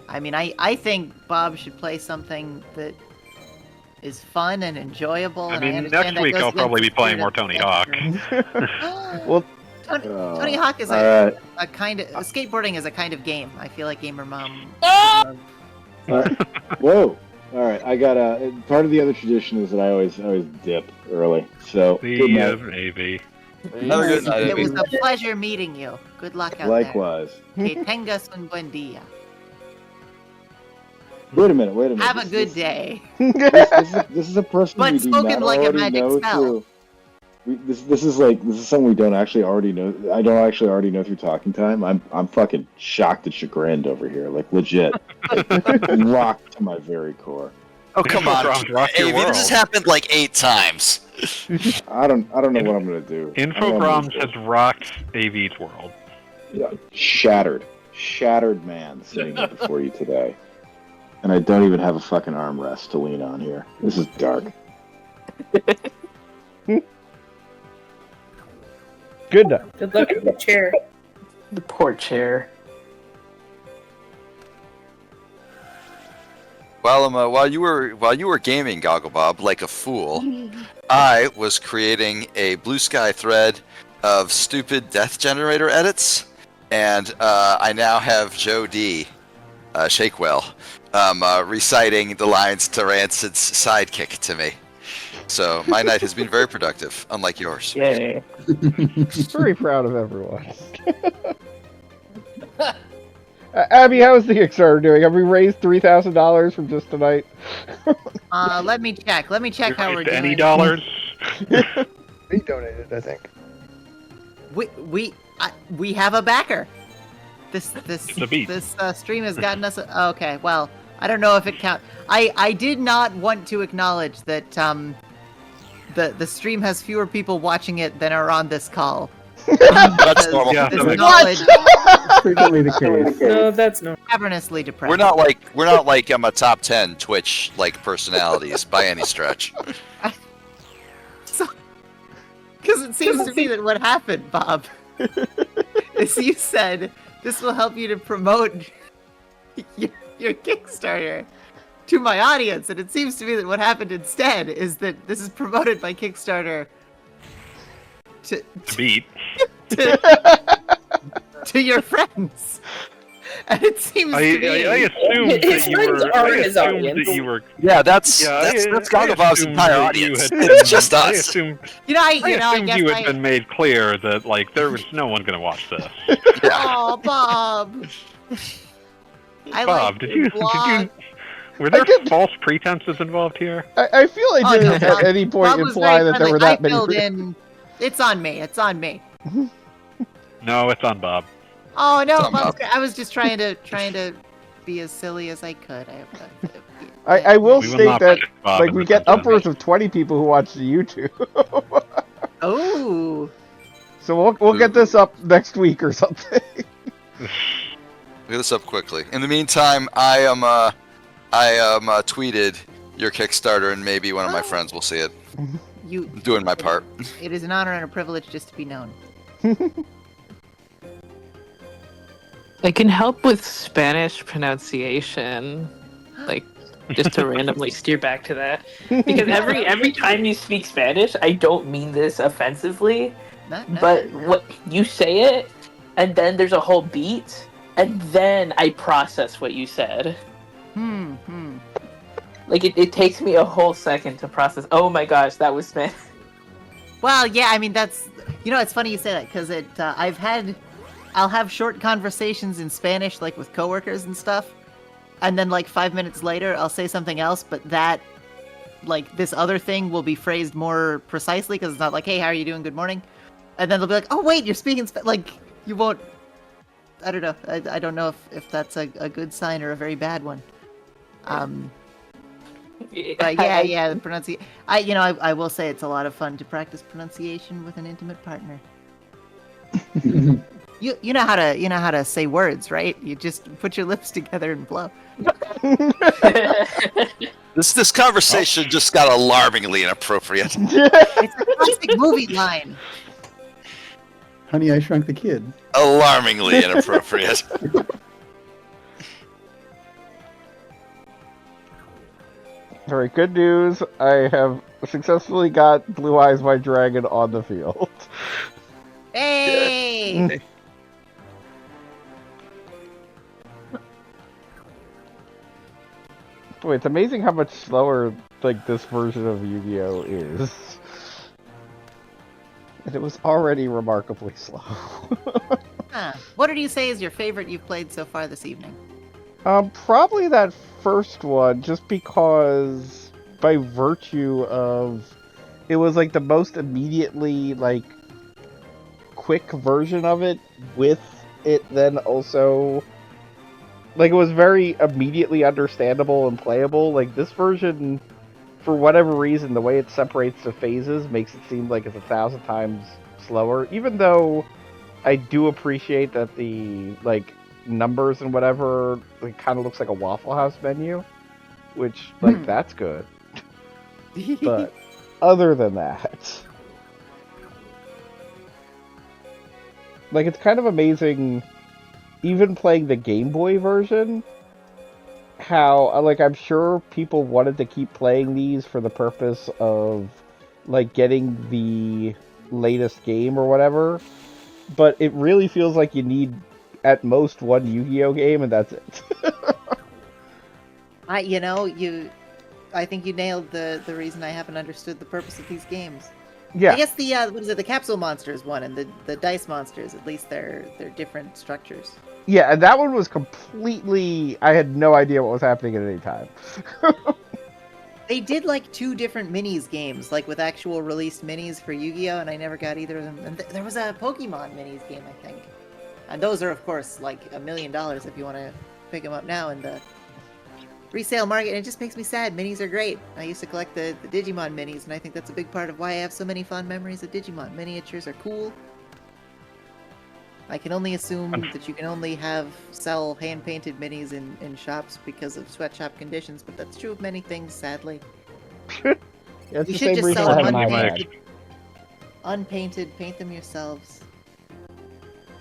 I mean I think Bob should play something that is fun and enjoyable. I and mean, understand next week I'll probably be playing more Tony Hawk. Well, Tony Hawk is a kind of skateboarding is a kind of game. I feel like Gamer Mom. Whoa! All right, I got part of the other tradition is that I always dip early. So maybe. Have a good night, It Abby. was a pleasure meeting you. Good luck out Likewise. there. Que tengas un buen día. Wait a minute. Have a good day. This is a person But we do spoken not like a already magic know spell. through. This is something we don't actually already know. I don't actually already know through talking time. I'm fucking shocked and chagrined over here, like legit, rocked to my very core. Oh come on, Avy, this has happened like 8 times. I don't know what I'm gonna do. Infogrames has rocked AV's world. Yeah, shattered man sitting here before you today, and I don't even have a fucking armrest to lean on here. This is dark. Good night. Good luck in the chair. The poor chair. While you were gaming, Gogglebob, like a fool, I was creating a Blue Sky thread of stupid death generator edits, and I now have Joe D, Shakewell, reciting the lines to Rancid's sidekick to me. So my night has been very productive, unlike yours. Yay. Very proud of everyone. Abby, how's the Kickstarter doing? Have we raised $3,000 from just tonight? Let me check. Let me check how we're doing. Any dollars? We donated, I think. We have a backer. This a beat. stream has gotten us. Okay, well, I don't know if it counts. I did not want to acknowledge that the stream has fewer people watching it than are on this call. That's normal. Yeah, This that knowledge Frequently the case. No, that's no. cavernously depressed. We're not like a top 10 Twitch like personalities by any stretch. Because it seems to me that what happened, Bob, is you said this will help you to promote your Kickstarter to my audience, and it seems to me that what happened instead is that this is promoted by Kickstarter to Beat. to your friends. And it seems I to me... assumed His that you friends were. are I his assumed audience. that you were. Yeah, that's Gogglebob's assumed entire that you audience. had It's just I us. assumed, I assumed guess you had been made clear that like there was no one going to watch this. Oh, Bob. Bob, did you? Were there false pretenses involved here? I feel I didn't no, at any point Bob was imply very that there friendly. were that I many. filled in. It's on me. It's on me. No, it's on Bob. Oh no, Some Bob's I was just trying to be as silly as I could. I will We will state not that punish Bob like in we this get incident. upwards of 20 people who watch the YouTube. Oh. So we'll get this up next week or something. Get this up quickly. In the meantime, I am tweeted your Kickstarter, and maybe one of my friends will see it. I'm doing my part. It is an honor and a privilege just to be known. I can help with Spanish pronunciation, like just to randomly steer back to that. Because every time you speak Spanish, I don't mean this offensively, but what you say it, and then there's a whole beat, and then I process what you said. Like it takes me a whole second to process. Oh my gosh, that was Spanish. Well, yeah, I mean that's it's funny you say that because I'll have short conversations in Spanish, like with coworkers and stuff, and then like 5 minutes later, I'll say something else, but that, like, this other thing will be phrased more precisely because it's not like, "Hey, how are you doing? Good morning," and then they'll be like, "Oh, wait, you're speaking like you won't." I don't know. I don't know if that's a good sign or a very bad one. But yeah, the pronunciation. I will say it's a lot of fun to practice pronunciation with an intimate partner. You know how to say words, right? You just put your lips together and blow. This conversation just got alarmingly inappropriate. It's a classic movie line. Honey, I Shrunk the Kid. Alarmingly inappropriate. Alright, good news. I have successfully got Blue Eyes My Dragon on the field. Hey! Boy, it's amazing how much slower like this version of Yu-Gi-Oh is. And it was already remarkably slow. What did you say is your favorite you've played so far this evening? Probably that first one, just because by virtue of it was like the most immediately like quick version of it, with it then also like it was very immediately understandable and playable. Like this version, for whatever reason, the way it separates the phases makes it seem like it's 1,000 times slower, even though I do appreciate that the like numbers and whatever, it kind of looks like a Waffle House menu, which like that's good. But other than that, like it's kind of amazing, even playing the Game Boy version, how like I'm sure people wanted to keep playing these for the purpose of like getting the latest game or whatever, but it really feels like you need at most one Yu-Gi-Oh game and that's it. I think you nailed the reason I haven't understood the purpose of these games. Yeah. I guess the Capsule Monsters one and the Dice Monsters, at least they're different structures. Yeah, and that one was completely, I had no idea what was happening at any time. They did like 2 different minis games, like with actual released minis for Yu-Gi-Oh, and I never got either of them. And there was a Pokemon minis game, I think. And those are, of course, like $1 million if you want to pick them up now in the resale market. And it just makes me sad. Minis are great. I used to collect the Digimon minis, and I think that's a big part of why I have so many fond memories of Digimon. Miniatures are cool. I can only assume that you can only sell hand-painted minis in shops because of sweatshop conditions, but that's true of many things, sadly. Yeah, you should just sell them unpainted, paint them yourselves.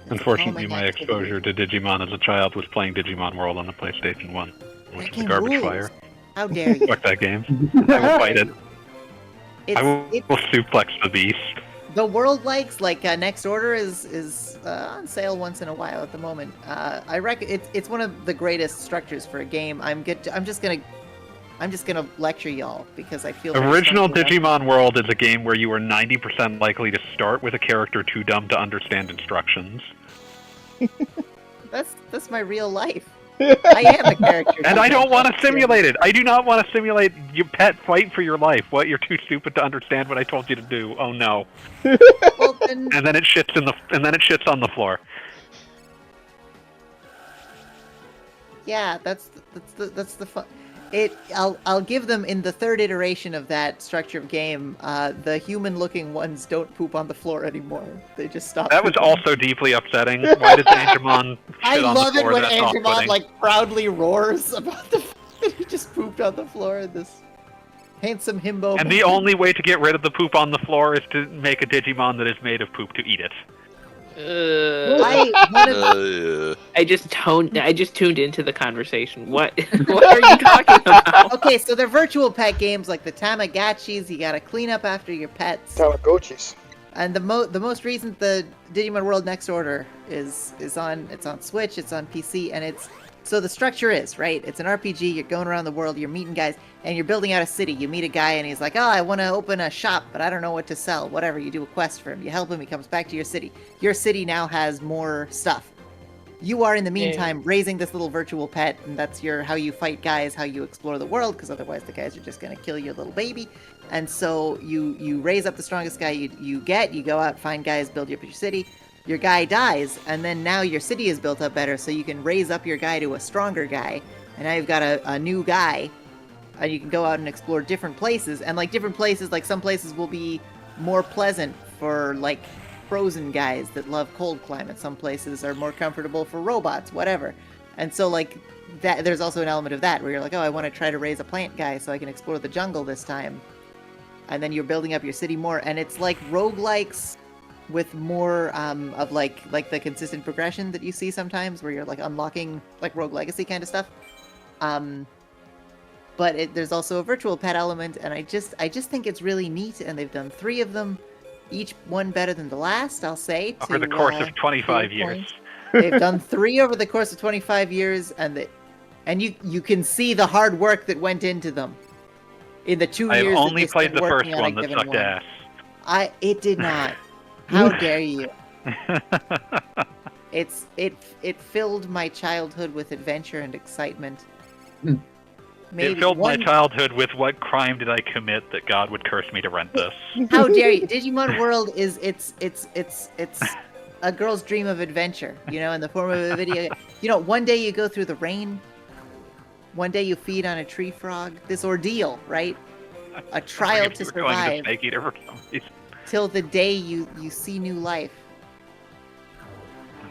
Unfortunately, my exposure to Digimon as a child was playing Digimon World on the PlayStation 1, which is a garbage fire. How dare you? Fuck that game. I will fight it. I will suplex the beast. The world likes Next Order is on sale once in a while at the moment. I reckon it's one of the greatest structures for a game. I'm just gonna lecture y'all because I feel original Digimon World is a game where you are 90% likely to start with a character too dumb to understand instructions. That's my real life. I am a character. And I don't want to simulate it. I do not want to simulate your pet fight for your life. What? You're too stupid to understand what I told you to do. Oh no. Well, then... And then it shits on the floor. Yeah, that's the fun. I'll give them in the 3rd iteration of that structure of game. The human-looking ones don't poop on the floor anymore. They just stop. That was also deeply upsetting. Why does Angemon shit on the floor? I love it when Angemon proudly roars about the fact that he just pooped on the floor. This handsome himbo. And the only way to get rid of the poop on the floor is to make a Digimon that is made of poop to eat it. I just tuned into the conversation. What are you talking about? Okay, so they're virtual pet games like the Tamagotchis. You gotta clean up after your pets. Tamagotchis. And the most recent, the Digimon World Next Order is on Switch, it's on PC, and so the structure is, right? It's an RPG, you're going around the world, you're meeting guys, and you're building out a city. You meet a guy and he's like, oh, I want to open a shop, but I don't know what to sell. Whatever, you do a quest for him, you help him, he comes back to your city. Your city now has more stuff. You are, in the meantime, raising this little virtual pet, and that's how you fight guys, how you explore the world, because otherwise the guys are just going to kill your little baby. And so you raise up the strongest guy you go out, find guys, build up your city. Your guy dies, and then now your city is built up better, so you can raise up your guy to a stronger guy, and now you've got a new guy, and you can go out and explore different places, and different places, some places will be more pleasant for frozen guys that love cold climates. Some places are more comfortable for robots, whatever. And so that there's also an element of that where you're like, oh, I want to try to raise a plant guy so I can explore the jungle this time. And then you're building up your city more, and it's like roguelikes with more of the consistent progression that you see sometimes where you're unlocking Rogue Legacy kind of stuff. But there's also a virtual pet element, and I just think it's really neat, and they've done 3 of them, each one better than the last, I'll say. Over the course of 25 years. They've done 3 over the course of 25 years, and you can see the hard work that went into them. In the 2 years I've only played the first one that sucked ass. It did not. How dare you? It filled my childhood with adventure and excitement. It filled my childhood with what crime did I commit that God would curse me to rent this? How dare you? Digimon World is it's a girl's dream of adventure, in the form of a video. One day you go through the rain. One day you feed on a tree frog. This ordeal, right? A trial to survive. Till the day you see new life.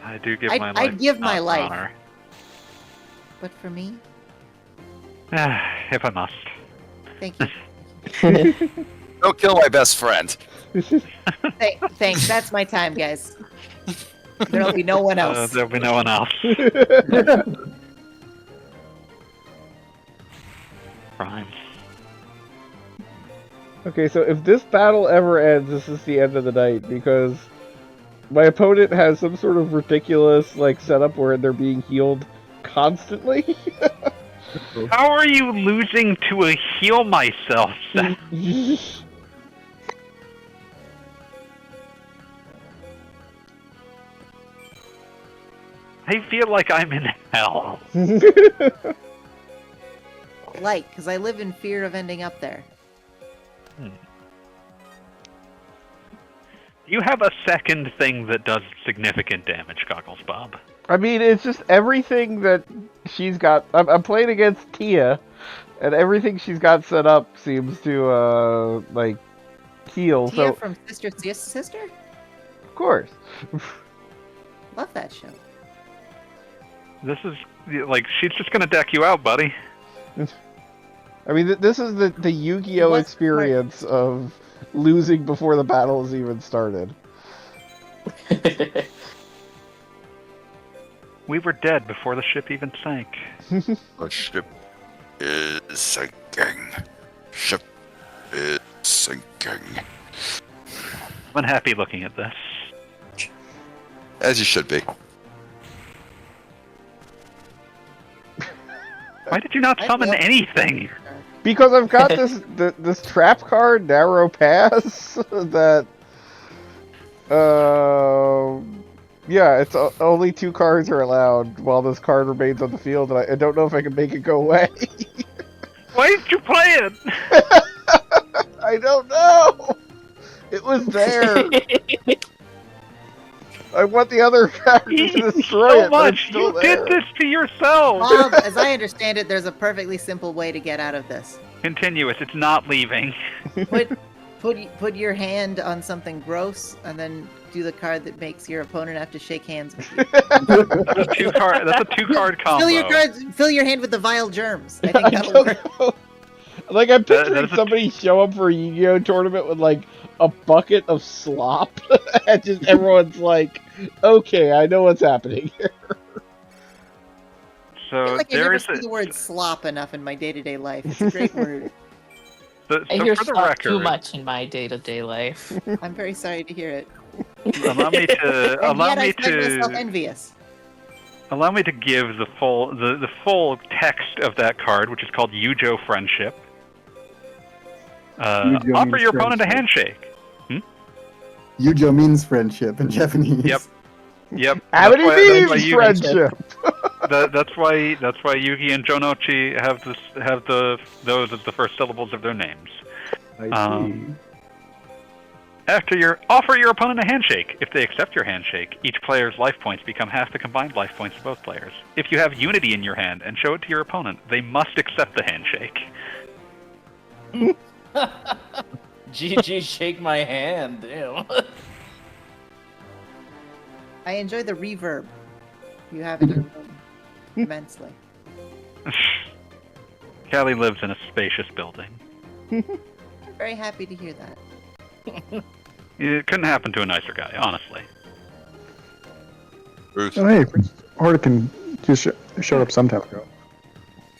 I do give my life. I'd give my life. Honor. But for me? If I must. Thank you. Don't kill my best friend. Thanks. That's my time, guys. There'll be no one else. There'll be no one else. Prime. Okay, so if this battle ever ends, this is the end of the night, because my opponent has some sort of ridiculous, setup where they're being healed constantly. How are you losing to a heal myself? I feel like I'm in hell. Because I live in fear of ending up there. Do you have a second thing that does significant damage, Goggles Bob? I mean, it's just everything that she's got. I'm playing against Tia, and everything she's got set up seems to, heal. Tia from Sister Sister? Of course. Love that show. This is, she's just gonna deck you out, buddy. I mean, this is the Yu-Gi-Oh! Experience of losing before the battle has even started. We were dead before the ship even sank. The ship is sinking. Ship is sinking. I'm unhappy looking at this. As you should be. Why did you not summon anything? Because I've got this trap card, Narrow Pass, that... yeah, it's only 2 cards are allowed while this card remains on the field, and I don't know if I can make it go away. Why didn't you play it? I don't know! It was there! I want the other characters to destroy it, but it's still there. You did this to yourself! Bob, as I understand it, there's a perfectly simple way to get out of this. Continuous, it's not leaving. Put your hand on something gross, and then do the card that makes your opponent have to shake hands with you. That's a 2-card combo. Fill your hand with the vile germs. I think that'll work. I'm picturing somebody show up for a Yu-Gi-Oh! Tournament with, a bucket of slop, and just everyone's okay, I know what's happening here. So I feel like I never see the word slop enough in my day-to-day life. It's a great word. I hear slop too much in my day-to-day life. I'm very sorry to hear it. Allow me to myself envious. Allow me to give the full text of that card, which is called Yujo Friendship. Offer your opponent a handshake. Yujo means friendship in Japanese. Yep. Abby means friendship. That's why Yugi and Jonochi have those as the first syllables of their names. I see. Offer your opponent a handshake. If they accept your handshake, each player's life points become half the combined life points of both players. If you have Unity in your hand and show it to your opponent, they must accept the handshake. GG, shake my hand. Damn. I enjoy the reverb you have in your room immensely. Callie lives in a spacious building. I'm very happy to hear that. It couldn't happen to a nicer guy, honestly. Bruce. Oh, hey, Hortican just showed up some time ago.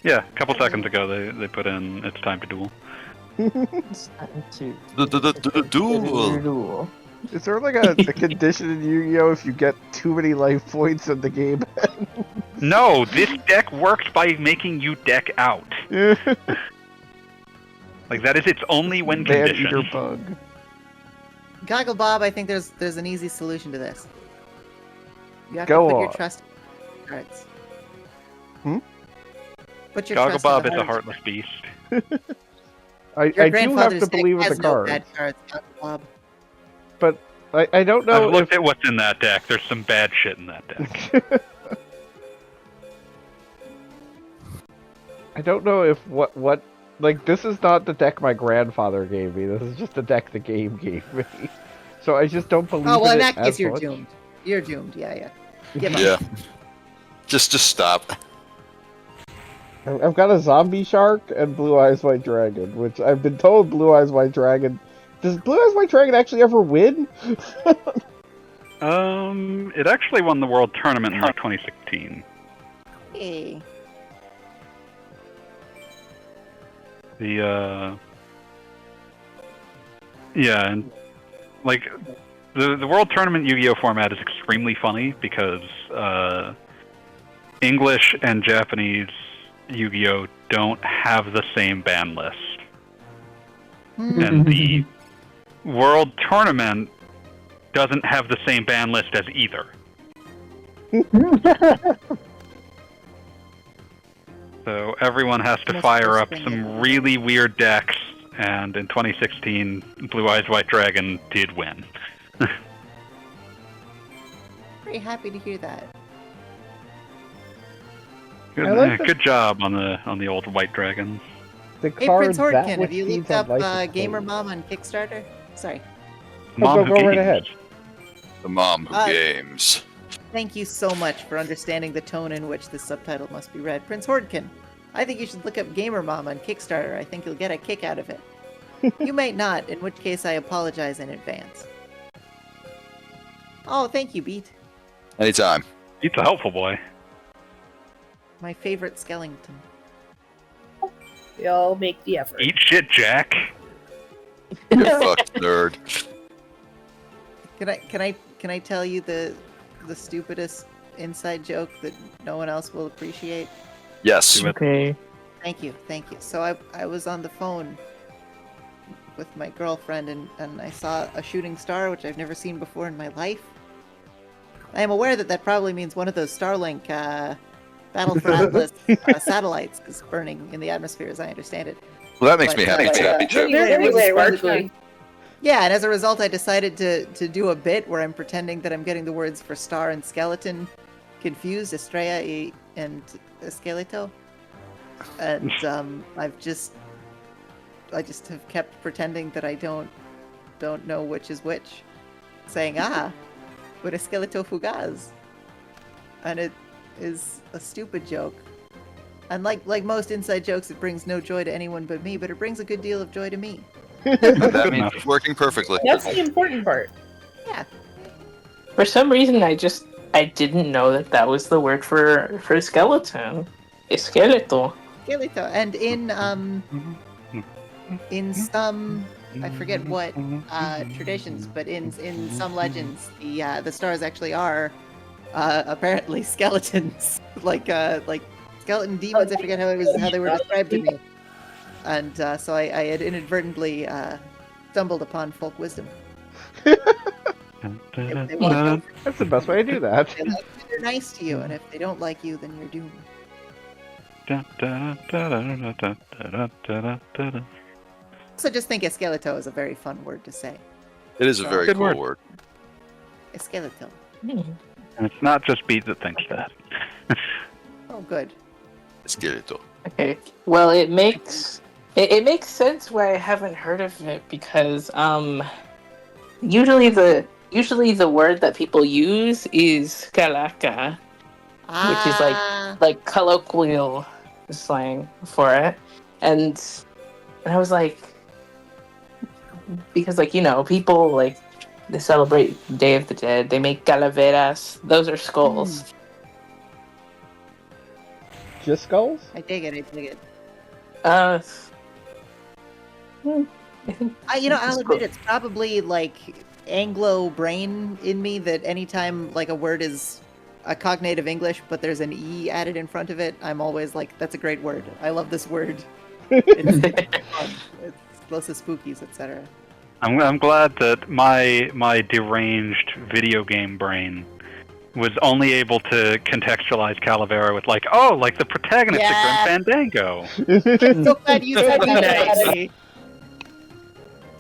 Yeah, a couple seconds ago they put in "It's time to duel." Duel. Is there a condition in Yu-Gi-Oh! If you get too many life points in the game? No, this deck works by making you deck out. That is its only win condition. Man-eater bug. Goggle Bob, I think there's an easy solution to this. You have Go to put on. your trust in cards. Put your Goggle trust in Bob the is a hearts. heartless beast. I Your do have grandfather's to deck believe in has the no cards, bad cards, Goggle Bob. but I don't know. I've looked at what's in that deck. There's some bad shit in that deck. I don't know if what like this is not the deck my grandfather gave me. This is just the deck the game gave me. So I just don't believe. Oh well, in in that it case, as you're much. doomed. You're doomed. Yeah. Give up. Yeah. Just stop. I've got a zombie shark and Blue Eyes White Dragon, which I've been told Blue Eyes White Dragon. Does Blue Eyes White Dragon actually ever win? It actually won the world tournament in like 2016. Hey. Yeah, and like the world tournament Yu-Gi-Oh format is extremely funny because English and Japanese Yu-Gi-Oh don't have the same ban list, and the world tournament doesn't have the same ban list as either. So everyone has to fire up some really weird decks, and in 2016, Blue Eyes White Dragon did win. Pretty happy to hear that. Good job on the old White Dragon. The Hey, cards Prince Hortkin, that have which you feeds looked on up license Gamer plate. Mom on Kickstarter? Sorry. Go right ahead. The mom who games. Thank you so much for understanding the tone in which this subtitle must be read. Prince Hordkin, I think you should look up Gamer Mom on Kickstarter. I think you'll get a kick out of it. You might not, in which case I apologize in advance. Oh, thank you, Beat. Anytime. Beat's a helpful boy. My favorite skeleton. We all make the effort. Eat shit, Jack. You fucked nerd. Can I tell you the stupidest inside joke that no one else will appreciate? Yes. Okay. Thank you. So I was on the phone with my girlfriend and I saw a shooting star, which I've never seen before in my life. I am aware that probably means one of those Starlink Battle for Atlas satellites is burning in the atmosphere, as I understand it. Well, that makes me happy too. Anyway, largely. Yeah, and as a result, I decided to do a bit where I'm pretending that I'm getting the words for star and skeleton confused, Estrella and Esqueleto. And I just have kept pretending that I don't know which is which, saying but Esqueleto fugaz, and it is a stupid joke. And like most inside jokes, it brings no joy to anyone but me, but it brings a good deal of joy to me. That means it's working perfectly. That's the important part. Yeah. For some reason, I didn't know that was the word for skeleton. Esqueleto. Esqueleto. And in some, I forget what traditions, but in some legends, the stars actually are apparently skeletons, like skeleton demons. I forget how they were described to me. And so I had inadvertently stumbled upon folk wisdom. That's the best way to do that. If they like you, they're nice to you, and if they don't like you, then you're doomed. So just think Esqueleto is a very fun word to say. It is a very cool word. Esqueleto. And it's not just Beat that thinks that. Oh, good. Esqueleto. Okay. Well, it makes sense why I haven't heard of it because usually the word that people use is calaca, which is like colloquial slang for it, and I was like, because people they celebrate Day of the Dead, they make calaveras, those are skulls. Just skulls? I dig it. I think I'll admit it's probably like Anglo brain in me that anytime like a word is a cognate of English, but there's an E added in front of it, I'm always like, that's a great word. I love this word. It's fun. It's close to spookies, etc. I'm glad that my deranged video game brain was only able to contextualize Calavera with like the protagonist of Grim Fandango. I'm so glad you said that.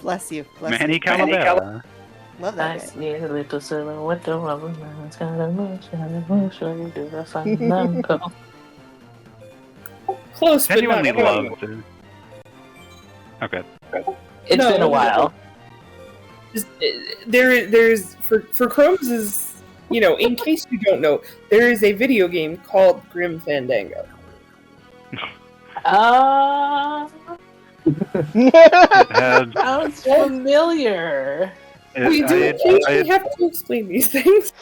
Bless you. Manny Calavera. Love that. I see a little silhouette of a man's got a motion, so you do the fandango. Close, but not Genuinely quite. loved it. Okay. It's been a while. There's for Chrome's is, in case you don't know, there is a video game called Grim Fandango. Sounds familiar. We do occasionally have to explain these things.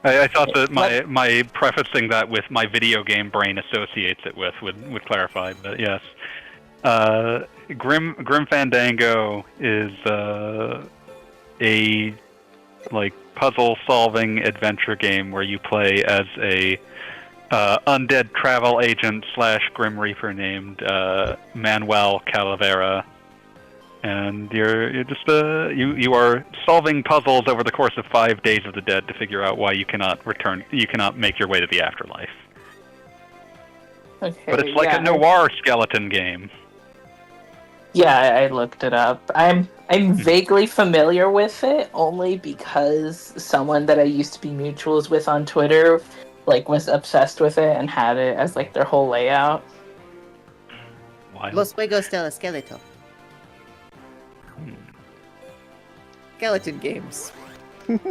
I thought that my prefacing that with my video game brain associates it with would clarify, but yes. Grim Fandango is a puzzle solving adventure game where you play as a undead travel agent / Grim Reaper named Manuel Calavera, and you're just you are solving puzzles over the course of 5 Days of the Dead to figure out why you cannot make your way to the afterlife. Okay, but it's like a noir skeleton game. Yeah, I looked it up. I'm vaguely familiar with it only because someone that I used to be mutuals with on Twitter was obsessed with it and had it as their whole layout. Los juegos del esqueleto. Skeleton games. But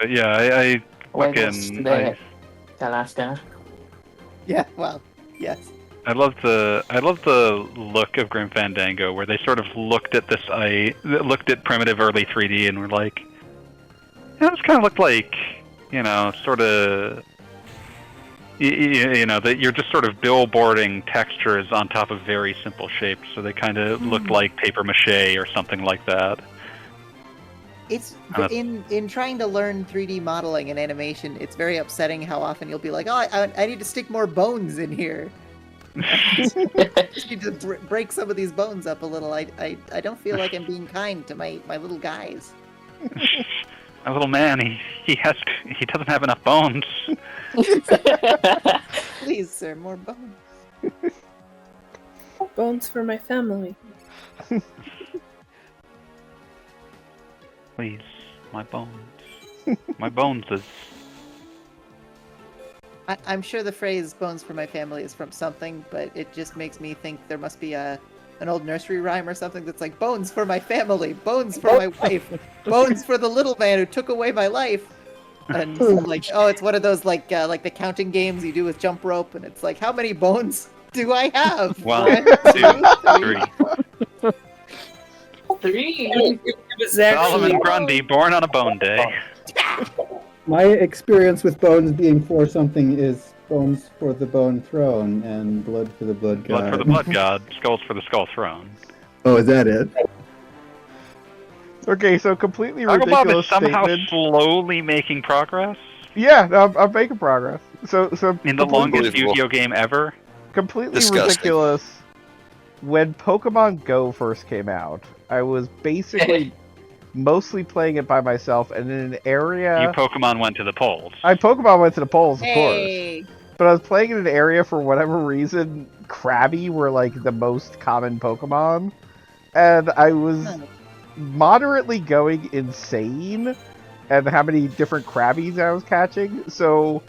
yeah, I fucking Yeah, well, yes. I love the look of Grim Fandango, where they sort of looked at primitive early 3D and were like, this kind of looked like, sort of, that you're just sort of billboarding textures on top of very simple shapes, so they kind of looked like paper mache or something like that. It's in trying to learn 3D modeling and animation, it's very upsetting how often you'll be like, I need to stick more bones in here. Just need to break some of these bones up a little. I don't feel like I'm being kind to my little guys. My little man, he doesn't have enough bones. Please, sir, more bones. Bones for my family. Please, my bones. My bones is... I'm sure the phrase "bones for my family" is from something, but it just makes me think there must be an old nursery rhyme or something that's like "bones for my family, bones for my wife, bones for the little man who took away my life." And it's one of those like the counting games you do with jump rope, and it's like, how many bones do I have? 1, 2, 3. 3. Solomon Grundy, born on a bone day. My experience with bones being for something is bones for the bone throne and blood for the blood god. Blood for the blood god, skulls for the skull throne. Oh, is that it? Okay, so completely Bob ridiculous is somehow statement. slowly making progress. Yeah, I'm making progress. So in the longest video game ever. Completely Disgusting. ridiculous. When Pokemon Go first came out, I was basically mostly playing it by myself, and in an area... You Pokemon went to the polls. Pokemon went to the polls, of Hey. course. But I was playing in an area, for whatever reason, Krabby were the most common Pokemon. And I was moderately going insane at how many different Krabbies I was catching. So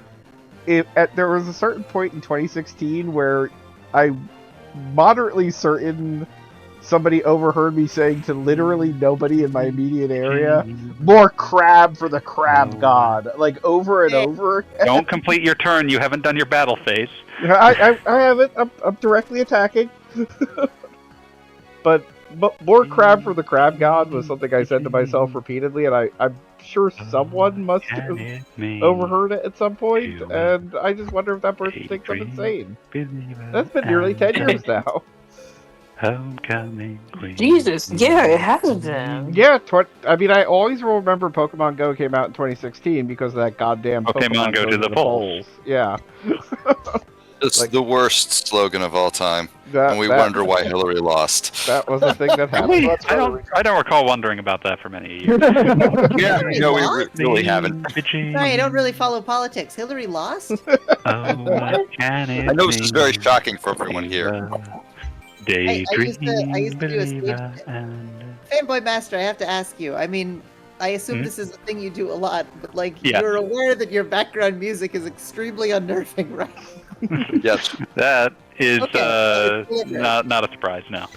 there was a certain point in 2016 where I'm moderately certain somebody overheard me saying to literally nobody in my immediate area, "More crab for the crab god," over and over. Don't complete your turn. You haven't done your battle phase. I haven't. I'm directly attacking. But more crab for the crab god was something I said to myself repeatedly, and I'm sure someone must have overheard it at some point, and I just wonder if that person thinks I'm insane. That's been nearly 10 years now. Homecoming Queen. Jesus, yeah, it has been. Yeah, I always will remember Pokemon Go came out in 2016 because of that goddamn Pokemon Go to the polls. Yeah. It's Like- the worst slogan of all time, That- and we that- wonder why Hillary lost. That was a thing that happened. I don't recall wondering about that for many years. Yeah, no, we What? really haven't. Sorry, I don't really follow politics. Hillary lost? Oh, can it I know this is very be shocking for everyone here. I used to do a Believer stage- and... Fanboy Master, I have to ask you. I mean, I assume this is a thing you do a lot, but like, Yeah. you're aware that your background music is extremely unnerving, right? Yes. That is Okay. not a surprise now.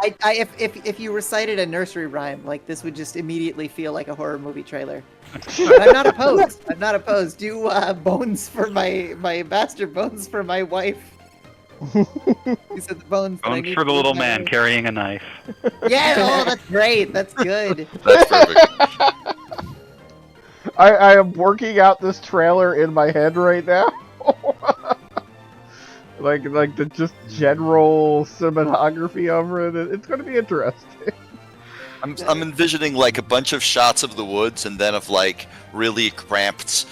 If you recited a nursery rhyme, like this would just immediately feel like a horror movie trailer. But I'm not opposed. I'm not opposed. Do bones for my master, bones for my wife. These are the bones. that I Bones need for the to little eat man now. carrying a knife. Yeah, oh, that's great. That's good. That's perfect. I am working out this trailer in my head right now. like the just general cinematography over it. It's going to be interesting. I'm envisioning like a bunch of shots of the woods and then of like really cramped,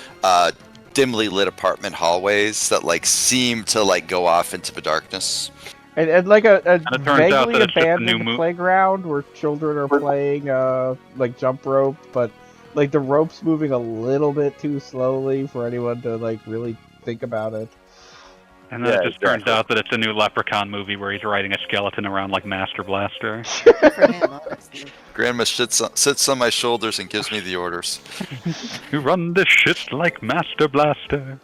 dimly lit apartment hallways that like seem to like go off into the darkness. And like a it turns out vaguely that it's just a abandoned new playground where children are playing like jump rope, but like the rope's moving a little bit too slowly for anyone to like really think about it. And then it just turns out that it's a new Leprechaun movie where he's riding a skeleton around like Master Blaster. Grandma sits on my shoulders and gives me the orders. You run this shit like Master Blaster.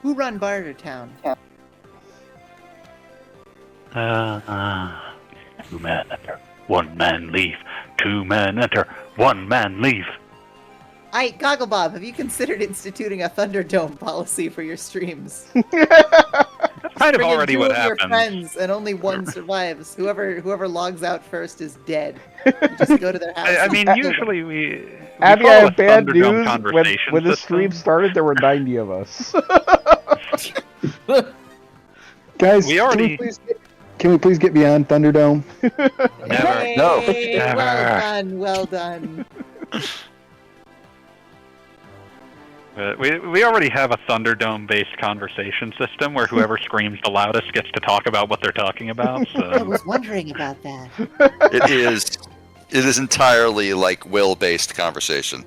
Who run Bartertown? Two men enter, one man leave. Two men enter, one man leave. Gogglebob, have you considered instituting a Thunderdome policy for your streams? That's kind of Bring in already two what of your happens. friends, and only one survives. Whoever logs out first is dead. You just go to their house. I mean, usually we Abby, I follow have a bad Thunderdome news. conversation When the system. stream started, there were 90 of us. Guys, We already- can we please get beyond Thunderdome? Never. Hey, Never. well done, well done. We already have a Thunderdome-based conversation system where whoever screams the loudest gets to talk about what they're talking about. I So was wondering about that. It is entirely like will-based conversation.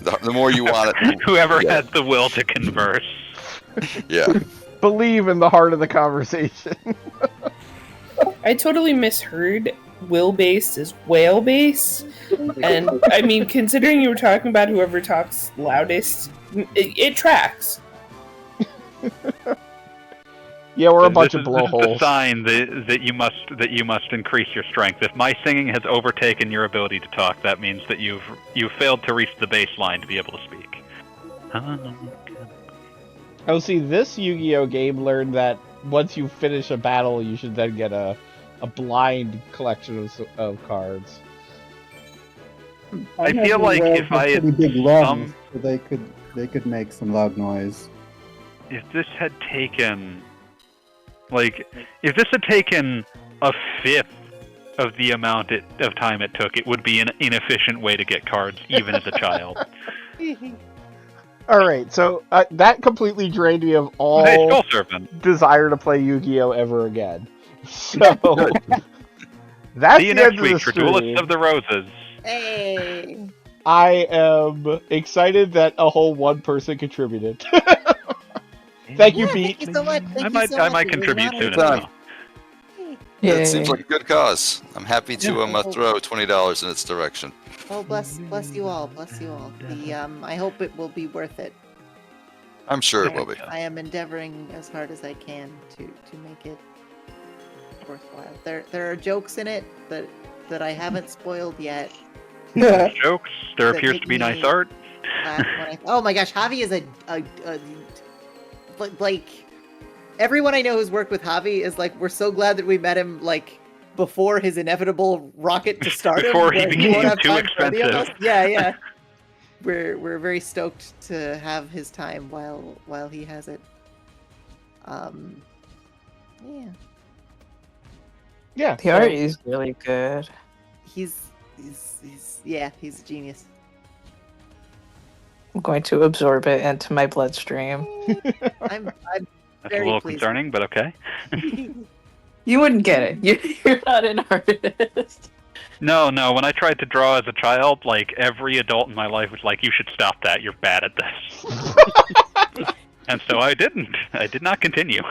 The more you want it, whoever yeah. has the will to converse. Yeah. Believe in the heart of the conversation. I totally misheard will-based as whale-based. And, I mean, considering you were talking about whoever talks loudest, it tracks. Yeah, we're a bunch This of is a blowholes. sign that you must increase your strength. If my singing has overtaken your ability to talk, that means that you've failed to reach the baseline to be able to speak. Oh, see, this Yu-Gi-Oh game learned that once you finish a battle, you should then get a blind collection of cards. I feel like if I had pretty big lungs, so they could make some loud noise. if this had taken a fifth of the amount of time it took, it would be an inefficient way to get cards, even as a child. Alright, so that completely drained me of all Hey, Skull Serpent. desire to play Yu-Gi-Oh! Ever again. So, that's See you the end next of week the for stream. Duelists of the Roses. Hey. I am excited that a whole one person contributed. Thank you, Pete. Thank you so much. Thank I you might so I much. might It was an contribute honor. soon as well. That seems like a good cause. I'm happy to Yeah. throw $20 in its direction. Oh, bless you all. Bless you all. I hope it will be worth it. I'm sure it will be. I am endeavoring as hard as I can to make it worthwhile. There are jokes in it that I haven't spoiled yet. Jokes. There That appears make to be nice me art. Oh my gosh, Javi is like everyone I know who's worked with Javi is like, we're so glad that we met him like before his inevitable rocket to stardom. Before he where became won't have too time for any of us. expensive. Yeah. We're very stoked to have his time while he has it. Yeah. Yeah. The art is really good. He's a genius. I'm going to absorb it into my bloodstream. I'm That's a very little pleased. concerning, but okay. You wouldn't get it. You're not an artist. No, when I tried to draw as a child, like, every adult in my life was like, you should stop that, you're bad at this. And so I didn't. I did not continue.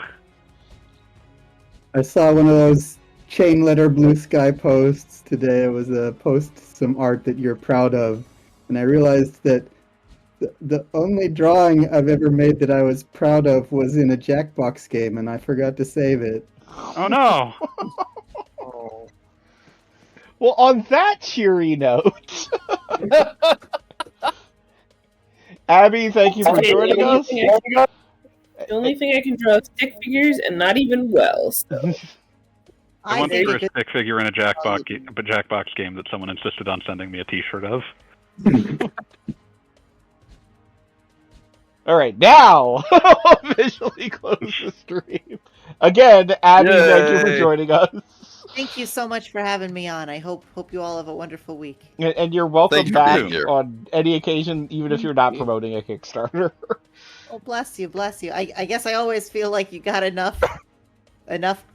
I saw one of those chain letter blue sky posts today. It was a post some art that you're proud of. And I realized that the only drawing I've ever made that I was proud of was in a Jackbox game, and I forgot to save it. Oh no! Well, on that cheery note, Abby, thank you for joining us. The only thing I can draw is stick figures, and not even well. So. I once drew a stick figure in a Jackbox game that someone insisted on sending me a T-shirt of. All right, now officially close the stream. Again, Abby, thank you for joining us. Thank you so much for having me on. I hope you all have a wonderful week. And you're welcome back on any occasion, even if you're not promoting a Kickstarter. Oh, bless you, bless you. I guess I always feel like you got enough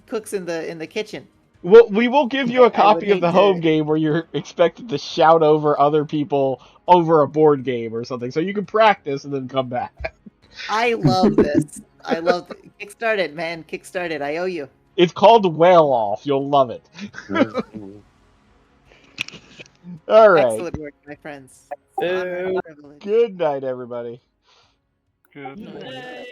cooks in the kitchen. Well, we will give you a copy of the home game where you're expected to shout over other people over a board game or something, so you can practice and then come back. I love this. I love it. Kickstart it, man. Kickstart it. I owe you. It's called Whale Off. You'll love it. All right. Excellent work, my friends. Good night, everybody. Good night.